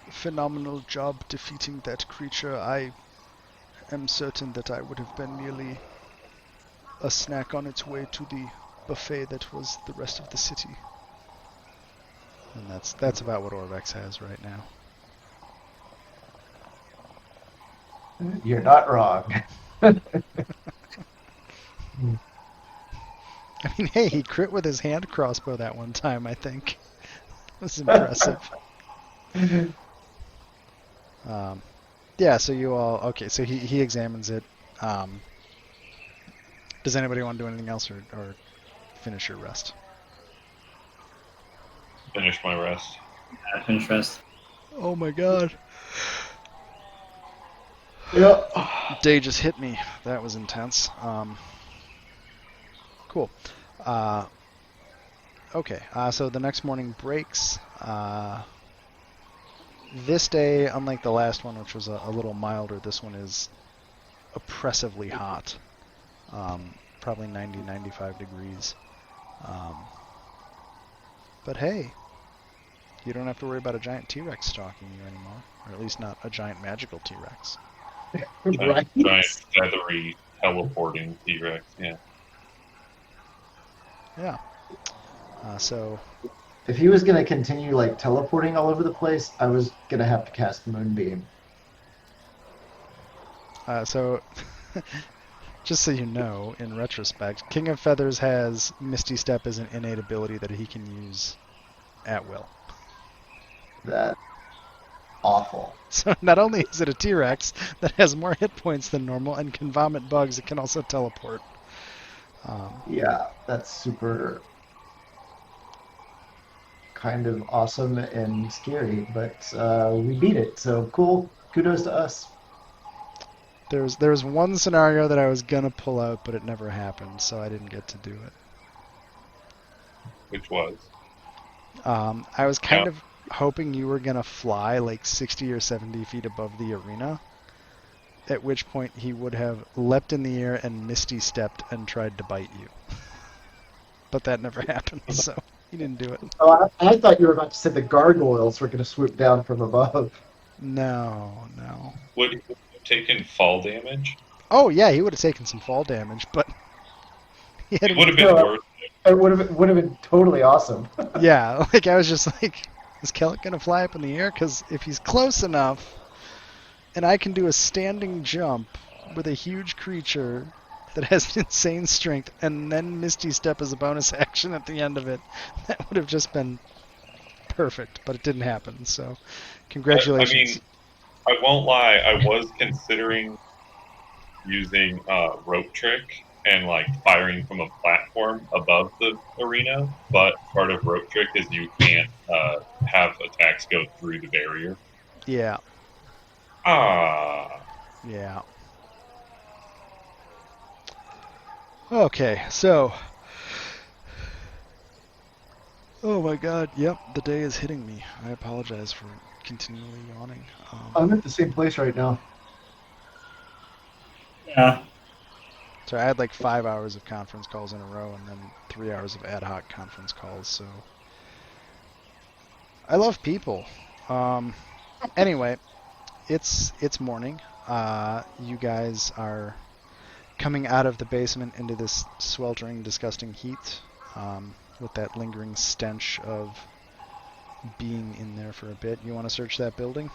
[SPEAKER 1] phenomenal job defeating that creature. I am certain that I would have been merely a snack on its way to the buffet that was the rest of the city. And that's about what Orvex has right now.
[SPEAKER 2] You're not wrong.
[SPEAKER 1] I mean, hey, he crit with his hand crossbow that one time, I think. That was impressive. Yeah, so you all... Okay, so he examines it. Does anybody want to do anything else or finish your rest?
[SPEAKER 4] finish my rest.
[SPEAKER 3] Pinterest.
[SPEAKER 1] Oh my god.
[SPEAKER 2] Yeah.
[SPEAKER 1] Day just hit me. That was intense. Cool. Okay, so the next morning breaks. This day, unlike the last one, which was a little milder, this one is oppressively hot. Probably 90, 95 degrees. But hey, you don't have to worry about a giant T-Rex stalking you anymore. Or at least not a giant magical T-Rex.
[SPEAKER 2] Right.
[SPEAKER 4] Giant, feathery, teleporting T-Rex. Yeah.
[SPEAKER 1] Yeah. So,
[SPEAKER 2] If he was gonna continue like teleporting all over the place, I was gonna have to cast Moonbeam.
[SPEAKER 1] so just so you know, in retrospect, King of Feathers has Misty Step as an innate ability that he can use at will.
[SPEAKER 2] That awful.
[SPEAKER 1] So not only is it a T-Rex that has more hit points than normal and can vomit bugs, it can also teleport.
[SPEAKER 2] Yeah, that's super kind of awesome and scary, but we beat it, so cool. Kudos to us.
[SPEAKER 1] There's one scenario that I was gonna pull out, but it never happened, so I didn't get to do it.
[SPEAKER 4] Which was.
[SPEAKER 1] I was kind of hoping you were gonna fly like 60 or 70 feet above the arena, at which point he would have leapt in the air and Misty stepped and tried to bite you. But that never happened, so he didn't do it.
[SPEAKER 2] Oh, I thought you were about to say the gargoyles were going to swoop down from above.
[SPEAKER 1] No.
[SPEAKER 4] Would he have taken fall damage?
[SPEAKER 1] Oh yeah, he would have taken some fall damage, but he had
[SPEAKER 4] It would have been
[SPEAKER 2] No.
[SPEAKER 4] worth it.
[SPEAKER 2] It would have been totally awesome.
[SPEAKER 1] Yeah, like I was just like, is Kellic gonna fly up in the air? Because if he's close enough, and I can do a standing jump with a huge creature that has insane strength, and then Misty Step as a bonus action at the end of it, that would have just been perfect. But it didn't happen. So, congratulations.
[SPEAKER 4] I won't lie. I was considering using rope trick and like firing from a platform above the arena, but part of rope trick is you can't have attacks go through the barrier.
[SPEAKER 1] Yeah.
[SPEAKER 4] Ah.
[SPEAKER 1] Yeah. Okay, so. Oh my god, yep, the day is hitting me. I apologize for continually yawning.
[SPEAKER 2] I'm at the same place right now.
[SPEAKER 3] Yeah.
[SPEAKER 1] So I had like 5 hours of conference calls in a row and then 3 hours of ad hoc conference calls, so. I love people. Anyway, it's morning. You guys are coming out of the basement into this sweltering, disgusting heat, with that lingering stench of being in there for a bit. You want to search that building?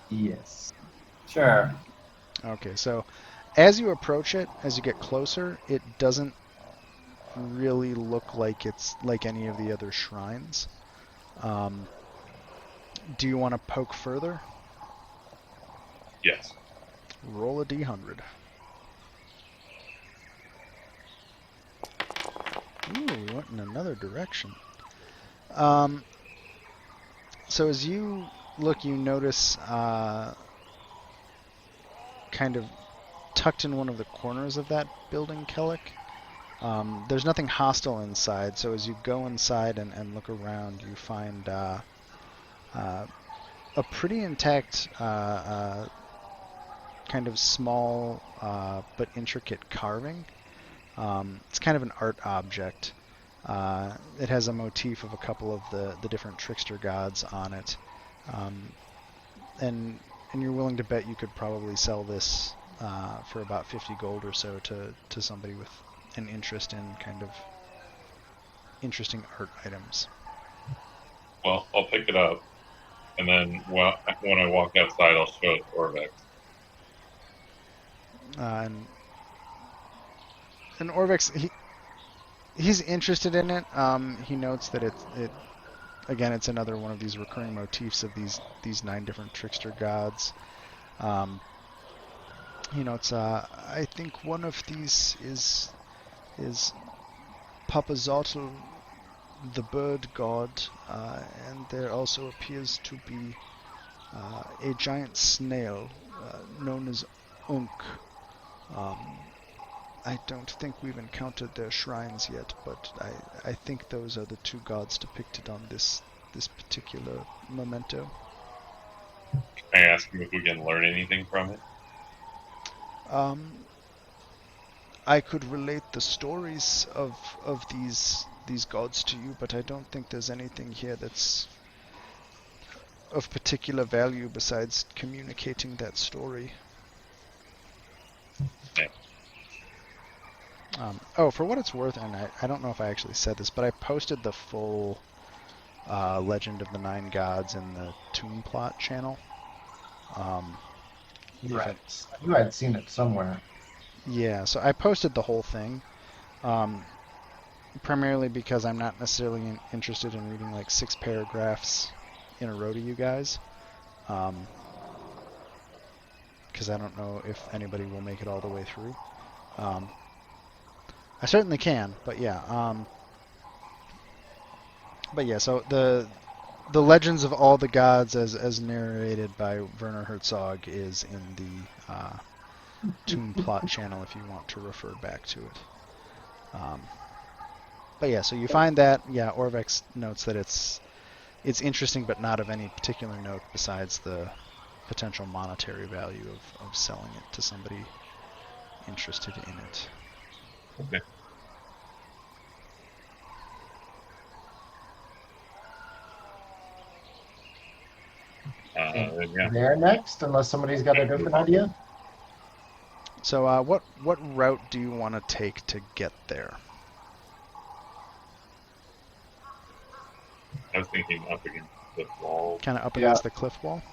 [SPEAKER 2] Yes.
[SPEAKER 3] Sure.
[SPEAKER 1] Okay, so as you approach it, as you get closer, it doesn't really look like it's like any of the other shrines. Do you want to poke further?
[SPEAKER 4] Yes.
[SPEAKER 1] Roll a d100. Ooh, we went in another direction. So as you look, you notice kind of tucked in one of the corners of that building, Kellic. There's nothing hostile inside, so as you go inside and look around, you find a pretty intact kind of small but intricate carving. It's kind of an art object. It has a motif of a couple of the different trickster gods on it. And you're willing to bet you could probably sell this for about 50 gold or so to somebody with an interest in kind of interesting art items.
[SPEAKER 4] Well, I'll pick it up, and then when I walk outside, I'll show it to Orvex.
[SPEAKER 1] And Orvex, he's interested in it. He notes that it again, it's another one of these recurring motifs of these 9 different trickster gods. He notes, I think one of these is Papazotl the bird god, and there also appears to be a giant snail known as Unk. I don't think we've encountered their shrines yet, but I think those are the two gods depicted on this particular memento.
[SPEAKER 6] I ask him if we can learn anything from it.
[SPEAKER 1] I could relate the stories of these gods to you, but I don't think there's anything here that's of particular value besides communicating that story.
[SPEAKER 6] Okay.
[SPEAKER 1] For what it's worth, and I don't know if I actually said this, but I posted the full Legend of the Nine Gods in the Tomb Plot channel.
[SPEAKER 2] Right. I knew I'd seen it somewhere.
[SPEAKER 1] Yeah, so I posted the whole thing, primarily because I'm not necessarily interested in reading like 6 paragraphs in a row to you guys, because I don't know if anybody will make it all the way through. I certainly can, but yeah. So the Legends of All the Gods, as narrated by Werner Herzog, is in the Tomb Plot channel if you want to refer back to it. But yeah, so you find that, Orvex notes that it's interesting, but not of any particular note besides the potential monetary value of selling it to somebody interested in it.
[SPEAKER 6] Okay. Yeah.
[SPEAKER 2] There next, unless somebody's got a different idea.
[SPEAKER 1] So what route do you want to take to get there?
[SPEAKER 6] I was thinking up against the wall.
[SPEAKER 1] Kind of up against the cliff wall?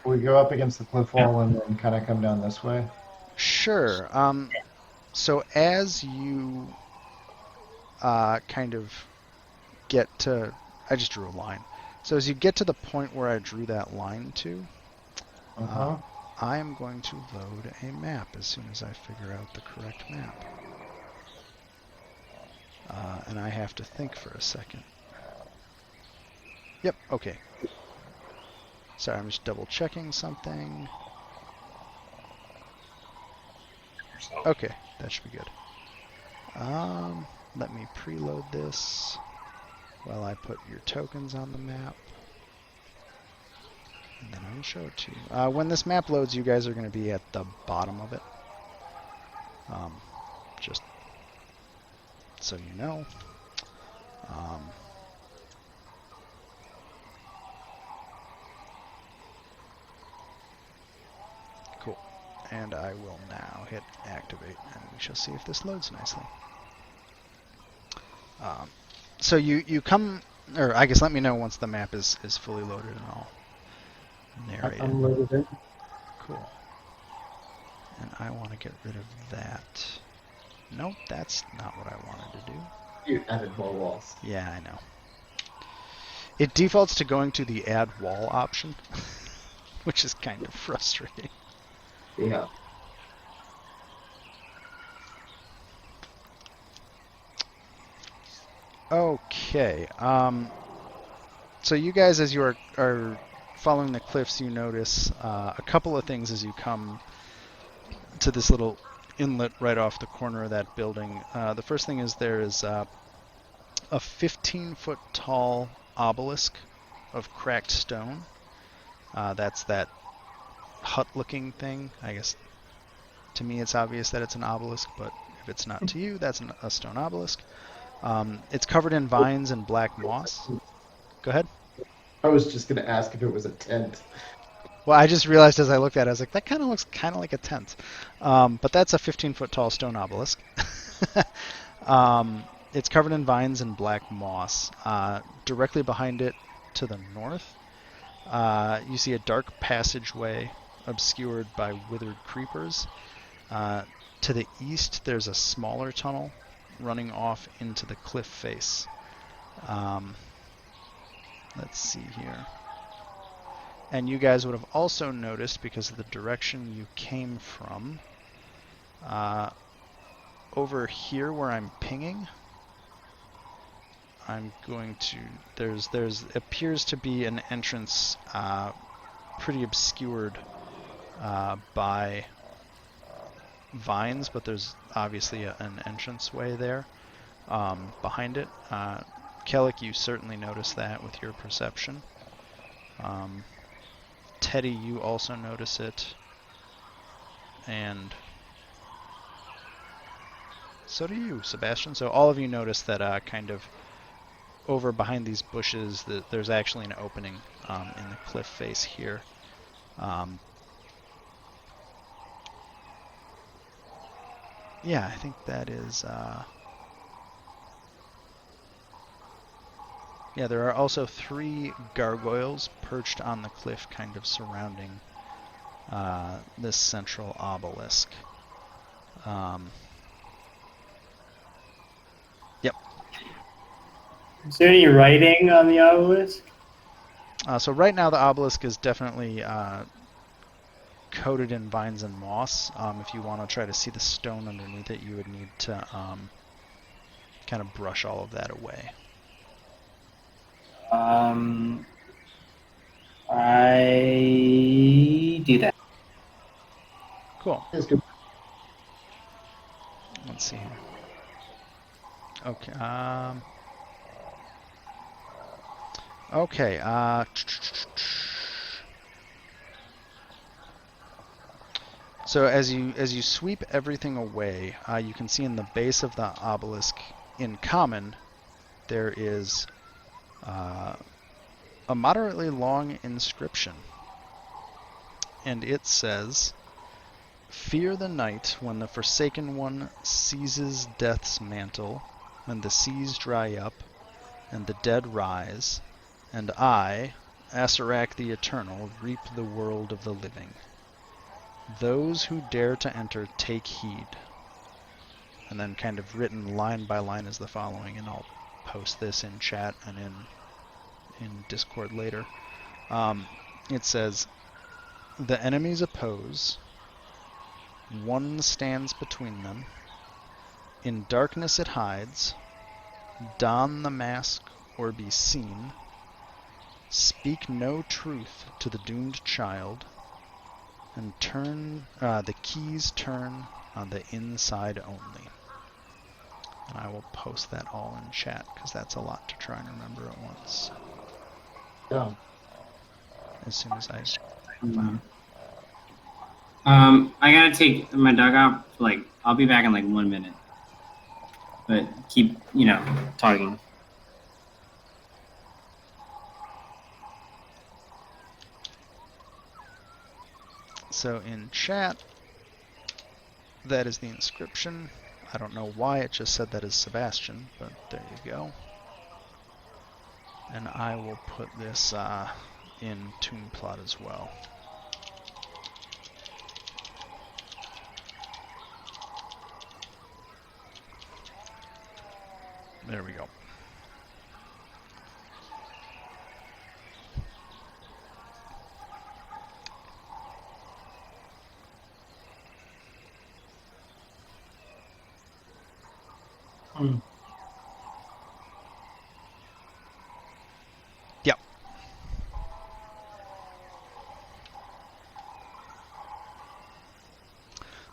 [SPEAKER 2] We go up against the cliff wall and then kind of come down this way.
[SPEAKER 1] Sure. So as you kind of get to... I just drew a line. So as you get to the point where I drew that line to, I am going to load a map as soon as I figure out the correct map. And I have to think for a second. Yep, okay. Sorry, I'm just double checking something. Okay, that should be good. Let me preload this while I put your tokens on the map. And then I will show it to you. When this map loads, you guys are going to be at the bottom of it. Just so you know. Cool. And I will now hit activate, and we shall see if this loads nicely. So you come, or I guess let me know once the map is fully loaded and all. Narrated.
[SPEAKER 5] I'm loaded in.
[SPEAKER 1] Cool. And I want to get rid of that. Nope, that's not what I wanted to do.
[SPEAKER 2] You added more walls.
[SPEAKER 1] Yeah, I know. It defaults to going to the add wall option, which is kind of frustrating.
[SPEAKER 2] Yeah.
[SPEAKER 1] Okay. So you guys, as you are following the cliffs, you notice a couple of things as you come to this little inlet right off the corner of that building. The first thing is there is a 15-foot tall obelisk of cracked stone. That's that hut-looking thing. I guess to me it's obvious that it's an obelisk, but if it's not to you, that's a stone obelisk. It's covered in vines and black moss. Go ahead.
[SPEAKER 2] I was just going to ask if it was a tent.
[SPEAKER 1] Well, I just realized as I looked at it, I was like, that kind of looks kind of like a tent. But that's a 15-foot tall stone obelisk. It's covered in vines and black moss. Directly behind it to the north, you see a dark passageway obscured by withered creepers. To the east, there's a smaller tunnel running off into the cliff face. Let's see here. And you guys would have also noticed, because of the direction you came from, over here where I'm pinging, I'm going to. There's appears to be an entrance, pretty obscured by vines, but there's obviously an entranceway there behind it. Kellic, you certainly notice that with your perception. Teddy, you also notice it, and so do you, Sebastian. So all of you notice that kind of over behind these bushes, there's actually an opening in the cliff face here. Yeah, I think that is... Yeah, there are also 3 gargoyles perched on the cliff kind of surrounding this central obelisk. Yep.
[SPEAKER 7] Is there any writing on the obelisk?
[SPEAKER 1] So right now the obelisk is definitely coated in vines and moss. If you want to try to see the stone underneath it, you would need to kind of brush all of that away.
[SPEAKER 7] I do that.
[SPEAKER 1] Cool.
[SPEAKER 2] Let's do-
[SPEAKER 1] Let's see here. Okay. Okay. So as you sweep everything away, you can see in the base of the obelisk, in common, there is a moderately long inscription, and it says, "Fear the night when the Forsaken One seizes death's mantle, when the seas dry up, and the dead rise, and I, Asarak the Eternal, reap the world of the living. Those who dare to enter take heed." And then kind of written line by line is the following, and I'll post this in chat and in Discord later. It says, "The enemies oppose. One stands between them. In darkness it hides. Don the mask or be seen. Speak no truth to the doomed child. And turn the keys turn on the inside only." And I will post that all in chat because that's a lot to try and remember at once.
[SPEAKER 2] Yeah.
[SPEAKER 1] As soon as I
[SPEAKER 3] I gotta take my dog out. Like, I'll be back in like 1 minute. But keep, talking.
[SPEAKER 1] So in chat, that is the inscription. I don't know why it just said that is Sebastian, but there you go. And I will put this in Toonplot as well. There we go. Yep.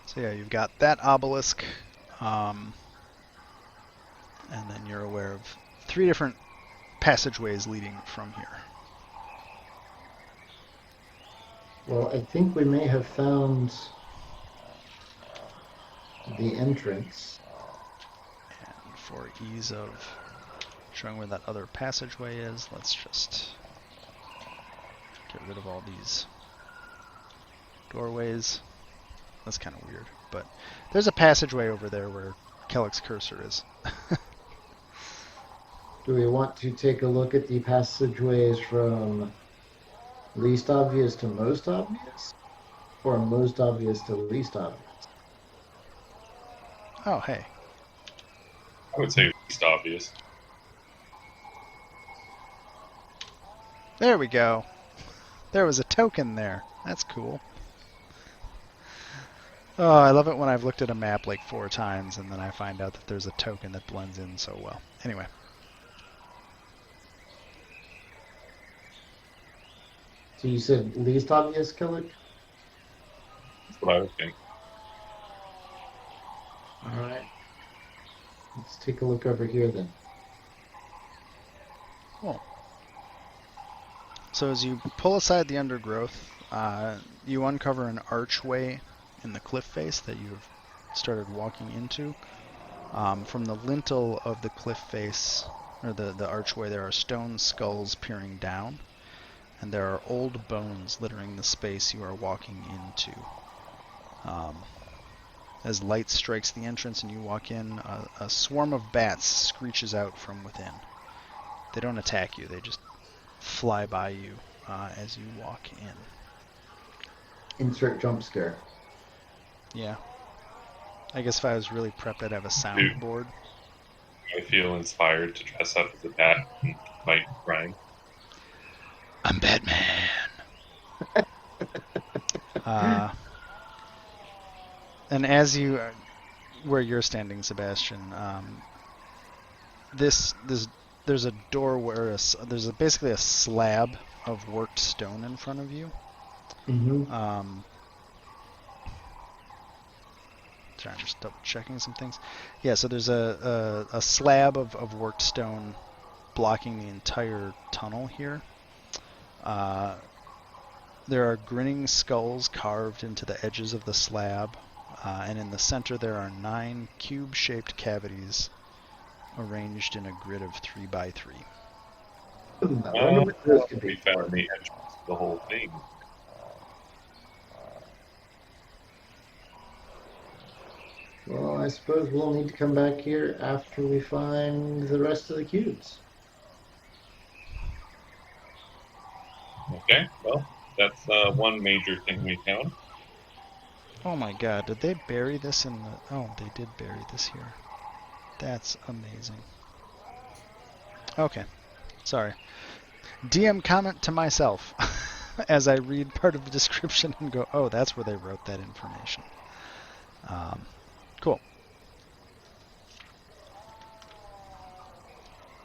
[SPEAKER 1] So yeah, you've got that obelisk, and then you're aware of 3 different passageways leading from here.
[SPEAKER 2] Well, I think we may have found the entrance.
[SPEAKER 1] And for ease of showing where that other passageway is, let's just get rid of all these doorways. That's kind of weird, but there's a passageway over there where Kellic's cursor is.
[SPEAKER 2] Do we want to take a look at the passageways from least obvious to most obvious? Or most obvious to least obvious?
[SPEAKER 1] Oh, hey.
[SPEAKER 6] I would say least obvious.
[SPEAKER 1] There we go. There was a token there. That's cool. Oh, I love it when I've looked at a map like 4 times and then I find out that there's a token that blends in so well. Anyway.
[SPEAKER 2] So you said least obvious, Kellic?
[SPEAKER 6] That's what I would think.
[SPEAKER 2] All right. Let's take a look over here then.
[SPEAKER 1] Cool. So as you pull aside the undergrowth, you uncover an archway in the cliff face that you've started walking into. From the lintel of the cliff face, or the archway, there are stone skulls peering down, and there are old bones littering the space you are walking into. As light strikes the entrance and you walk in, a swarm of bats screeches out from within. They don't attack you, they just fly by you as you walk in.
[SPEAKER 2] Insert jump scare.
[SPEAKER 1] Yeah. I guess if I was really prepped, I'd have a soundboard.
[SPEAKER 6] I feel inspired to dress up as a bat and fight crime.
[SPEAKER 1] I'm Batman. And as you, where you're standing, Sebastian, there's a door where there's basically a slab of worked stone in front of you.
[SPEAKER 2] Mm-hmm.
[SPEAKER 1] Sorry, I'm just double checking some things. Yeah, so there's a slab of worked stone blocking the entire tunnel here. There are grinning skulls carved into the edges of the slab, and in the center there are 9 cube-shaped cavities arranged in a grid of 3 by 3.
[SPEAKER 2] I wonder what those could
[SPEAKER 6] We
[SPEAKER 2] be
[SPEAKER 6] found
[SPEAKER 2] for.
[SPEAKER 6] the entrance to the whole thing.
[SPEAKER 2] Well, I suppose we'll need to come back here after we find the rest of the cubes.
[SPEAKER 6] Okay, well, that's one major thing we found.
[SPEAKER 1] Oh my god, did they bury this in the... Oh, they did bury this here. That's amazing. Okay, sorry. DM comment to myself as I read part of the description and go, oh, that's where they wrote that information. Cool.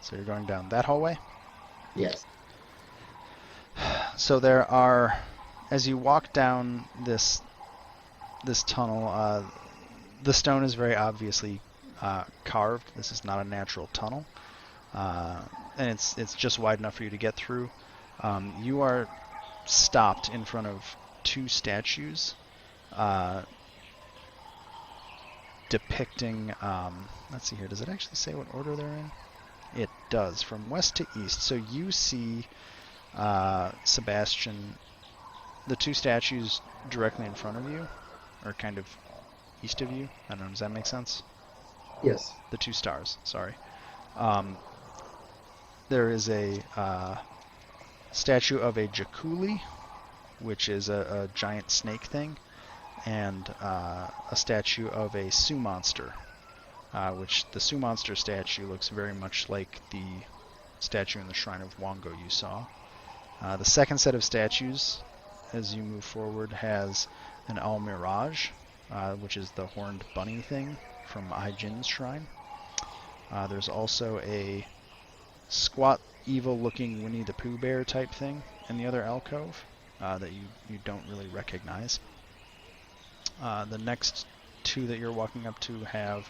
[SPEAKER 1] So you're going down that hallway?
[SPEAKER 2] Yes.
[SPEAKER 1] So there are, as you walk down this tunnel, the stone is very obviously carved. This is not a natural tunnel, and it's just wide enough for you to get through. You are stopped in front of 2 statues depicting. Let's see here. Does it actually say what order they're in? It does, from west to east. So you see, Sebastian, the 2 statues directly in front of you, or kind of east of you. I don't know, does that make sense?
[SPEAKER 2] Yes.
[SPEAKER 1] The 2 stars, sorry. There is a statue of a Jakuli, which is a giant snake thing, and a statue of a Sioux monster, which the Sioux monster statue looks very much like the statue in the Shrine of Wongo you saw. The second set of statues, as you move forward, has an Al Mirage, which is the horned bunny thing from Aijin's shrine. There's also a squat, evil-looking Winnie the Pooh bear type thing in the other alcove that you don't really recognize. The next 2 that you're walking up to have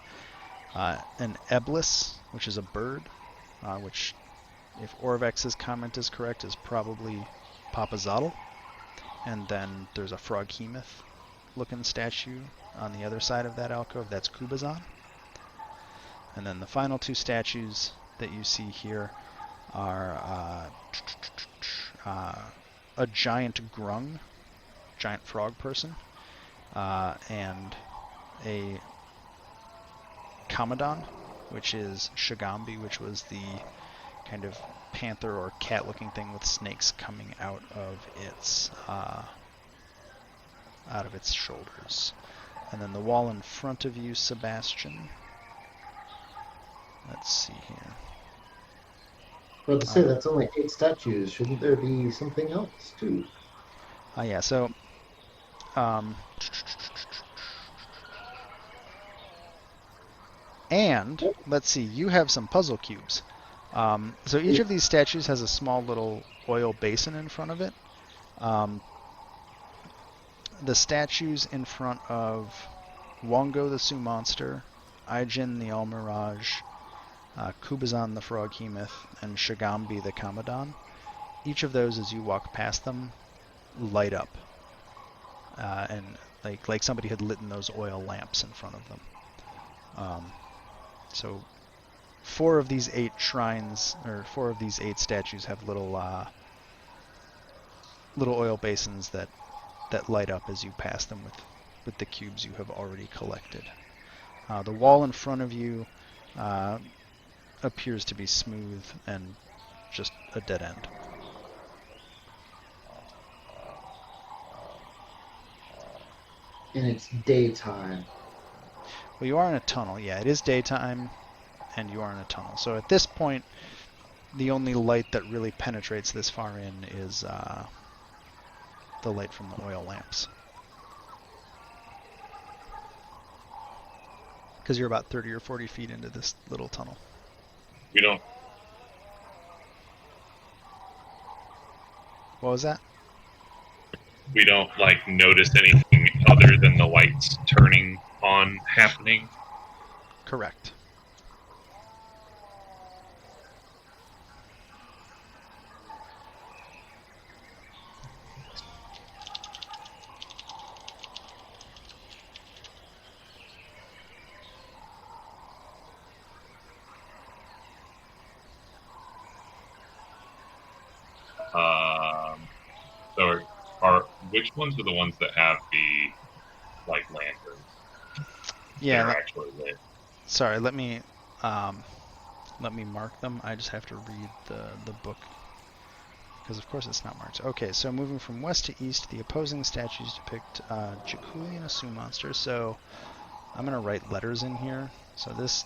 [SPEAKER 1] an Eblis, which is a bird, which, if Orvex's comment is correct, is probably Papazotl. And then there's a Froghemoth looking statue on the other side of that alcove. That's Kubazan. And then the final 2 statues that you see here are a giant grung, giant frog person, and a Kamadon, which is Shagambi, which was the kind of panther or cat-looking thing with snakes coming out of its shoulders. And then the wall in front of you, Sebastian. Let's see here.
[SPEAKER 2] Well, to say that's only 8 statues. Shouldn't there be something else too?
[SPEAKER 1] Yeah. So, and let's see. You have some puzzle cubes. So each of these statues has a small little oil basin in front of it, The statues in front of Wongo the Sioux Monster, Aijin the Almirage, Kubazan the Froghemoth, and Shagambi the Kamadan, each of those, as you walk past them, light up. And like somebody had lit in those oil lamps in front of them. So 4 of these 8 shrines, or 4 of these 8 statues have little oil basins that light up as you pass them with the cubes you have already collected. The wall in front of you appears to be smooth and just a dead end.
[SPEAKER 2] And it's daytime.
[SPEAKER 1] Well, you are in a tunnel. Yeah, it is daytime, and you are in a tunnel. So at this point, the only light that really penetrates this far in is the light from the oil lamps. Because you're about 30 or 40 feet into this little tunnel.
[SPEAKER 6] We don't.
[SPEAKER 1] What was that?
[SPEAKER 6] We don't like notice anything other than the lights turning on happening.
[SPEAKER 1] Correct.
[SPEAKER 6] So are which ones are the ones that have the like lanterns?
[SPEAKER 1] Yeah.
[SPEAKER 6] That are actually lit.
[SPEAKER 1] Sorry. Let me mark them. I just have to read the book because of course it's not marked. Okay. So moving from west to east, the opposing statues depict Jakuli and a Sioux monster. So I'm gonna write letters in here. So this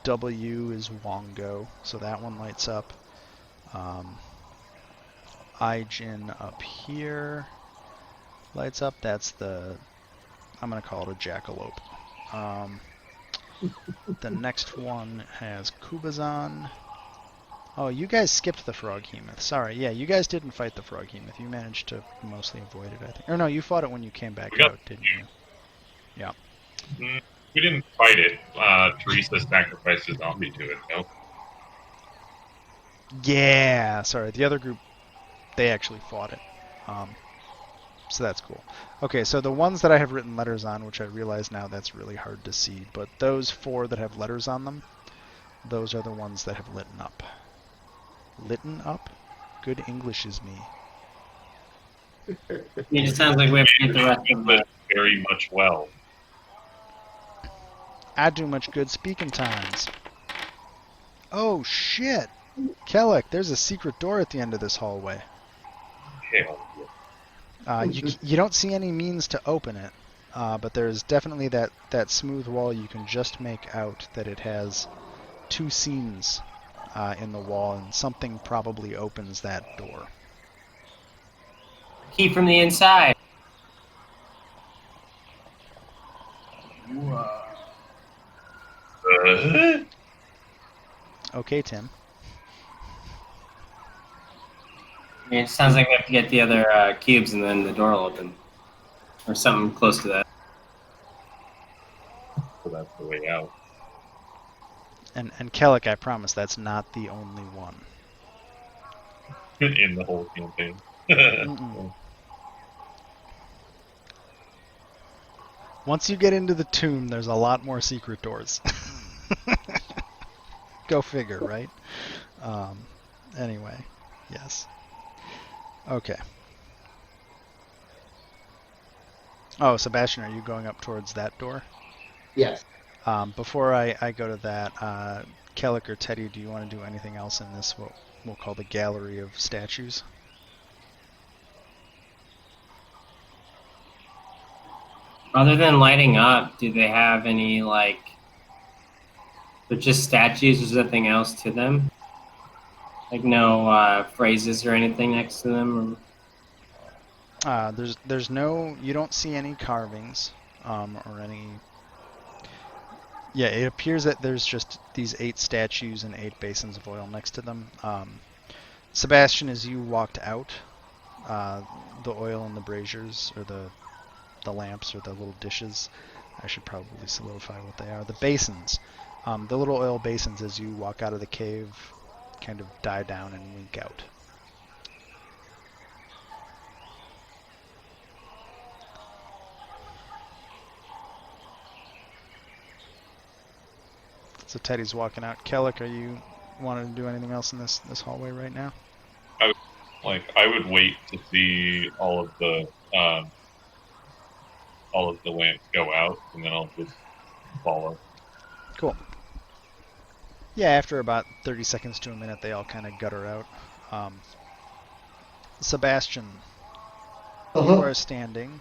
[SPEAKER 1] W is Wongo. So that one lights up. Aijin up here lights up. That's I'm going to call it a jackalope. The next one has Kubazan. Oh, you guys skipped the Froghemoth. Sorry. Yeah, you guys didn't fight the Froghemoth. You managed to mostly avoid it, I think. Or no, you fought it when you came back out, didn't you? Yeah.
[SPEAKER 6] We didn't fight it. Teresa sacrificed a zombie to it, no?
[SPEAKER 1] Yeah, sorry. The other group, they actually fought it. So that's cool. Okay, so the ones that I have written letters on, which I realize now that's really hard to see, but those 4 that have letters on them, those are the ones that have litten up. Litten up? Good English is me.
[SPEAKER 3] It just sounds like we have to get the rest of
[SPEAKER 6] English very much well.
[SPEAKER 1] I do much good speaking times. Oh, shit! Kellic, there's a secret door at the end of this hallway.
[SPEAKER 6] Hell yeah.
[SPEAKER 1] You don't see any means to open it, but there's definitely that smooth wall. You can just make out that it has 2 seams in the wall, and something probably opens that door.
[SPEAKER 3] key from the inside.
[SPEAKER 1] Okay, Tim.
[SPEAKER 3] It sounds like we have to get the other cubes and then the door will open. Or something close to that.
[SPEAKER 6] So that's the way out.
[SPEAKER 1] And Kellic, I promise that's not the only one.
[SPEAKER 6] In the whole campaign.
[SPEAKER 1] Mm-mm. Once you get into the tomb, there's a lot more secret doors. Go figure, right? Anyway, yes. Okay. Oh, Sebastian, are you going up towards that door?
[SPEAKER 2] Yes.
[SPEAKER 1] Before I go to that, Kellic or Teddy, do you want to do anything else in this, what we'll call the gallery of statues?
[SPEAKER 3] Other than lighting up, do they have any, like, they're just statues, there's nothing else to them? Like no phrases or anything next to them? Or...
[SPEAKER 1] There's no, you don't see any carvings, or any, yeah, it appears that there's just these 8 statues and 8 basins of oil next to them. Sebastian, as you walked out, the oil in the braziers, or the lamps, or the little dishes. I should probably solidify what they are. The basins. The little oil basins, as you walk out of the cave, kind of die down and wink out. So Teddy's walking out. Kellic, are you wanting to do anything else in this hallway right now?
[SPEAKER 6] I would wait to see all of the lamps go out, and then I'll just follow.
[SPEAKER 1] Cool. Yeah, after about 30 seconds to a minute, they all kind of gutter out. Sebastian, you are standing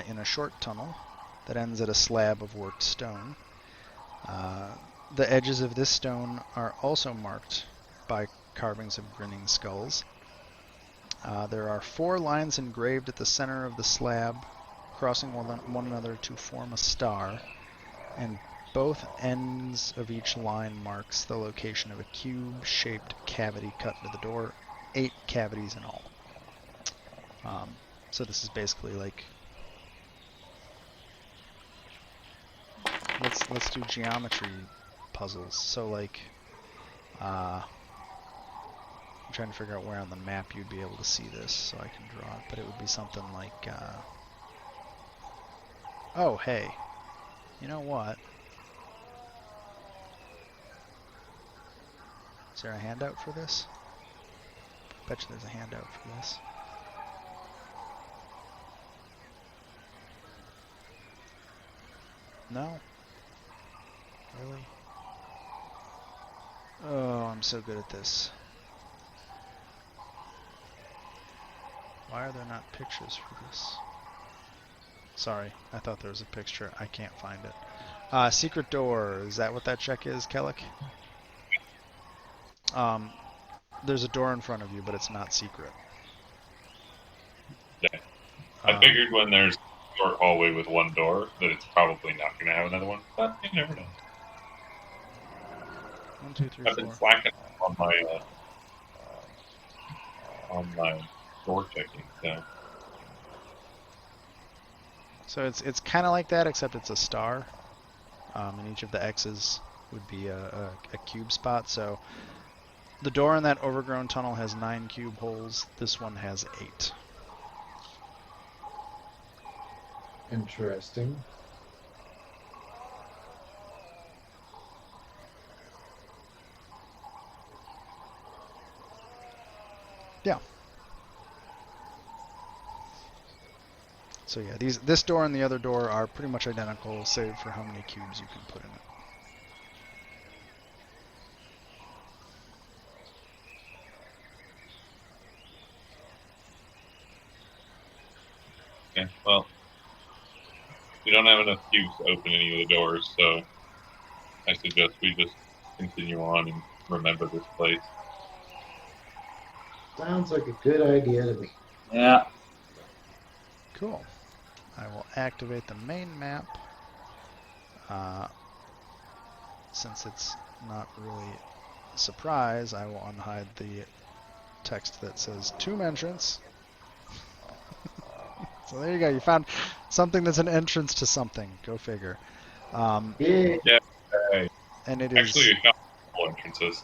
[SPEAKER 1] in a short tunnel that ends at a slab of worked stone. The edges of this stone are also marked by carvings of grinning skulls. There are 4 lines engraved at the center of the slab, crossing one another to form a star, and both ends of each line marks the location of a cube-shaped cavity cut into the door, 8 cavities in all. So this is basically like, let's do geometry puzzles. So like, I'm trying to figure out where on the map you'd be able to see this so I can draw it, but it would be something like, oh hey, you know what? Is there a handout for this? Bet you there's a handout for this. No? Really? Oh, I'm so good at this. Why are there not pictures for this? Sorry, I thought there was a picture. I can't find it. Secret door. Is that what that check is, Kellic? There's a door in front of you, but it's not secret.
[SPEAKER 6] Yeah. I figured when there's a short hallway with one door that it's probably not going to have another one, but you never know.
[SPEAKER 1] 1, 2, 3,
[SPEAKER 6] I've been
[SPEAKER 1] 4.
[SPEAKER 6] slacking on my door checking, so.
[SPEAKER 1] So it's kind of like that, except it's a star, and each of the X's would be a cube spot. So the door in that overgrown tunnel has 9 cube holes. This one has 8.
[SPEAKER 2] Interesting.
[SPEAKER 1] Yeah. So yeah, this door and the other door are pretty much identical, save for how many cubes you can put in it.
[SPEAKER 6] Okay, well, we don't have enough cubes to open any of the doors, so I suggest we just continue on and remember this place.
[SPEAKER 2] Sounds like a good idea to me.
[SPEAKER 3] Yeah.
[SPEAKER 1] Cool. I will activate the main map. Since it's not really a surprise, I will unhide the text that says tomb entrance. So there you go. You found something that's an entrance to something. Go figure.
[SPEAKER 2] Yeah.
[SPEAKER 1] And it is.
[SPEAKER 6] Actually, we found a couple entrances.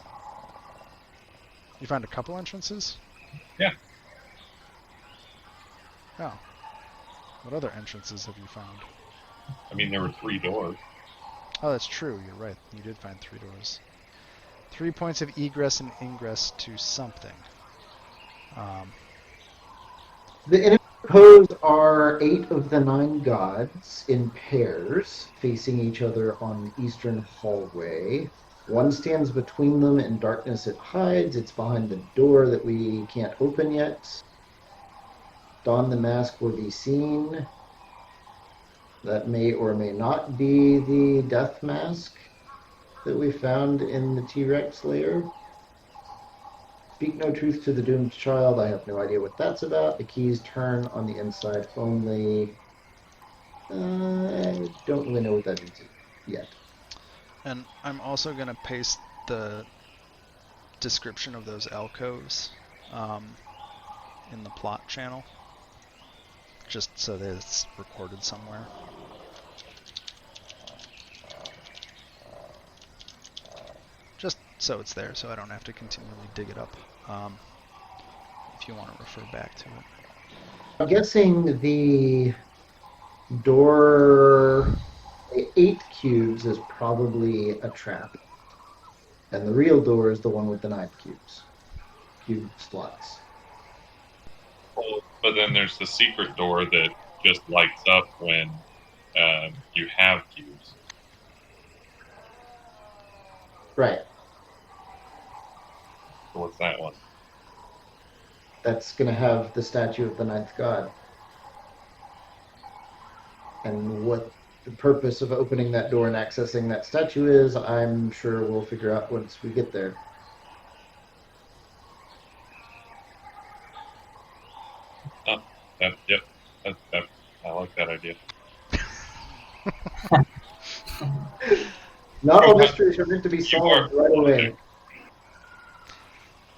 [SPEAKER 1] You found a couple entrances?
[SPEAKER 6] Yeah.
[SPEAKER 1] Oh. What other entrances have you found?
[SPEAKER 6] I mean, there were 3 doors.
[SPEAKER 1] Oh, that's true. You're right. You did find 3 doors. 3 points of egress and ingress to something.
[SPEAKER 2] The enemies proposed are 8 of the 9 gods in pairs, facing each other on the eastern hallway. One stands between them. In darkness it hides. It's behind the door that we can't open yet. Don the mask will be seen. That may or may not be the death mask that we found in the T-Rex lair. Speak no truth to the doomed child. I have no idea what that's about. The keys turn on the inside only. I don't really know what that means yet.
[SPEAKER 1] And I'm also going to paste the description of those alcoves in the plot channel, just so that it's recorded somewhere. Just so it's there, so I don't have to continually dig it up. If you want to refer back to it.
[SPEAKER 2] I'm guessing the door 8 cubes is probably a trap. And the real door is the one with the 9 cube slots.
[SPEAKER 6] But then there's the secret door that just lights up when you have cubes.
[SPEAKER 2] Right.
[SPEAKER 6] So what's that one?
[SPEAKER 2] That's going to have the statue of the 9th god. And what the purpose of opening that door and accessing that statue is, I'm sure we'll figure out once we get there.
[SPEAKER 6] Yep. I like that idea.
[SPEAKER 2] Not all mysteries are meant to be
[SPEAKER 6] You
[SPEAKER 2] solved
[SPEAKER 6] are-
[SPEAKER 2] right away.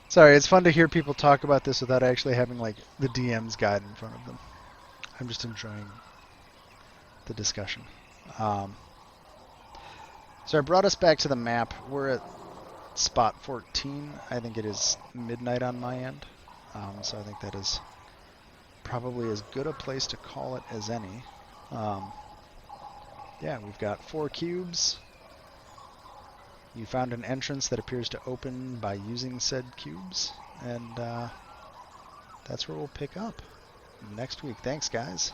[SPEAKER 1] Sorry, it's fun to hear people talk about this without actually having like the DM's guide in front of them. I'm just enjoying the discussion. So I brought us back to the map. We're at spot 14. I think it is midnight on my end. So I think that is probably as good a place to call it as any. Yeah, we've got 4 cubes. You found an entrance that appears to open by using said cubes, and that's where we'll pick up next week. Thanks, guys.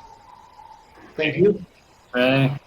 [SPEAKER 2] Thank you.
[SPEAKER 3] Right.